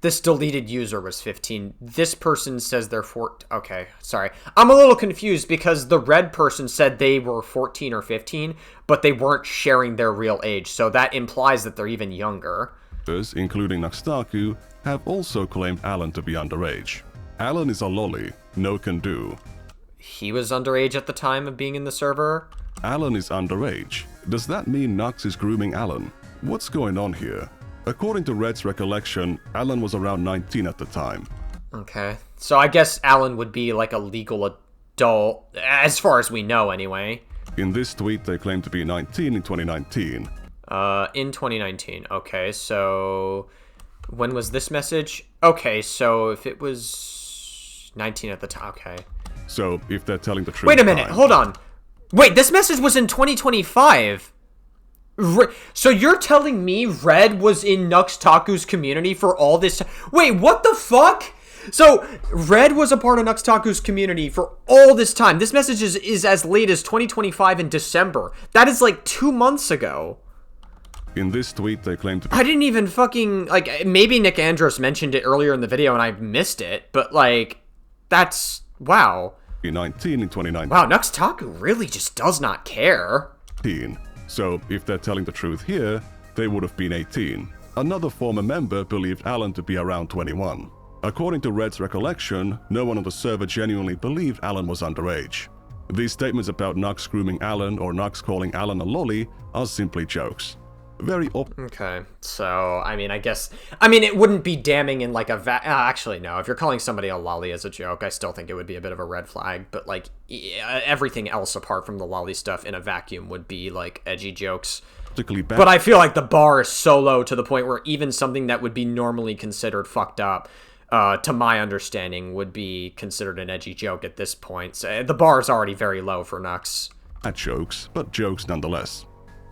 this deleted user was 15. This person says they're 14. Okay, sorry. I'm a little confused because the red person said they were 14 or 15, but they weren't sharing their real age, so that implies that they're even younger. Including Nux Taku, have also claimed Alan to be underage. Alan is a lolly, no can do. He was underage at the time of being in the server? Alan is underage. Does that mean Nux is grooming Alan? What's going on here? According to Red's recollection, Alan was around 19 at the time. Okay, so I guess Alan would be like a legal adult, as far as we know anyway. In this tweet, they claim to be 19 in 2019. In 2019, okay, so when was this message? Okay, so if it was 19 at the time, okay. So, if they're telling the truth— wait a minute, hold on. Wait, this message was in 2025. So you're telling me Red was in Nux Taku's community for all this time? Wait, what the fuck? So Red was a part of Nux Taku's community for all this time. This message is as late as 2025 in December. That is like 2 months ago. In this tweet, they claim to be— I didn't even fucking, like, maybe Nick Andros mentioned it earlier in the video and I missed it, but like, that's— wow. 19 in 2019. Wow, Nux Taku really just does not care. So, if they're telling the truth here, they would have been 18. Another former member believed Alan to be around 21. According to Red's recollection, no one on the server genuinely believed Alan was underage. These statements about Nux grooming Alan or Nux calling Alan a lolly are simply jokes. Very Okay, so, I mean, it wouldn't be damning in like a actually, no, if you're calling somebody a lolly as a joke, I still think it would be a bit of a red flag, but like, everything else apart from the lolly stuff in a vacuum would be like edgy jokes. But I feel like the bar is so low to the point where even something that would be normally considered fucked up, to my understanding, would be considered an edgy joke at this point. So the bar is already very low for Nux. Not jokes, but jokes nonetheless.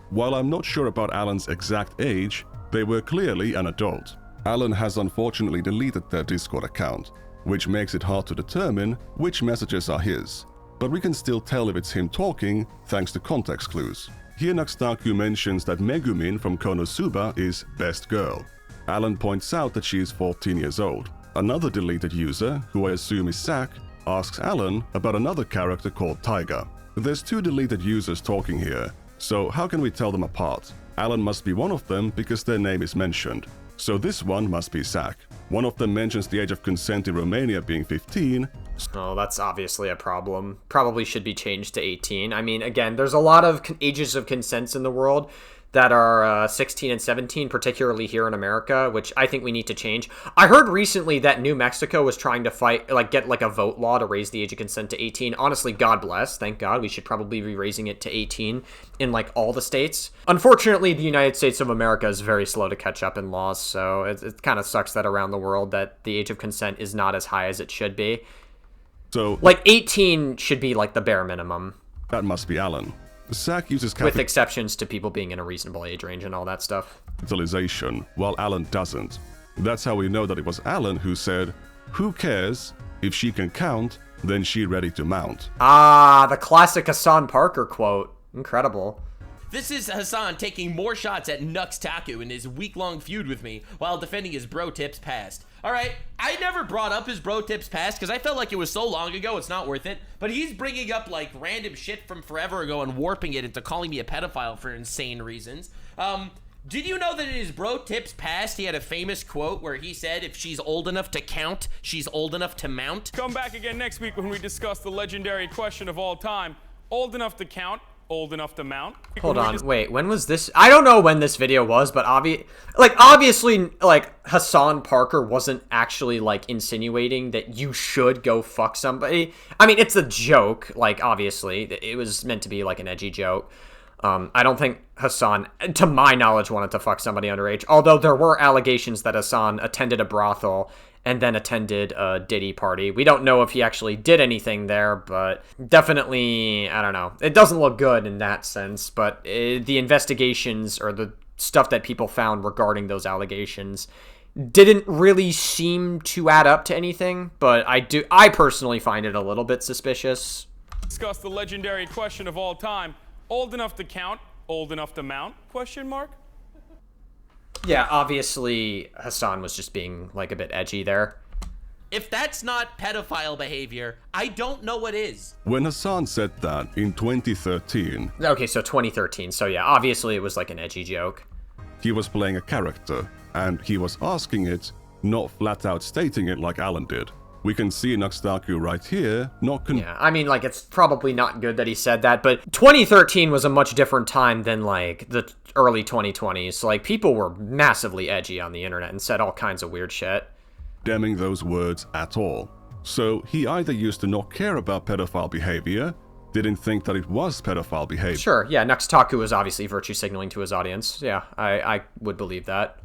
While I'm not sure about Alan's exact age, they were clearly an adult. Alan has unfortunately deleted their Discord account, which makes it hard to determine which messages are his, but we can still tell if it's him talking thanks to context clues. Here Nux Taku mentions that Megumin from Konosuba is best girl. Alan points out that she is 14 years old. Another deleted user, who I assume is Zack, asks Alan about another character called Taiga. There's 2 deleted users talking here, so how can we tell them apart? Alan must be one of them because their name is mentioned. So this one must be Zack. One of them mentions the age of consent in Romania being 15. Oh, that's obviously a problem. Probably should be changed to 18. I mean, again, there's a lot of ages of consents in the world that are 16 and 17, particularly here in America, which I think we need to change. I heard recently that New Mexico was trying to get a vote law to raise the age of consent to 18. Honestly, God bless. Thank God. We should probably be raising it to 18 in all the states. Unfortunately, the United States of America is very slow to catch up in laws, so it kind of sucks that around the world that the age of consent is not as high as it should be. So 18 should be the bare minimum. That must be Alan. Zack uses with exceptions to people being in a reasonable age range and all that stuff. Capitalization, while Alan doesn't. That's how we know that it was Alan who said, "Who cares? If she can count, then she ready to mount." Ah, the classic Hassan Parker quote. Incredible. This is Hassan taking more shots at Nux Taku in his week-long feud with me while defending his bro tips past. Alright, I never brought up his bro tips past because I felt like it was so long ago it's not worth it, but he's bringing up random shit from forever ago and warping it into calling me a pedophile for insane reasons. Did you know that in his bro tips past he had a famous quote where he said if she's old enough to count, she's old enough to mount? Come back again next week when we discuss the legendary question of all time, old enough to count, old enough to mount. Hold on, wait, when was this? I don't know when this video was, but obviously, Hassan Parker wasn't actually, insinuating that you should go fuck somebody. I mean, it's a joke, obviously. It was meant to be, an edgy joke. I don't think Hassan, to my knowledge, wanted to fuck somebody underage, although there were allegations that Hassan attended a brothel and then attended a Diddy party. We don't know if he actually did anything there, but definitely, I don't know. It doesn't look good in that sense, but the investigations or the stuff that people found regarding those allegations didn't really seem to add up to anything, but I personally find it a little bit suspicious. Discuss the legendary question of all time, old enough to count, old enough to mount, question mark? Yeah, obviously Hassan was just being a bit edgy there. If that's not pedophile behavior, I don't know what is. When Hassan said that in 2013... Okay, so 2013. So yeah, obviously it was an edgy joke. He was playing a character, and he was asking it, not flat out stating it like Alan did. We can see Nux Taku right here, yeah, I mean, it's probably not good that he said that, but 2013 was a much different time than, the early 2020s. People were massively edgy on the internet and said all kinds of weird shit. Condemning those words at all. So he either used to not care about pedophile behavior, didn't think that it was pedophile behavior. Sure, yeah, Nux Taku was obviously virtue signaling to his audience. Yeah, I would believe that.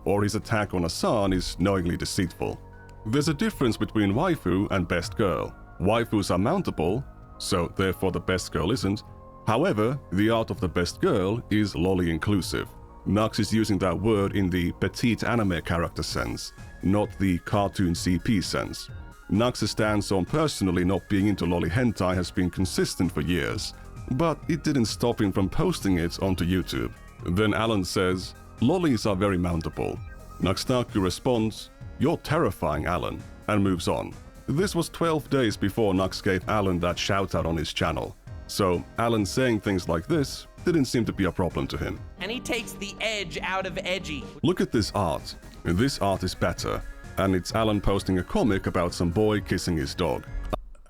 Or his attack on Hassan is knowingly deceitful. There's a difference between waifu and best girl. Waifus are mountable, so therefore the best girl isn't. However, the art of the best girl is lolly inclusive. Nux is using that word in the petite anime character sense, not the cartoon CP sense. Nux's stance on personally not being into lolly hentai has been consistent for years, but it didn't stop him from posting it onto YouTube. Then Alan says, "Lollies are very mountable." Nux Taku responds, "You're terrifying, Alan," and moves on. This was 12 days before Nux gave Alan that shoutout on his channel, so Alan saying things like this didn't seem to be a problem to him. And he takes the edge out of edgy. Look at this art. This art is better, and it's Alan posting a comic about some boy kissing his dog.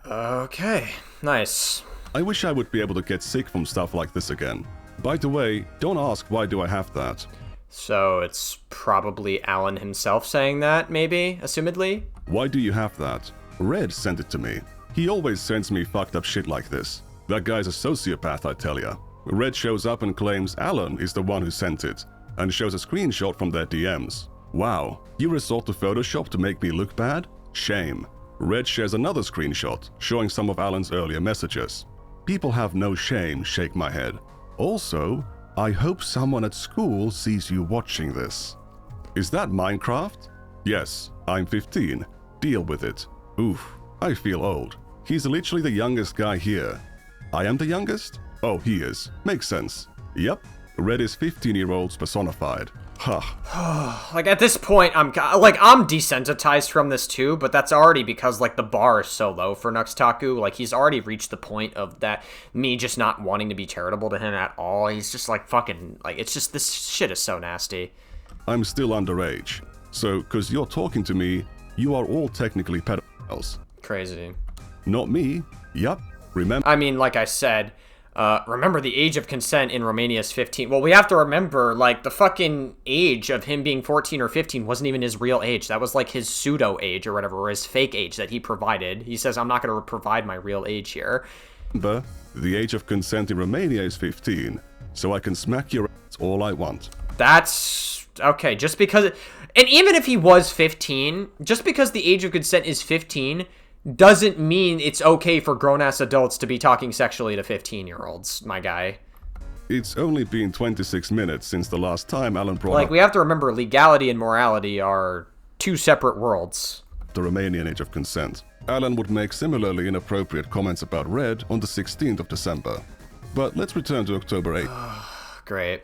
Okay, nice. I wish I would be able to get sick from stuff like this again. By the way, don't ask why do I have that. So it's probably Alan himself saying that, maybe, assumedly? Why do you have that? Red sent it to me. He always sends me fucked up shit like this. That guy's a sociopath, I tell ya. Red shows up and claims Alan is the one who sent it, and shows a screenshot from their DMs. Wow, you resort to Photoshop to make me look bad? Shame. Red shares another screenshot, showing some of Alan's earlier messages. People have no shame, shake my head. Also, I hope someone at school sees you watching this. Is that Minecraft? Yes, I'm 15. Deal with it. Oof, I feel old. He's literally the youngest guy here. I am the youngest? Oh, he is. Makes sense. Yep. Red is 15-year-olds personified. Huh. Like, at this point, I'm desensitized from this too, but that's already because, like, the bar is so low for Nux Taku. Like, he's already reached the point of that, me just not wanting to be charitable to him at all. He's just, like, fucking, like, it's just, this shit is so nasty. I'm still underage. So, cause you're talking to me, you are all technically pedophiles. Crazy. Not me. Yup. Remember? I mean, like I said, remember the age of consent in Romania is 15. Well, we have to remember, like, the fucking age of him being 14 or 15 wasn't even his real age. That was, like, his pseudo age or whatever, or his fake age that he provided. He says, I'm not going to provide my real age here. Remember, the age of consent in Romania is 15, so I can smack your ass all I want. That's... okay, just because... and even if he was 15, just because the age of consent is 15... doesn't mean it's okay for grown-ass adults to be talking sexually to 15-year-olds, my guy. It's only been 26 minutes since the last time Alan brought Like, up... we have to remember, legality and morality are two separate worlds. ...the Romanian age of consent. Alan would make similarly inappropriate comments about Red on the 16th of December. But let's return to October 8th. Great.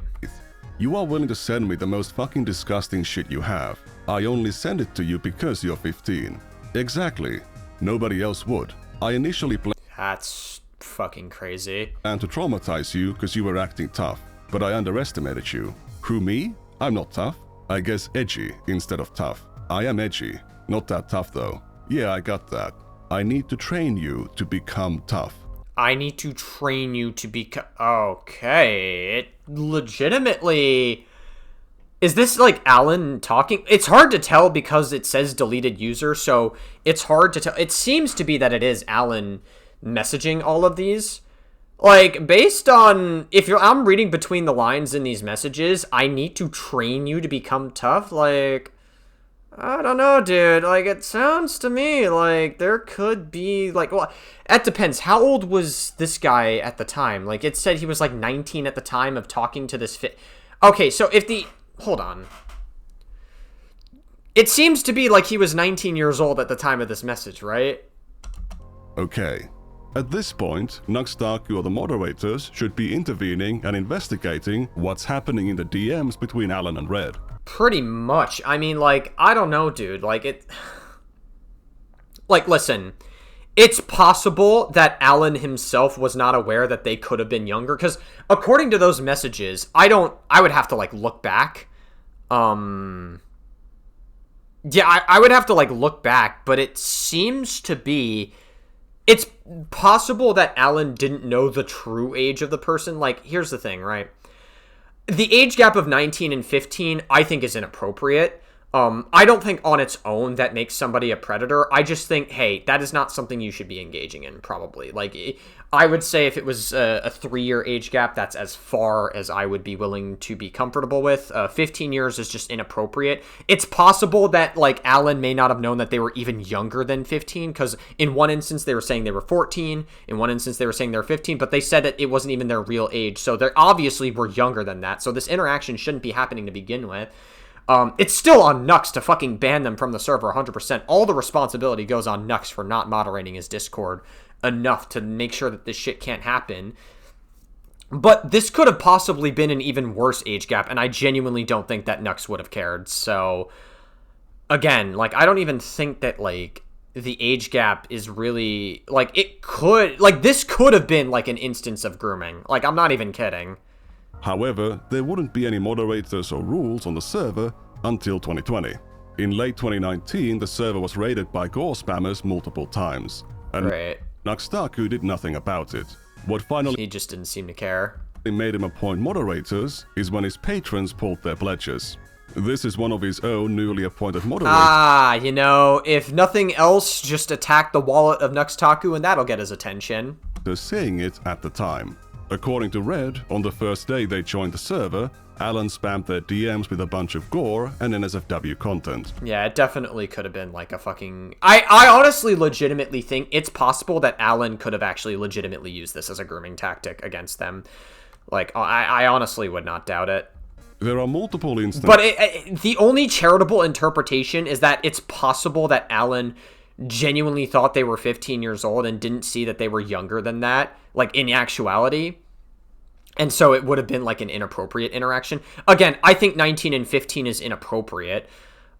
You are willing to send me the most fucking disgusting shit you have. I only send it to you because you're 15. Exactly. Nobody else would. I initially planned... That's fucking crazy. ...and to traumatize you because you were acting tough, but I underestimated you. Who, me? I'm not tough. I guess edgy instead of tough. I am edgy. Not that tough though. Yeah, I got that. I need to train you to become tough. I need to train you to become... okay. It legitimately... is this, like, Alan talking? It's hard to tell because it says deleted user, so it's hard to tell. It seems to be that it is Alan messaging all of these. Like, based on... I'm reading between the lines in these messages, I need to train you to become tough. Like, I don't know, dude. Like, it sounds to me like there could be, like... well, that depends. How old was this guy at the time? Like, it said he was, like, 19 at the time of talking to this okay, so if the... hold on. It seems to be like he was 19 years old at the time of this message, right? Okay. At this point, Nux Taku or the moderators should be intervening and investigating what's happening in the DMs between Alan and Red. Pretty much. I mean, like, I don't know, dude. Like, it... like, listen. It's possible that Alan himself was not aware that they could have been younger, because according to those messages, I would have to, like, look back. Yeah, I would have to, like, look back, but it seems to be... it's possible that Alan didn't know the true age of the person. Like, here's the thing, right? The age gap of 19 and 15, I think, is inappropriate. I don't think on its own that makes somebody a predator. I just think, hey, that is not something you should be engaging in, probably. Like, I would say if it was a 3-year age gap, that's as far as I would be willing to be comfortable with. 15 years is just inappropriate. It's possible that, like, Alan may not have known that they were even younger than 15, because in one instance they were saying they were 14, in one instance they were saying they were 15, but they said that it wasn't even their real age, so they obviously were younger than that, so this interaction shouldn't be happening to begin with. It's still on Nux to fucking ban them from the server 100%. All the responsibility goes on Nux for not moderating his Discord enough to make sure that this shit can't happen. But this could have possibly been an even worse age gap, and I genuinely don't think that Nux would have cared. So, again, like, I don't even think that, like, the age gap is really... like, it could... like, this could have been, like, an instance of grooming. Like, I'm not even kidding. However, there wouldn't be any moderators or rules on the server until 2020. In late 2019, the server was raided by gore spammers multiple times, and Nux Taku did nothing about it. What finally... he just didn't seem to care. ...made him appoint moderators is when his patrons pulled their pledges. This is one of his own newly appointed moderators. Ah, you know, if nothing else, just attack the wallet of Nux Taku and that'll get his attention. They're saying it at the time. According to Red, on the first day they joined the server, Alan spammed their DMs with a bunch of gore and NSFW content. Yeah, it definitely could have been like a fucking... I honestly legitimately think it's possible that Alan could have actually legitimately used this as a grooming tactic against them. Like, I honestly would not doubt it. There are multiple instances... but the only charitable interpretation is that it's possible that Alan genuinely thought they were 15 years old and didn't see that they were younger than that, like, in actuality. And so it would have been like an inappropriate interaction. Again, I think 19 and 15 is inappropriate.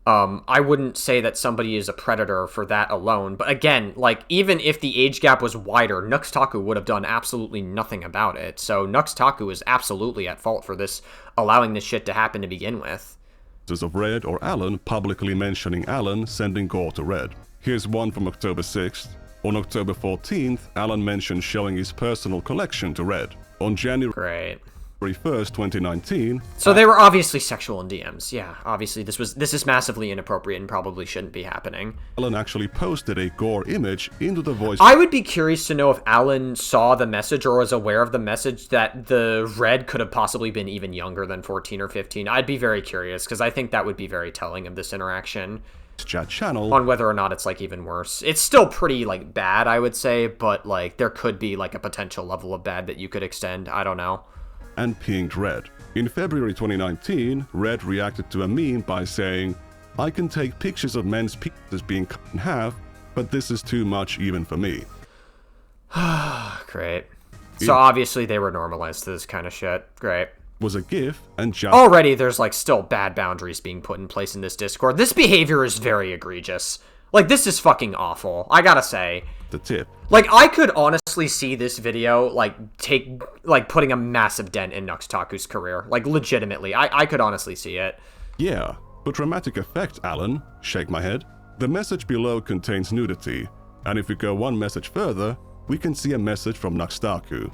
I wouldn't say that somebody is a predator for that alone. But again, like, even if the age gap was wider, Nux Taku would have done absolutely nothing about it. So Nux Taku is absolutely at fault for this, allowing this shit to happen to begin with. Of Red or Alan publicly mentioning Alan sending gore to Red. Here's one from October 6th. On October 14th, Alan mentioned showing his personal collection to Red. On January 1st, 2019... So they were obviously sexual in DMs. Yeah, obviously this is massively inappropriate and probably shouldn't be happening. Alan actually posted a gore image into the voice... I would be curious to know if Alan saw the message or was aware of the message that the Red could have possibly been even younger than 14 or 15. I'd be very curious, because I think that would be very telling of this interaction. Chat channel on whether or not it's like even worse. It's still pretty like bad, I would say, but like there could be like a potential level of bad that you could extend. I don't know. And pinged Red. In February 2019, Red reacted to a meme by saying, "I can take pictures of men's penises being cut in half, but this is too much even for me." Great. So obviously they were normalized to this kind of shit. Great. Was a GIF and just... Already there's like still bad boundaries being put in place in this Discord. This behavior is very egregious. Like, this is fucking awful, I gotta say. The tip. Like, I could honestly see this video, like, putting a massive dent in Nux Taku's career. Like, legitimately. I could honestly see it. Yeah, for dramatic effect, Alan, shake my head. The message below contains nudity, and if we go one message further, we can see a message from Nux Taku.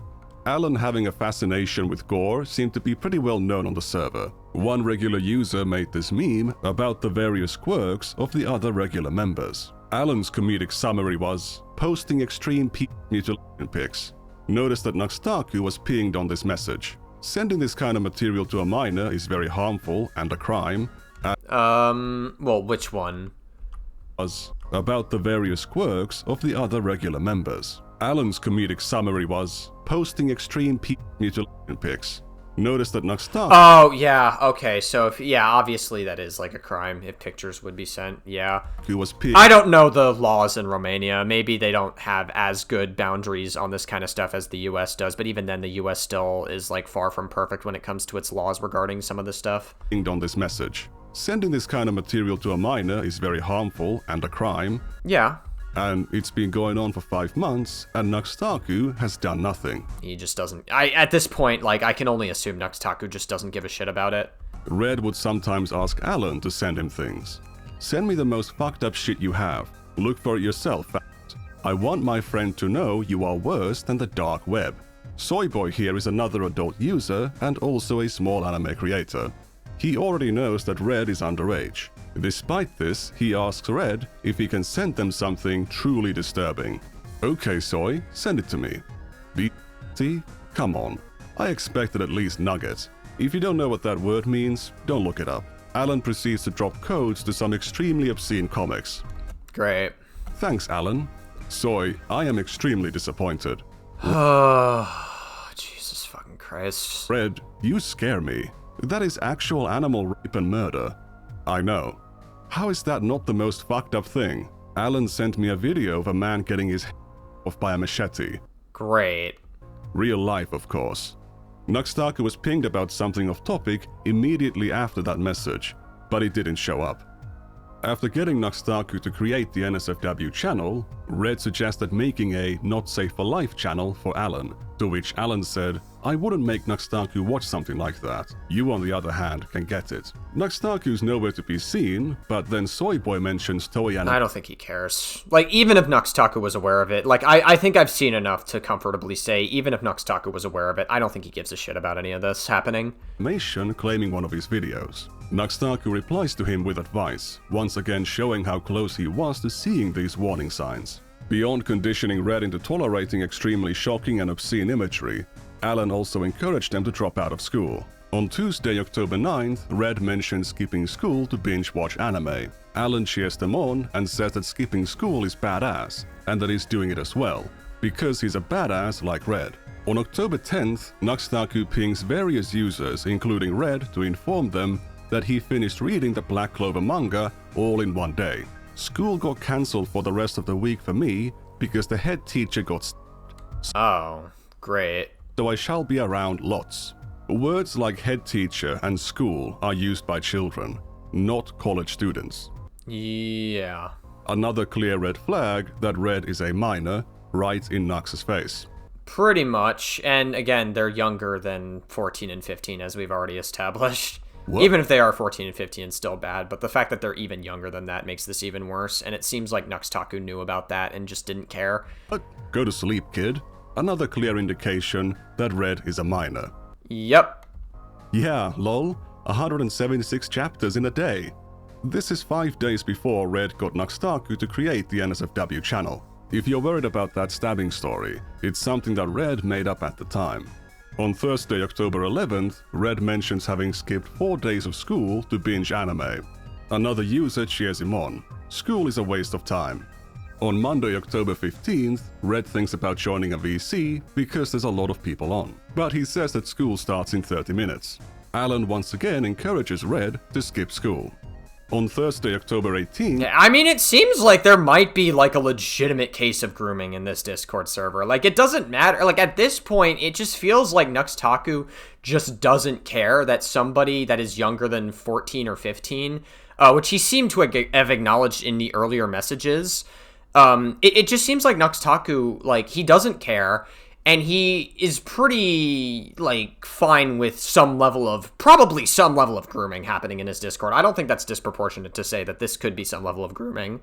Alan having a fascination with gore seemed to be pretty well known on the server. One regular user made this meme about the various quirks of the other regular members. Alan's comedic summary was, posting extreme mutilation pics. Notice that Nux Taku was pinged on this message. Sending this kind of material to a minor is very harmful and a crime. Well, which one? Was about the various quirks of the other regular members. Alan's comedic summary was, posting extreme mutilation pics. Notice that Nux Taku... Oh, yeah, okay, so if, yeah, obviously that is like a crime if pictures would be sent, yeah. Who was I don't know the laws in Romania. Maybe they don't have as good boundaries on this kind of stuff as the US does, but even then the US still is like far from perfect when it comes to its laws regarding some of this stuff. On this message. Sending this kind of material to a minor is very harmful and a crime. Yeah. And it's been going on for 5 months, and Nux Taku has done nothing. He just doesn't... at this point, like, I can only assume Nux Taku just doesn't give a shit about it. Red would sometimes ask Alan to send him things. Send me the most fucked up shit you have. Look for it yourself. I want my friend to know you are worse than the dark web. Soyboy here is another adult user and also a small anime creator. He already knows that Red is underage. Despite this, he asks Red if he can send them something truly disturbing. Okay, Soy, send it to me. BT? Come on. I expected at least Nugget. If you don't know what that word means, don't look it up. Alan proceeds to drop codes to some extremely obscene comics. Great. Thanks, Alan. Soy, I am extremely disappointed. Jesus fucking Christ. Red, you scare me. That is actual animal rape and murder. I know. How is that not the most fucked up thing? Alan sent me a video of a man getting his head off by a machete. Great. Real life, of course. Nux Taku was pinged about something off topic immediately after that message, but it didn't show up. After getting Nux Taku to create the NSFW channel, Red suggested making a Not Safe for Life channel for Alan, to which Alan said, I wouldn't make Nux Taku watch something like that. You, on the other hand, can get it. Nux Taku's nowhere to be seen, but then Soyboy mentions Toei Anime. I don't think he cares. Like, even if Nux Taku was aware of it, like, I think I've seen enough to comfortably say, even if Nux Taku was aware of it, I don't think he gives a shit about any of this happening. Claiming one of his videos. Nux Taku replies to him with advice, once again showing how close he was to seeing these warning signs. Beyond conditioning Red into tolerating extremely shocking and obscene imagery, Alan also encouraged them to drop out of school. On Tuesday, October 9th, Red mentions skipping school to binge-watch anime. Alan cheers them on and says that skipping school is badass, and that he's doing it as well, because he's a badass like Red. On October 10th, Nux Taku pings various users, including Red, to inform them that he finished reading the Black Clover manga all in one day. School got cancelled for the rest of the week for me because the head teacher got Oh, great. so I shall be around lots. Words like head teacher and school are used by children, not college students. Yeah. Another clear red flag that Red is a minor, right in Nux's face. Pretty much, and again, they're younger than 14 and 15, as we've already established. What? Even if they are 14 and 15, it's still bad, but the fact that they're even younger than that makes this even worse, and it seems like Nux Taku knew about that and just didn't care. But go to sleep, kid. Another clear indication that Red is a minor. Yep. Yeah, lol. 176 chapters in a day. This is 5 days before Red got Nux Taku to create the NSFW channel. If you're worried about that stabbing story, it's something that Red made up at the time. On Thursday, October 11th, Red mentions having skipped 4 days of school to binge anime. Another user cheers him on. School is a waste of time. On Monday, October 15th, Red thinks about joining a VC because there's a lot of people on. But he says that school starts in 30 minutes. Alan once again encourages Red to skip school. On Thursday, October 18th... I mean, it seems like there might be, like, a legitimate case of grooming in this Discord server. Like, it doesn't matter. Like, at this point, it just feels like Nux Taku just doesn't care that somebody that is younger than 14 or 15, which he seemed to have acknowledged in the earlier messages, it just seems like Nux Taku, like, he doesn't care, and he is pretty, like, fine with probably some level of grooming happening in his Discord. I don't think that's disproportionate to say that this could be some level of grooming.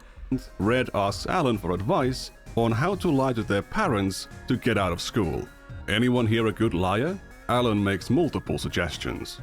Red asks Alan for advice on how to lie to their parents to get out of school. Anyone here a good liar? Alan makes multiple suggestions.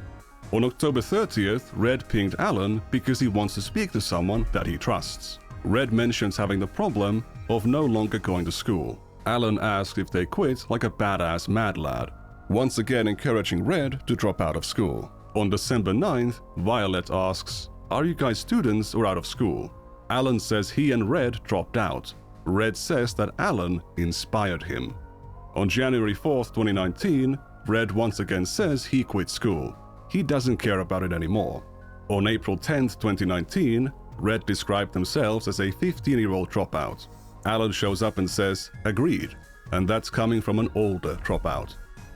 On October 30th, Red pinged Alan because he wants to speak to someone that he trusts. Red mentions having the problem of no longer going to school. Alan asks if they quit like a badass mad lad, once again encouraging Red to drop out of school. On December 9th, Violet asks, "Are you guys students or out of school?" Alan says he and Red dropped out. Red says that Alan inspired him. On January 4th, 2019, Red once again says he quit school. He doesn't care about it anymore. On April 10th, 2019, Red described themselves as a 15-year-old dropout. Alan shows up and says, "Agreed," and that's coming from an older dropout.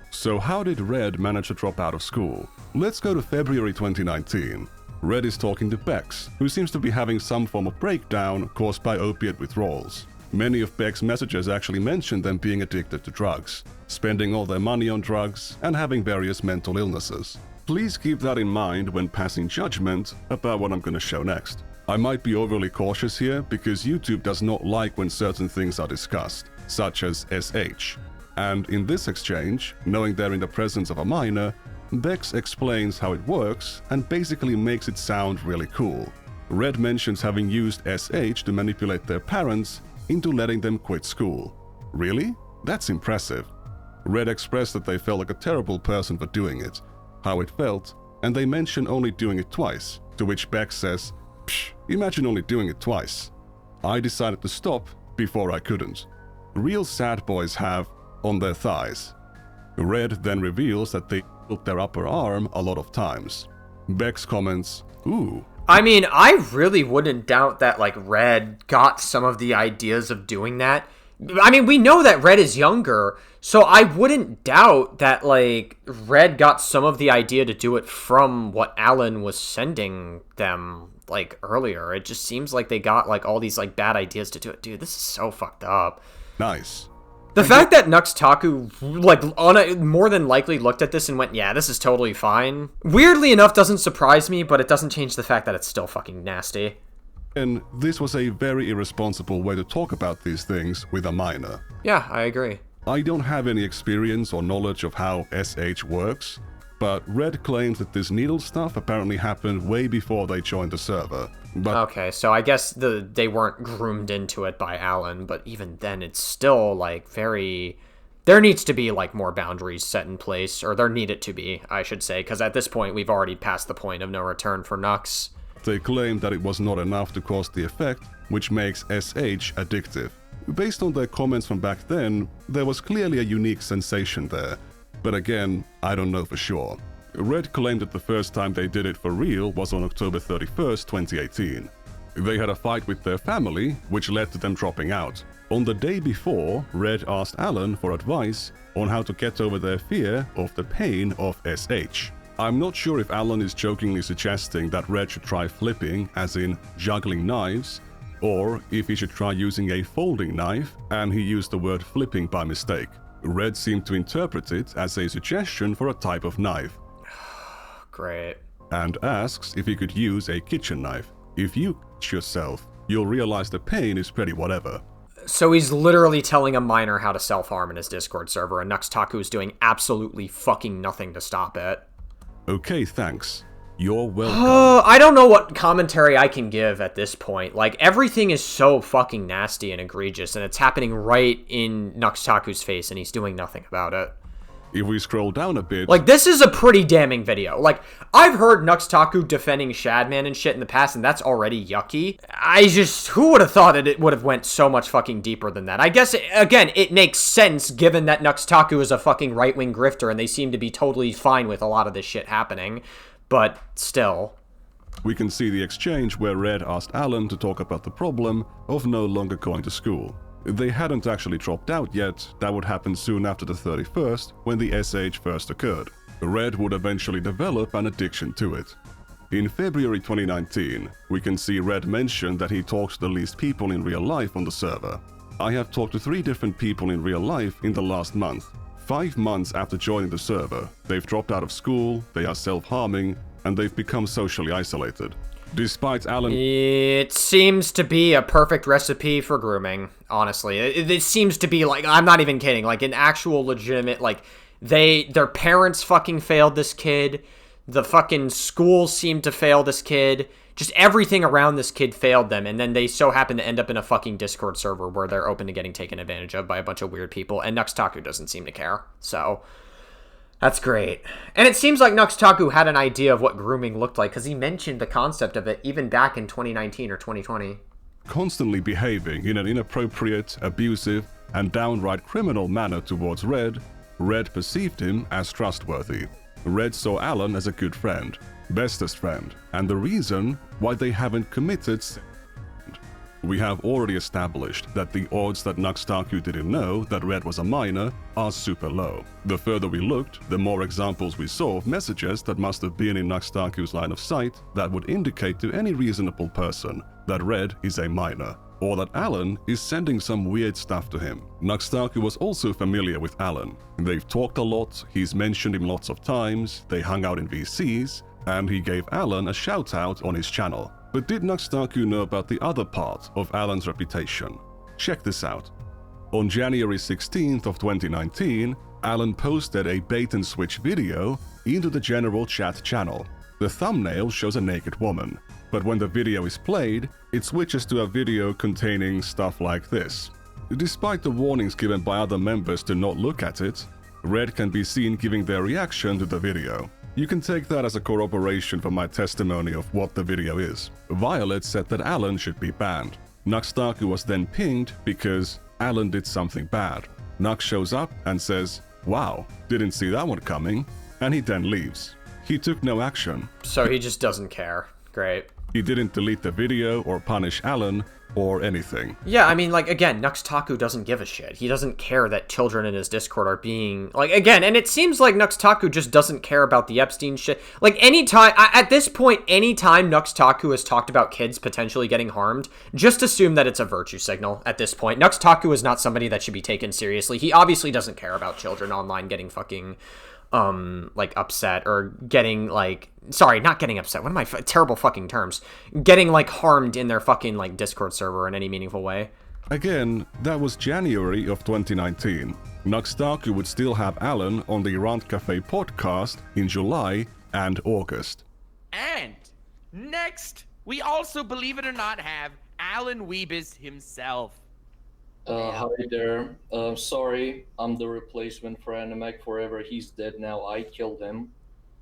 So how did Red manage to drop out of school? Let's go to February 2019. Red is talking to Bex, who seems to be having some form of breakdown caused by opiate withdrawals. Many of Beck's messages actually mention them being addicted to drugs, spending all their money on drugs, and having various mental illnesses. Please keep that in mind when passing judgment about what I'm going to show next. I might be overly cautious here because YouTube does not like when certain things are discussed, such as SH. And in this exchange, knowing they're in the presence of a minor, Bex explains how it works and basically makes it sound really cool. Red mentions having used SH to manipulate their parents into letting them quit school. Really? That's impressive. Red expressed that they felt like a terrible person for doing it, how it felt, and they mention only doing it twice, to which Bex says, "Psh, imagine only doing it twice. I decided to stop before I couldn't." Real sad boys have on their thighs. Red then reveals that they built their upper arm a lot of times. Bex comments, "Ooh." I mean, I really wouldn't doubt that, like, Red got some of the ideas of doing that. I mean, we know that Red is younger, so I wouldn't doubt that, like, Red got some of the idea to do it from what Alan was sending them, like, earlier. It just seems like they got, like, all these, like, bad ideas to do it. Dude, this is so fucked up. Nice. The fact that Nux Taku, like, more than likely looked at this and went, yeah, this is totally fine, weirdly enough doesn't surprise me, but it doesn't change the fact that it's still fucking nasty. And this was a very irresponsible way to talk about these things with a minor. Yeah, I agree. I don't have any experience or knowledge of how SH works, but Red claims that this needle stuff apparently happened way before they joined the server. But okay, so I guess they weren't groomed into it by Alan, but even then it's still, like, very... There needs to be, like, more boundaries set in place, or there needed to be, I should say, because at this point we've already passed the point of no return for Nux. They claim that it was not enough to cause the effect, which makes SH addictive. Based on their comments from back then, there was clearly a unique sensation there, but again, I don't know for sure. Red claimed that the first time they did it for real was on October 31st, 2018. They had a fight with their family, which led to them dropping out. On the day before, Red asked Alan for advice on how to get over their fear of the pain of SH. I'm not sure if Alan is jokingly suggesting that Red should try flipping, as in juggling knives, or if he should try using a folding knife, and he used the word flipping by mistake. Red seemed to interpret it as a suggestion for a type of knife. Great. And asks if he could use a kitchen knife. If you cut yourself, you'll realize the pain is pretty whatever. So he's literally telling a minor how to self-harm in his Discord server, and Nux Taku is doing absolutely fucking nothing to stop it. Okay, thanks. You're welcome. I don't know what commentary I can give at this point. Like, everything is so fucking nasty and egregious, and it's happening right in Nux Taku's face, and he's doing nothing about it. If we scroll down a bit... Like, this is a pretty damning video. Like, I've heard Nux Taku defending Shadman and shit in the past, and that's already yucky. Who would have thought that it would have went so much fucking deeper than that? I guess, again, it makes sense given that Nux Taku is a fucking right-wing grifter, and they seem to be totally fine with a lot of this shit happening. But, still... We can see the exchange where Red asked Alan to talk about the problem of no longer going to school. They hadn't actually dropped out yet. That would happen soon after the 31st, when the SH first occurred. Red would eventually develop an addiction to it. In February 2019, we can see Red mention that he talks to the least people in real life on the server. I have talked to 3 different people in real life in the last month. 5 months after joining the server, they've dropped out of school, they are self-harming, and they've become socially isolated. Despite Alan... It seems to be a perfect recipe for grooming, honestly. It seems to be, like, I'm not even kidding, like, an actual legitimate, like, their parents fucking failed this kid, the fucking schools seemed to fail this kid, just everything around this kid failed them, and then they so happen to end up in a fucking Discord server where they're open to getting taken advantage of by a bunch of weird people, and Nux Taku doesn't seem to care, so... That's great. And it seems like Nux Taku had an idea of what grooming looked like, because he mentioned the concept of it even back in 2019 or 2020. Constantly behaving in an inappropriate, abusive, and downright criminal manner towards Red, Red perceived him as trustworthy. Red saw Alan as a good friend, bestest friend, and the reason why they haven't committed. We have already established that the odds that Nux Taku didn't know that Red was a minor are super low. The further we looked, the more examples we saw of messages that must have been in Nux Taku's line of sight that would indicate to any reasonable person that Red is a minor, or that Alan is sending some weird stuff to him. Nux Taku was also familiar with Alan. They've talked a lot, he's mentioned him lots of times, they hung out in VCs, and he gave Alan a shout out on his channel. But did Nux Taku know about the other part of Alan's reputation? Check this out. On January 16th of 2019, Alan posted a bait-and-switch video into the general chat channel. The thumbnail shows a naked woman, but when the video is played, it switches to a video containing stuff like this. Despite the warnings given by other members to not look at it, Red can be seen giving their reaction to the video. You can take that as a corroboration for my testimony of what the video is. Violet said that Alan should be banned. Nux Taku was then pinged because Alan did something bad. Nux shows up and says, "Wow, didn't see that one coming," and he then leaves. He took no action. So he just doesn't care. Great. He didn't delete the video or punish Alan or anything. Yeah, I mean, like, again, Nux Taku doesn't give a shit. He doesn't care that children in his Discord are being, like, again, and it seems like Nux Taku just doesn't care about the Epstein shit. Like, anytime, at this point, anytime Nux Taku has talked about kids potentially getting harmed, just assume that it's a virtue signal at this point. Nux Taku is not somebody that should be taken seriously. He obviously doesn't care about children online getting fucking, like, upset or getting, like, sorry, not getting upset. What am I, terrible fucking terms. Getting, like, harmed in their fucking, like, Discord server in any meaningful way. Again, that was January of 2019. Nux Taku would still have Alan on the Rant Cafe podcast in July and August. And next, we also, believe it or not, have Alan Weebus himself. Hi there. Sorry, I'm the replacement for Animac Forever. He's dead now. I killed him.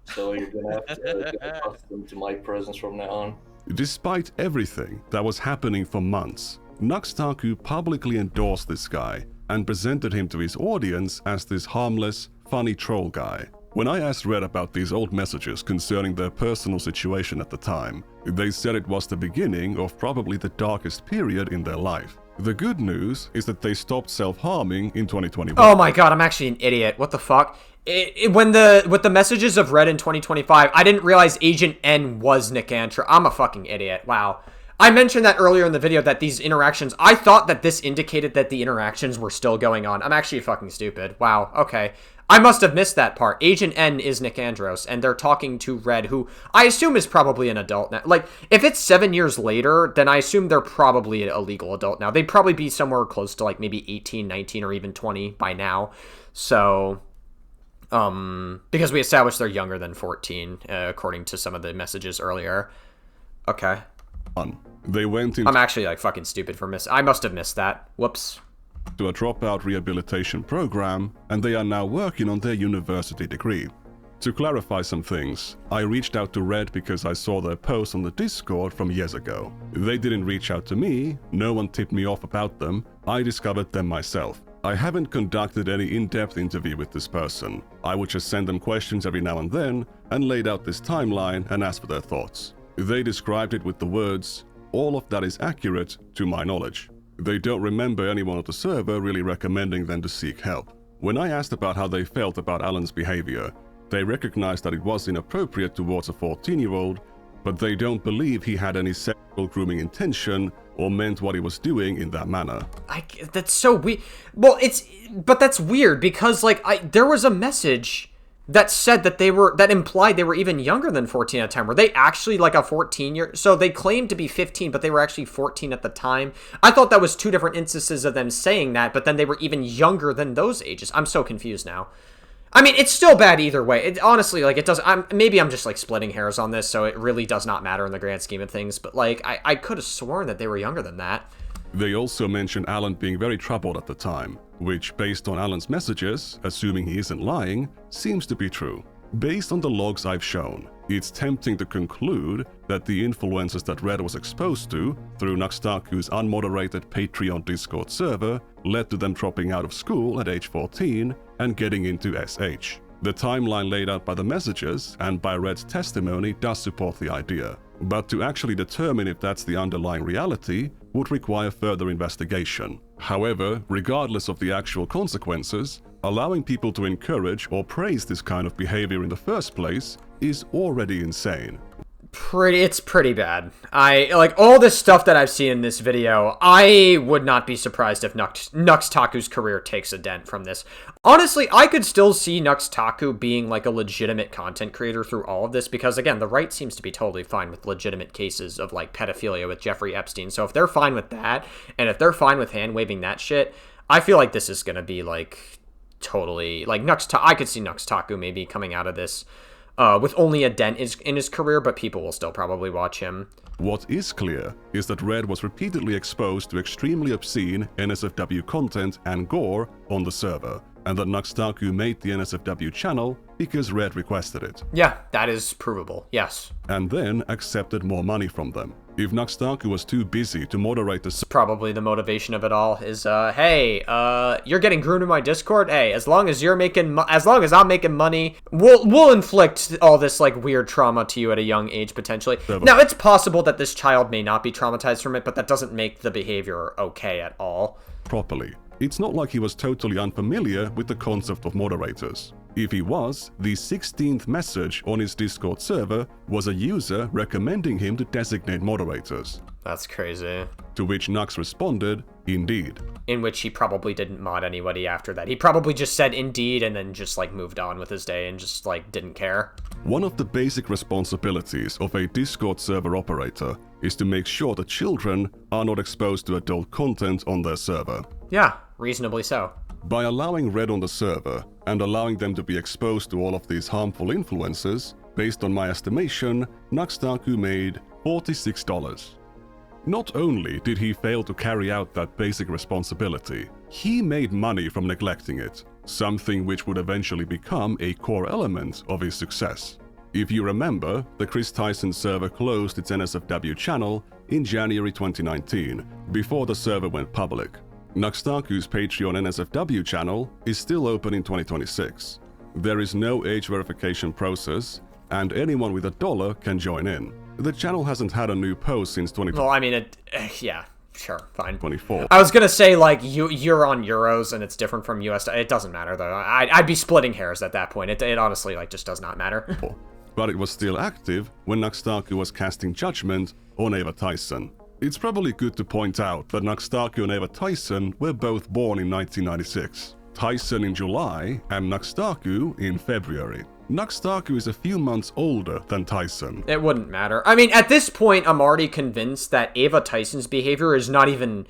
So you're gonna have to get accustomed to my presence from now on. Despite everything that was happening for months, Nux Taku publicly endorsed this guy and presented him to his audience as this harmless, funny troll guy. When I asked Red about these old messages concerning their personal situation at the time, they said it was the beginning of probably the darkest period in their life. The good news is that they stopped self-harming in 2021. Oh my god, I'm actually an idiot. What the fuck? With the messages of Red in 2025, I didn't realize Agent N was Nicandro. I'm a fucking idiot. Wow. I mentioned that earlier in the video that these interactions, I thought that this indicated that the interactions were still going on. I'm actually fucking stupid. Wow, okay. I must have missed that part. Agent N is Nicandros, and they're talking to Red, who I assume is probably an adult now. Like, if it's 7 years later, then I assume they're probably a legal adult now. They'd probably be somewhere close to, like, maybe 18, 19, or even 20 by now. So, because we established they're younger than 14, according to some of the messages earlier. Okay. They went into... I'm actually, like, fucking stupid for I must have missed that. Whoops. ...to a dropout rehabilitation program, and they are now working on their university degree. To clarify some things, I reached out to Red because I saw their post on the Discord from years ago. They didn't reach out to me, no one tipped me off about them, I discovered them myself. I haven't conducted any in-depth interview with this person. I would just send them questions every now and then, and laid out this timeline and asked for their thoughts. They described it with the words, "All of that is accurate, to my knowledge." They don't remember anyone on the server really recommending them to seek help. When I asked about how they felt about Alan's behavior, they recognized that it was inappropriate towards a 14-year-old, but they don't believe he had any sexual grooming intention or meant what he was doing in that manner. That's so weird. Well, but that's weird because, like, there was a message that said that that implied they were even younger than 14 at the time. Were they actually like a 14-year? So they claimed to be 15, but they were actually 14 at the time. I thought that was two different instances of them saying that, but then they were even younger than those ages. I'm so confused now. I mean, it's still bad either way. It honestly, like, it does. Maybe I'm just like splitting hairs on this, so it really does not matter in the grand scheme of things. But like, I could have sworn that they were younger than that. They also mentioned Alan being very troubled at the time, which, based on Alan's messages, assuming he isn't lying, seems to be true. Based on the logs I've shown, it's tempting to conclude that the influences that Red was exposed to through Nux Taku's unmoderated Patreon Discord server led to them dropping out of school at age 14 and getting into SH. The timeline laid out by the messages and by Red's testimony does support the idea, but to actually determine if that's the underlying reality would require further investigation. However, regardless of the actual consequences, allowing people to encourage or praise this kind of behavior in the first place is already insane. It's pretty bad. Like, all this stuff that I've seen in this video, I would not be surprised if Nux Taku's career takes a dent from this. Honestly, I could still see Nux Taku being like a legitimate content creator through all of this because, again, the right seems to be totally fine with legitimate cases of, like, pedophilia with Jeffrey Epstein. So if they're fine with that, and if they're fine with hand-waving that shit, I feel like this is gonna be, like, totally... Like, I could see Nux Taku maybe coming out of this with only a dent in his career, but people will still probably watch him. What is clear is that Red was repeatedly exposed to extremely obscene NSFW content and gore on the server, and that Nux Taku made the NSFW channel because Red requested it. Yeah, that is provable, yes. And then accepted more money from them. If Nux Taku was too busy to moderate the... Probably the motivation of it all is, hey, you're getting groomed in my Discord? Hey, as long as I'm making money, we'll inflict all this, like, weird trauma to you at a young age, potentially. Now, it's possible that this child may not be traumatized from it, but that doesn't make the behavior okay at all. Properly. It's not like he was totally unfamiliar with the concept of moderators. If he was, the 16th message on his Discord server was a user recommending him to designate moderators. That's crazy. To which Nux responded, indeed. In which he probably didn't mod anybody after that. He probably just said indeed and then just, like, moved on with his day and just, like, didn't care. One of the basic responsibilities of a Discord server operator is to make sure that children are not exposed to adult content on their server. Yeah, reasonably so. By allowing Red on the server and allowing them to be exposed to all of these harmful influences, based on my estimation, Nux Taku made $46. Not only did he fail to carry out that basic responsibility, he made money from neglecting it, something which would eventually become a core element of his success. If you remember, the Chris Tyson server closed its NSFW channel in January 2019, before the server went public. Nux Taku's Patreon NSFW channel is still open in 2026. There is no age verification process, and anyone with $1 can join in. The channel hasn't had a new post since 2024. Well, I mean, yeah, sure, fine. I was gonna say, like, you're on euros and it's different from US. It doesn't matter, though. I'd be splitting hairs at that point. It honestly, like, just does not matter. But it was still active when Nux Taku was casting judgment on Ava Tyson. It's probably good to point out that Nux Taku and Ava Tyson were both born in 1996. Tyson in July and Nux Taku in February. Nux Taku is a few months older than Tyson. It wouldn't matter. I mean, at this point, I'm already convinced that Ava Tyson's behavior is not even,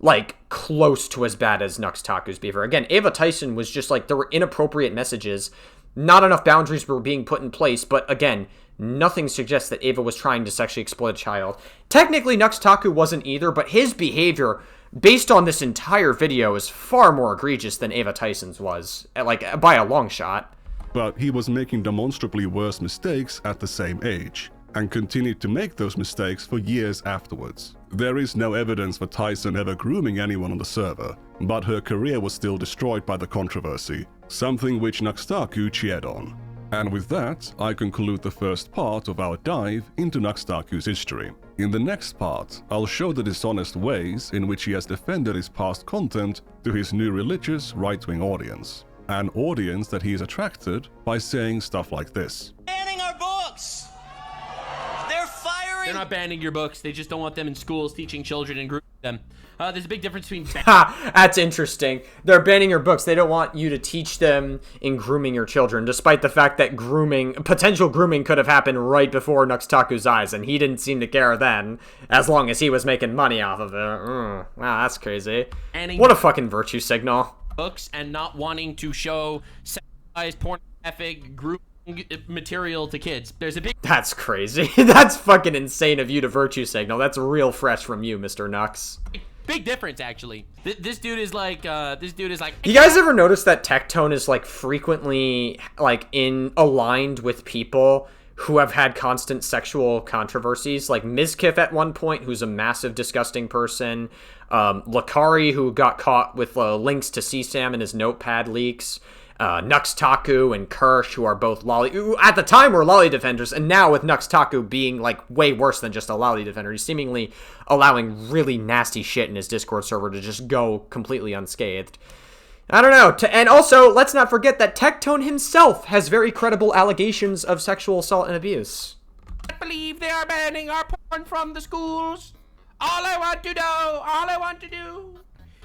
like, close to as bad as Nux Taku's behavior. Again, Ava Tyson was just, like, there were inappropriate messages. Not enough boundaries were being put in place, but again, nothing suggests that Ava was trying to sexually exploit a child. Technically, Nux Taku wasn't either, but his behavior, based on this entire video, is far more egregious than Ava Tyson's was, like, by a long shot. But he was making demonstrably worse mistakes at the same age, and continued to make those mistakes for years afterwards. There is no evidence for Tyson ever grooming anyone on the server, but her career was still destroyed by the controversy, something which Nux Taku cheered on. And with that, I conclude the first part of our dive into Nux Taku's history. In the next part, I'll show the dishonest ways in which he has defended his past content to his new religious right-wing audience. An audience that he is attracted by saying stuff like this. Banning our books! They're firing! They're not banning your books, they just don't want them in schools teaching children and grooming them. There's a big difference between Ha! That's interesting. They're banning your books. They don't want you to teach them in grooming your children, despite the fact that potential grooming could have happened right before Nux Taku's eyes, and he didn't seem to care then, as long as he was making money off of it. Wow, that's crazy. What a fucking virtue signal. Books and not wanting to show sexualized pornographic grooming material to kids. There's a big... That's crazy. That's fucking insane of you to virtue signal. That's real fresh from you, Mr. Nux. Big difference, actually. This dude is like, You guys ever notice that Tectone is, like, frequently, like, aligned with people who have had constant sexual controversies? Like, Mizkif at one point, who's a massive, disgusting person. Lakari, who got caught with links to CSAM in his notepad leaks. Nux Taku and Kirsch, who are both who at the time were lolly defenders, and now with Nux Taku being, like, way worse than just a lolly defender, he's seemingly allowing really nasty shit in his Discord server to just go completely unscathed. I don't know. And also, let's not forget that Tectone himself has very credible allegations of sexual assault and abuse. I believe they are banning our porn from the schools. All I want to do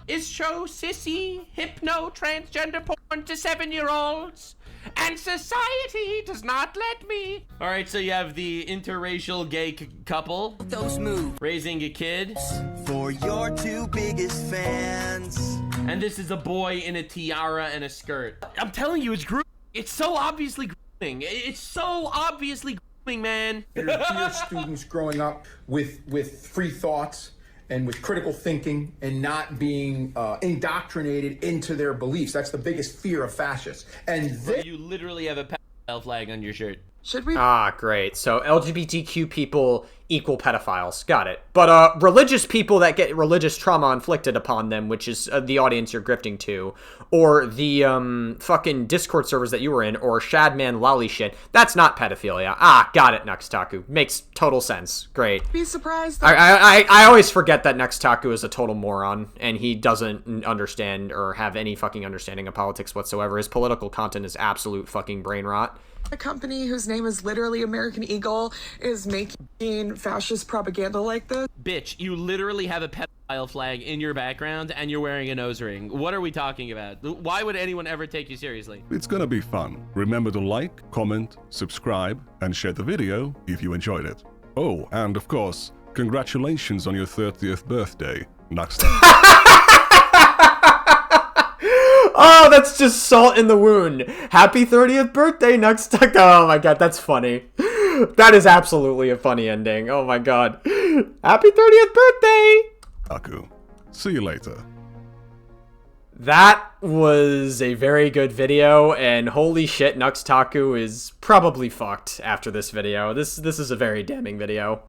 is show sissy, hypno, transgender porn to 7-year-olds. And society does not let me. All right, so you have the interracial gay couple. Those moves. Raising a kid. For your two biggest fans. And this is a boy in a tiara and a skirt. I'm telling you, it's grooming. It's so obviously grooming. It's so obviously grooming, man. Dear students growing up with free thoughts and with critical thinking and not being indoctrinated into their beliefs. That's the biggest fear of fascists. And you literally have a pedophile flag on your shirt. Should we? Ah, great. So LGBTQ people equal pedophiles. Got it. But religious people that get religious trauma inflicted upon them, which is the audience you're grifting to, or the fucking Discord servers that you were in, or Shadman lolly shit, that's not pedophilia. Ah, got it, Nux Taku. Makes total sense. Great. Be surprised. I always forget that Nux Taku is a total moron, and he doesn't understand or have any fucking understanding of politics whatsoever. His political content is absolute fucking brain rot. A company whose name is literally American Eagle is making fascist propaganda like this. Bitch, you literally have a pedophile flag in your background and you're wearing a nose ring. What are we talking about? Why would anyone ever take you seriously? It's gonna be fun. Remember to like, comment, subscribe, and share the video if you enjoyed it. Oh, and of course, congratulations on your 30th birthday, Nux Taku. Oh, that's just salt in the wound. Happy 30th birthday, Nux Taku. Oh my god, that's funny. That is absolutely a funny ending. Oh my god. Happy 30th birthday! Taku. See you later. That was a very good video, and holy shit, Nux Taku is probably fucked after this video. This is a very damning video.